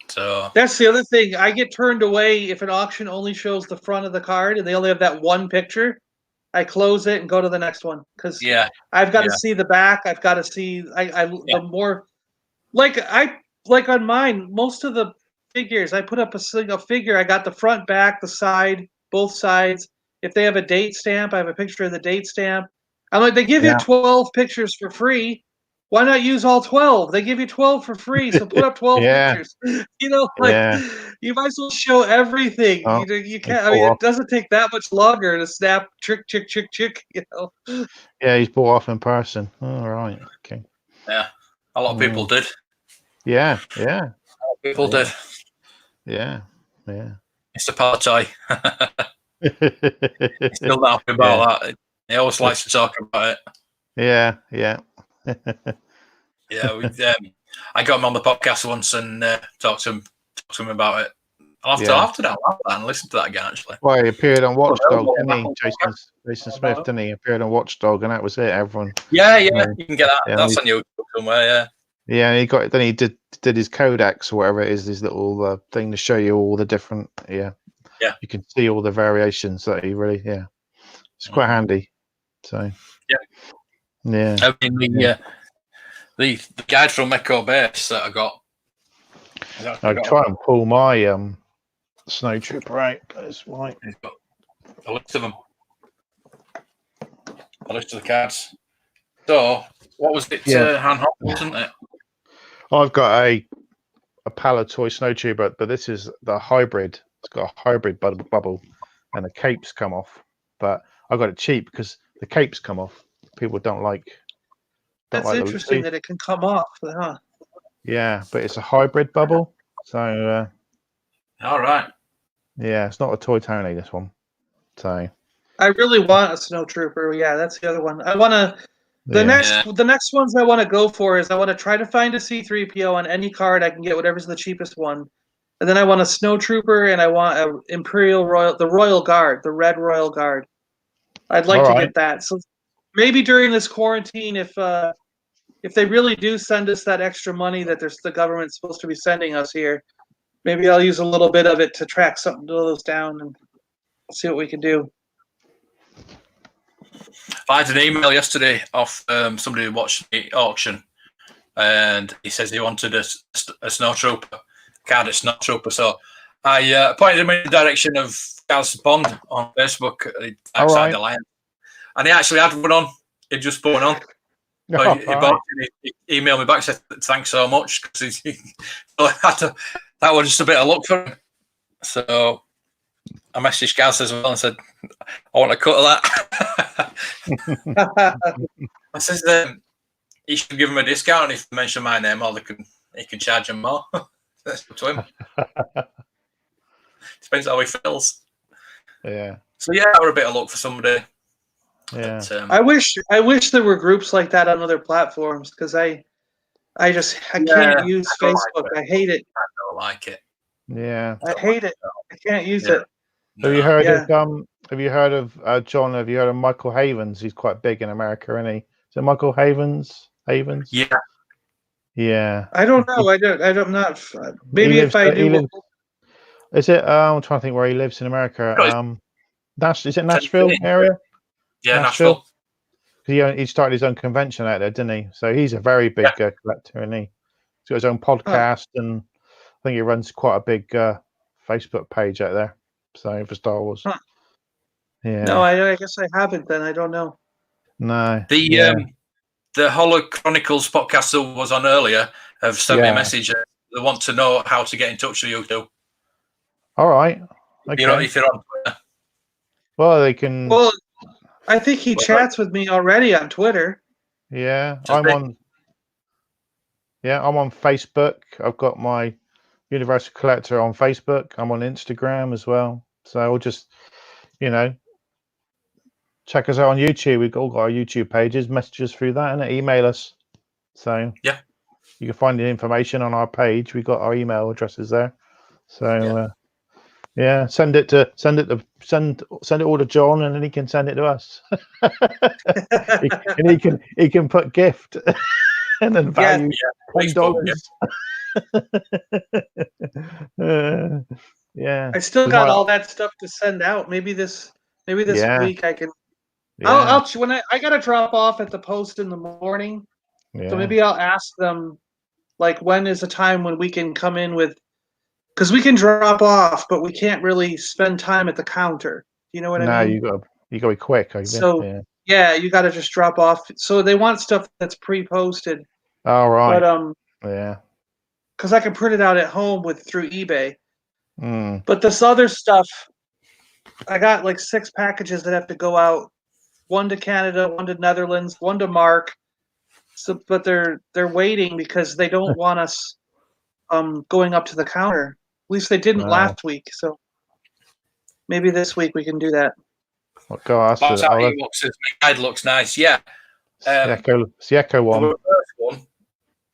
A: So
B: that's the other thing. I get turned away if an auction only shows the front of the card and they only have that one picture. I close it and go to the next one because I've got to see the back. I've got to see. The more like on mine, most of the figures I put up a single figure. I got the front, back, the side, both sides. If they have a date stamp, I have a picture of the date stamp. I'm like, they give you 12 pictures for free. Why not use all 12? They give you 12 for free, so put up 12 pictures. You know, like you might as well show everything.
D: Oh,
B: you can't. I mean, it doesn't take that much longer to snap chick. You know.
D: Yeah, he's bought off in person. All right. Okay.
A: Yeah, a lot of people did.
D: Yeah. Yeah.
A: A lot of people did.
D: Yeah. Yeah.
A: Mr. Partoy. He's still not happy about that. He always likes to talk about it.
D: Yeah. Yeah.
A: Yeah, I got him on the podcast once and talked to him about it. I'll have to download that and listen to that again. Actually,
D: well, he appeared on Watchdog, didn't he? Jason Smith, didn't he? Appeared on Watchdog, and that was it. Everyone.
A: Yeah, you can get that. That's on YouTube somewhere. Yeah.
D: Yeah, he got. Then he did his codex or whatever it is, his little thing to show you all the different. Yeah.
A: Yeah.
D: You can see all the variations that he really. Yeah. It's quite handy. So. Yeah.
A: I mean the guide from Echo Base that I got.
D: I'll try and pull my snow trooper out. That's right.
A: He's got a list of them. A list of the cards. So what was it? Handheld, wasn't it?
D: I've got a Paliboys snow trooper, but this is the hybrid. It's got a hybrid bubble, and the capes come off. but I got it cheap because the capes come off. People don't like.
B: That's interesting that it can come off, huh?
D: Yeah, but it's a hybrid bubble, so
A: All right.
D: yeah, it's not a toy Tony. This one, so
B: I really want a snow trooper. Yeah, that's the other one. I want to. The next ones I want to go for is I want to try to find a C3PO on any card I can get, whatever's the cheapest one, and then I want a snow trooper and I want a the Royal Guard, the Red Royal Guard. I'd like to get that. So maybe during this quarantine, if they really do send us that extra money that the government's supposed to be sending us here, maybe I'll use a little bit of it to track some of those down and see what we can do.
A: I had an email yesterday off somebody who watched the auction, and he says he wanted a snow trooper, card at snow trooper. So I pointed him in the direction of Gaz Bond on Facebook outside the line, and he actually had one on. He just put one on. So he emailed me back, said thanks so much, because that was just a bit of luck for him. So I messaged Gaz as well and said, I want a cut of that. I says he should give him a discount if they mention my name, or he can charge him more. That's up to him. Depends how he feels.
D: Yeah.
A: So yeah, we're a bit of luck for somebody.
D: Yeah.
B: But, I wish there were groups like that on other platforms, because I can't use Facebook. I hate it.
A: I don't like it.
D: Yeah.
B: I hate it. I can't use it.
D: Have you heard of John? Have you heard of Michael Havens? He's quite big in America, isn't he? Is it Michael Havens?
A: Yeah.
D: Yeah.
B: I don't know. I'm not. Maybe if I do.
D: Is it? I'm trying to think where he lives in America. Is it Nashville area?
A: Yeah, Nashville.
D: He started his own convention out there, didn't he? So he's a very big collector, and he's got his own podcast, and I think he runs quite a big Facebook page out there. So for Star Wars. Yeah.
B: No, I guess I haven't. Then I don't know.
D: No.
A: The Hollow Chronicles podcast that was on earlier have sent me a message. They want to know how to get in touch with you too.
D: All right. Okay.
A: If you're on Twitter.
D: Well, they can.
B: Well, I think he chats with me already on Twitter.
D: Yeah, I'm on Facebook. I've got my Universal Collector on Facebook. I'm on Instagram as well. So I'll just, check us out on YouTube. We've all got our YouTube pages. Message us through that, and email us. So
A: yeah,
D: you can find the information on our page. We've got our email addresses there. So send it all to John, and then he can send it to us. he can put gift and then value $10. Yeah.
B: I still got all that stuff to send out. Maybe this week I can. Yeah. When I gotta drop off at the post in the morning, so maybe I'll ask them, like, when is the time when we can come in with. Because we can drop off, but we can't really spend time at the counter. You know what I mean?
D: No, you got to be quick.
B: So you got to just drop off. So they want stuff that's pre-posted.
D: All right.
B: But because I can print it out at home through eBay.
D: Mm.
B: But this other stuff, I got like 6 packages that have to go out. 1 to Canada, 1 to Netherlands, 1 to Mark. So, but they're waiting because they don't want us going up to the counter. At least they didn't last week, so maybe this week we can do that.
D: Well, go ask
A: that's how he looks. His guide looks nice, yeah.
D: It's the Echo one.
A: The first one,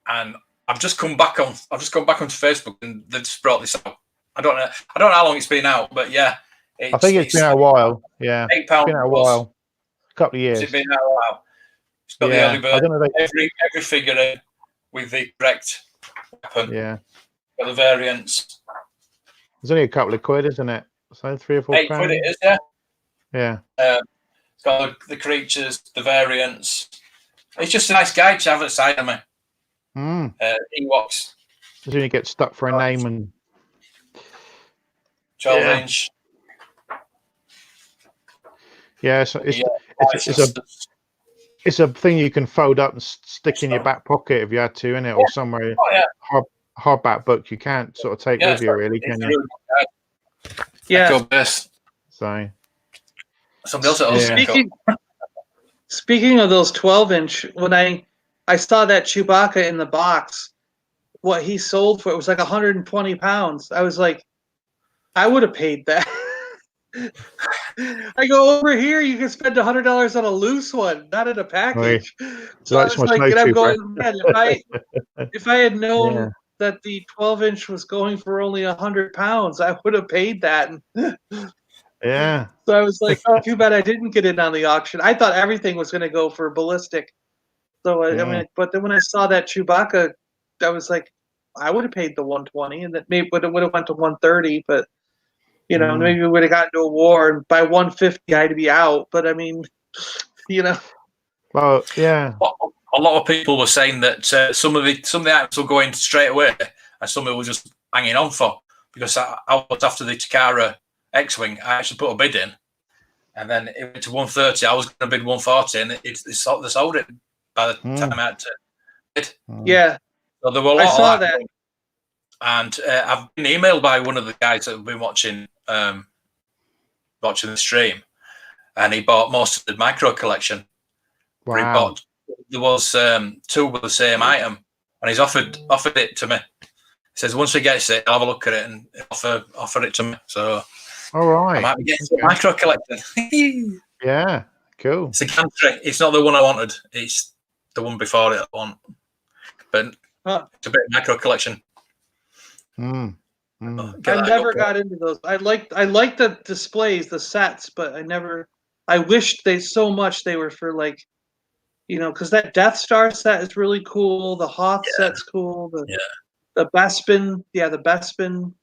A: and I've just come back onto Facebook, and they've just brought this out. I don't know how long it's been out, but yeah,
D: I think it's been out a while. Yeah,
A: £8.
D: It's been out a while, a couple of years.
A: It's been out a while. It's got the early bird. I don't know every figure in with the correct weapon.
D: Yeah.
A: Got the variants.
D: There's only a couple of quid, isn't it? So 3 or 4
A: £8 it is, yeah.
D: Yeah.
A: It's got the creatures, the variants. It's just a nice guide to have at the side of me. Ewoks.
D: Doesn't you get stuck for a name and
A: 12-inch.
D: Yeah, so it's a thing you can fold up and stick in your back pocket if you had to, innit? Or somewhere.
A: Oh, yeah.
D: Hardback book you can't sort of take with you, really, can you?
B: Yeah.
A: Go best.
D: So,
A: Somebody else at home.
B: Speaking of those 12-inch, when I saw that Chewbacca in the box, what he sold for, it was like 120 pounds. I was like, I would have paid that. I go, over here, you can spend $100 on a loose one, not in a package. So I was like, and I'm going, man, if I had known that the 12-inch was going for only 100 pounds, I would have paid that.
D: Yeah.
B: So I was like, oh, too bad I didn't get in on the auction. I thought everything was going to go for ballistic. So I mean, but then when I saw that Chewbacca, I was like, I would have paid the 120, and that maybe would have went to 130, but maybe we would have gotten to a war, and by 150 I'd be out. But I mean,
D: Well, yeah.
A: A lot of people were saying that some of the items were going straight away, and some of it were just hanging on for, because I was after the Takara X-wing. I actually put a bid in, and then it went to 130. I was going to bid 140, and they sold it by the time I had to bid.
B: Yeah.
A: So there were a lot
B: I saw
A: of that. And I've been emailed by one of the guys that have been watching the stream, and he bought most of the micro collection.
D: Wow.
A: There was two with the same item, and he's offered it to me. He says once he gets it, I'll have a look at it and offer it to me. So,
D: all right,
A: I might be getting some micro collecting.
D: Yeah, cool.
A: It's a gantry. It's not the one I wanted. It's the one before it I want. But it's a bit of micro collection.
B: I never got into those. I liked the displays, the sets, but I wished so much they were for like, because that Death Star set is really cool. The Hoth set's cool. The Bespin, the Bespin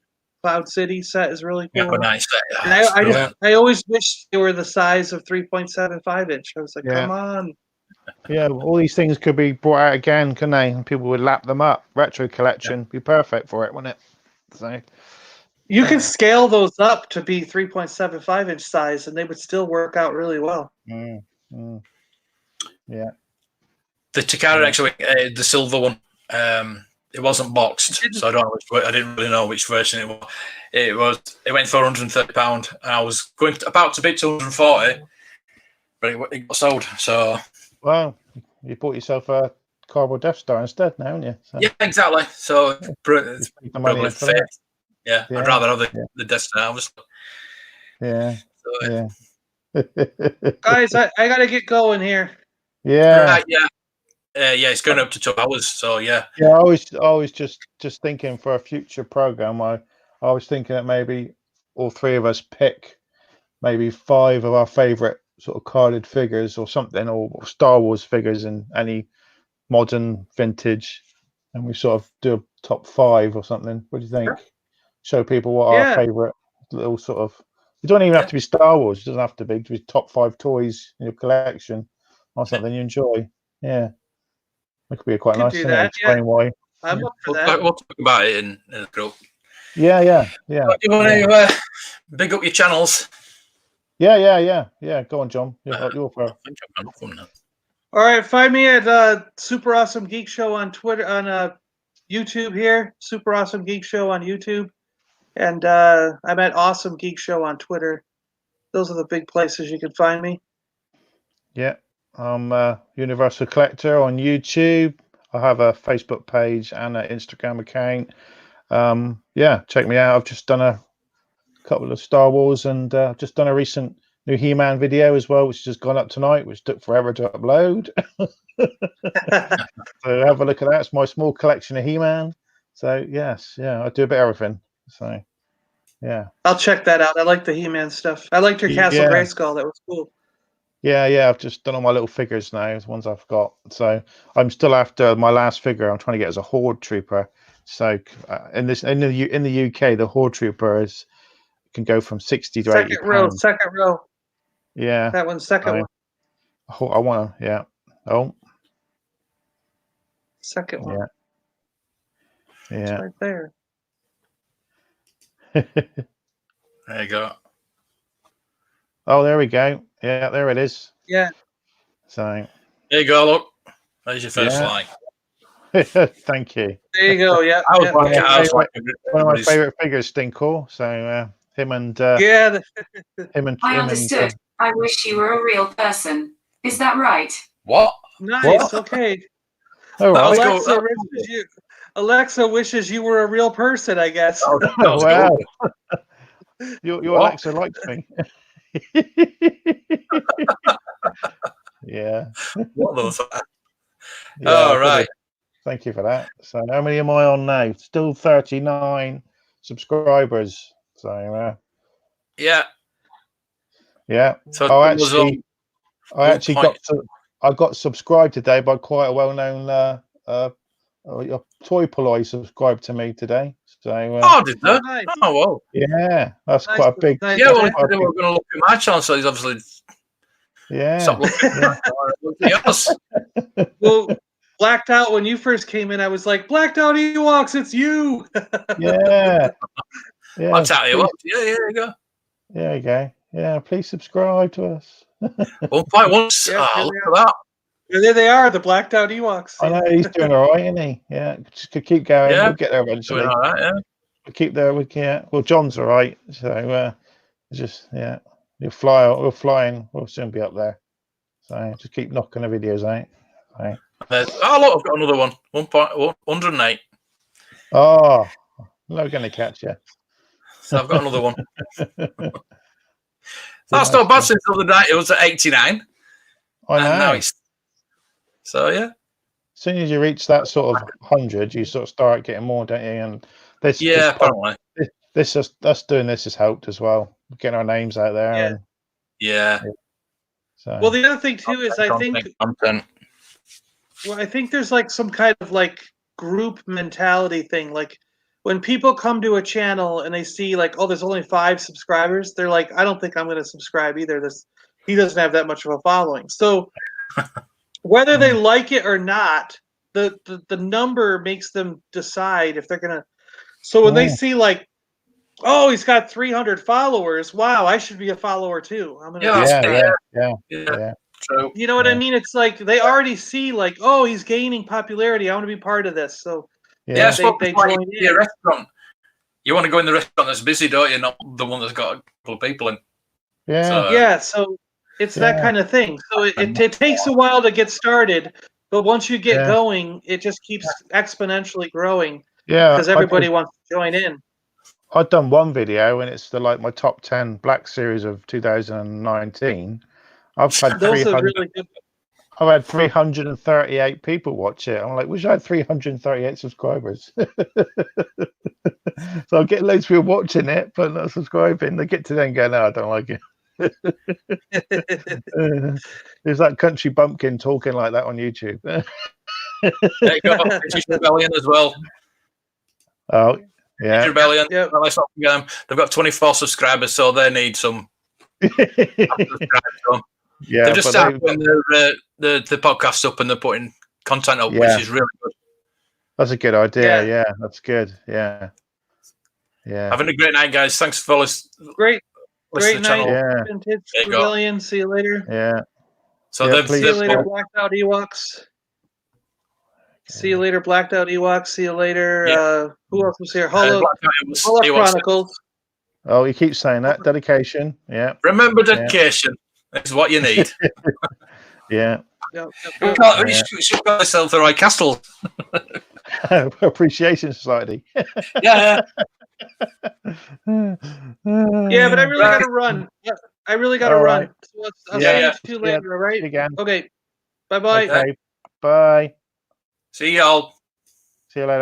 B: Cloud City set is really cool.
A: Yeah, nice set.
B: And I always wished they were the size of 3.75 inch. I was like, come on.
D: Yeah, all these things could be brought out again, couldn't they? And people would lap them up. Retro collection be perfect for it, wouldn't it? So
B: you can scale those up to be 3.75 inch size, and they would still work out really well.
D: Yeah.
A: The Takara X-wing, the silver one, it wasn't boxed, so I didn't really know which version it was. It went for £130, and I was about to bid 240, but it got sold. So,
D: well, you bought yourself a cardboard Death Star instead now, haven't you? So,
A: yeah, exactly. So it's probably fair. Yeah, I'd rather have the Death Star. Obviously.
D: Yeah.
A: So,
B: guys, I gotta get going here.
D: Yeah.
A: Right, yeah. It's going up to 2 hours, so yeah.
D: Yeah, I was just thinking for a future program. I was thinking that maybe all three of us pick maybe 5 of our favorite sort of carded figures or something, or Star Wars figures in any modern vintage, and we sort of do a top 5 or something. What do you think? Sure. Show people what our favorite little sort of. You don't even have to be Star Wars. It doesn't have to be. It could be top 5 toys in your collection or something you enjoy. Yeah. That could be quite nice thing to explain why.
B: I'm up for that.
A: We'll talk about it in the group.
D: Yeah.
A: You want to big up your channels?
D: Yeah. Go on, John. You're first.
B: All right, find me at Super Awesome Geek Show on Twitter, on YouTube here. Super Awesome Geek Show on YouTube, and I'm at Awesome Geek Show on Twitter. Those are the big places you can find me.
D: Yeah. I'm Universal Collector on YouTube. I have a Facebook page and an Instagram account. Check me out. I've just done a couple of Star Wars, and I've just done a recent new He-Man video as well, which has just gone up tonight, which took forever to upload. So have a look at that. It's my small collection of He-Man. So yes, I do a bit of everything. So yeah,
B: I'll check that out. I like the He-Man stuff. I liked your Castle Grayskull. That was cool.
D: Yeah, I've just done all my little figures now, the ones I've got. So I'm still after my last figure. I'm trying to get as a Horde Trooper. So in the UK, the Horde Trooper can go from 60 to £80.
B: Second row.
D: Yeah,
B: that one's second one.
D: I want to. Yeah. Oh,
B: second one.
D: Yeah.
B: It's right there.
A: There you go.
D: Oh, there we go. Yeah, there it is.
B: Yeah.
D: So
A: there you go. Look, there's your first line.
D: Thank you.
B: There you go. Yeah.
D: One of my favorite figures, Stinkor. So him and
E: I understood. I wish you were a real person. Is that right?
A: What?
B: Nice.
D: What?
B: Okay.
D: All right.
B: Alexa wishes you were a real person, I guess.
A: That was
D: Wow.
A: good.
D: Your
A: What?
D: Alexa likes me. Yeah.
A: What the fuck?
D: Yeah,
A: Oh,
D: good.
A: right.
D: Thank you for that. So how many am I on now? Still 39 subscribers. So
A: Yeah.
D: yeah.
A: So
D: I
A: it was all
D: actually
A: point.
D: I got subscribed today by quite a well-known toy Paliboys subscribed to me today. So
A: Oh, did they?
B: Nice.
A: Oh, well.
D: yeah, that's
B: Nice.
D: quite a big.
B: Nice.
A: Yeah,
D: that's
A: well,
D: quite a
A: they
D: big-
A: were going to look at my channel, so he's obviously
D: yeah.
A: stopped looking at yours.
B: Well, blacked out when you first came in. I was like, blacked out Ewoks, it's you.
D: Yeah. Yeah.
A: I'll tell you
D: please-
A: what. Yeah, there you go.
D: There you go. Yeah, please subscribe to us.
A: 1.1.
B: Yeah,
A: Oh,
B: there
A: look
B: they
A: at that.
B: There they are, the blacked out Ewoks.
D: I know he's doing all right, isn't he? Yeah, just could keep going.
A: Yeah.
D: We'll get there
A: Doing
D: eventually.
A: all right, yeah.
D: We'll keep there. We can. Well, John's all right. So just you'll fly. We're flying. We'll soon be up there. So just keep knocking the videos out. So.
A: Oh, look, I've got another one. 1.108.
D: Oh, no, going to catch you.
A: So I've got another one. That's not bad since the other night. It was at 89.
D: I know.
A: And now it's. So, yeah.
D: As soon as you reach that sort of 100, you sort of start getting more, don't you? And this,
A: Apparently.
D: us doing this has helped as well. Getting our names out there.
B: Yeah.
D: And,
A: Yeah.
D: so.
B: Well, the other thing too is I think there's like some kind of like group mentality thing. Like when people come to a channel and they see like, oh, there's only 5 subscribers, they're like, I don't think I'm going to subscribe either. He doesn't have that much of a following. So whether they like it or not, the number makes them decide if they're gonna. So when they see like, oh, he's got 300 followers, wow, I should be a follower too. I'm gonna.
D: Yeah.
A: So,
B: you know what I mean? It's like they already see like, oh, he's gaining popularity. I want to be part of this. So
A: yeah,
B: they join in.
A: A restaurant. You want to go in the restaurant that's busy, don't you? Not the one that's got a couple of people in.
D: Yeah.
B: So it's that kind of thing. So it takes a while to get started, but once you get going, it just keeps exponentially growing.
D: Yeah,
B: because everybody wants to join in.
D: I've done one video and it's my top 10 Black Series of 2019. I've had
B: Those are really good.
D: I've had 338 people watch it. I'm like, wish I had 338 subscribers. So I'm getting loads of people watching it, but not subscribing. They get to then go, no, I don't like it. There's that country bumpkin talking like that on YouTube.
A: There you go. British Rebellion as well.
D: Oh, yeah.
A: British Rebellion.
B: Yep.
A: Well, let's not forget them. They've got 24 subscribers, so they need some.
D: Yeah,
A: they just started putting the podcast up and they're putting content up, which is really good.
D: That's a good idea. Yeah, that's good. Yeah.
A: Having a great night, guys. Thanks for listening.
B: Great
A: to the
B: night.
A: channel.
B: Vintage Rebellion. See you later.
D: Yeah.
A: So
B: see you later, Blacked Out Ewoks. See you later, Blacked Out Ewoks. See you later. Who else was here? Holo Chronicles.
D: Oh, you keep saying that. Dedication. Yeah.
A: Remember, dedication is what you need.
D: Yeah.
A: You should call yourself the Roy Castle.
D: Appreciation Society.
A: Yeah.
B: Yeah, but I really got to run. I really got to run.
D: Right.
B: So I'll see you later, all right?
D: Again.
B: Okay. Bye-bye.
D: Okay. Bye.
A: See y'all.
D: See you later.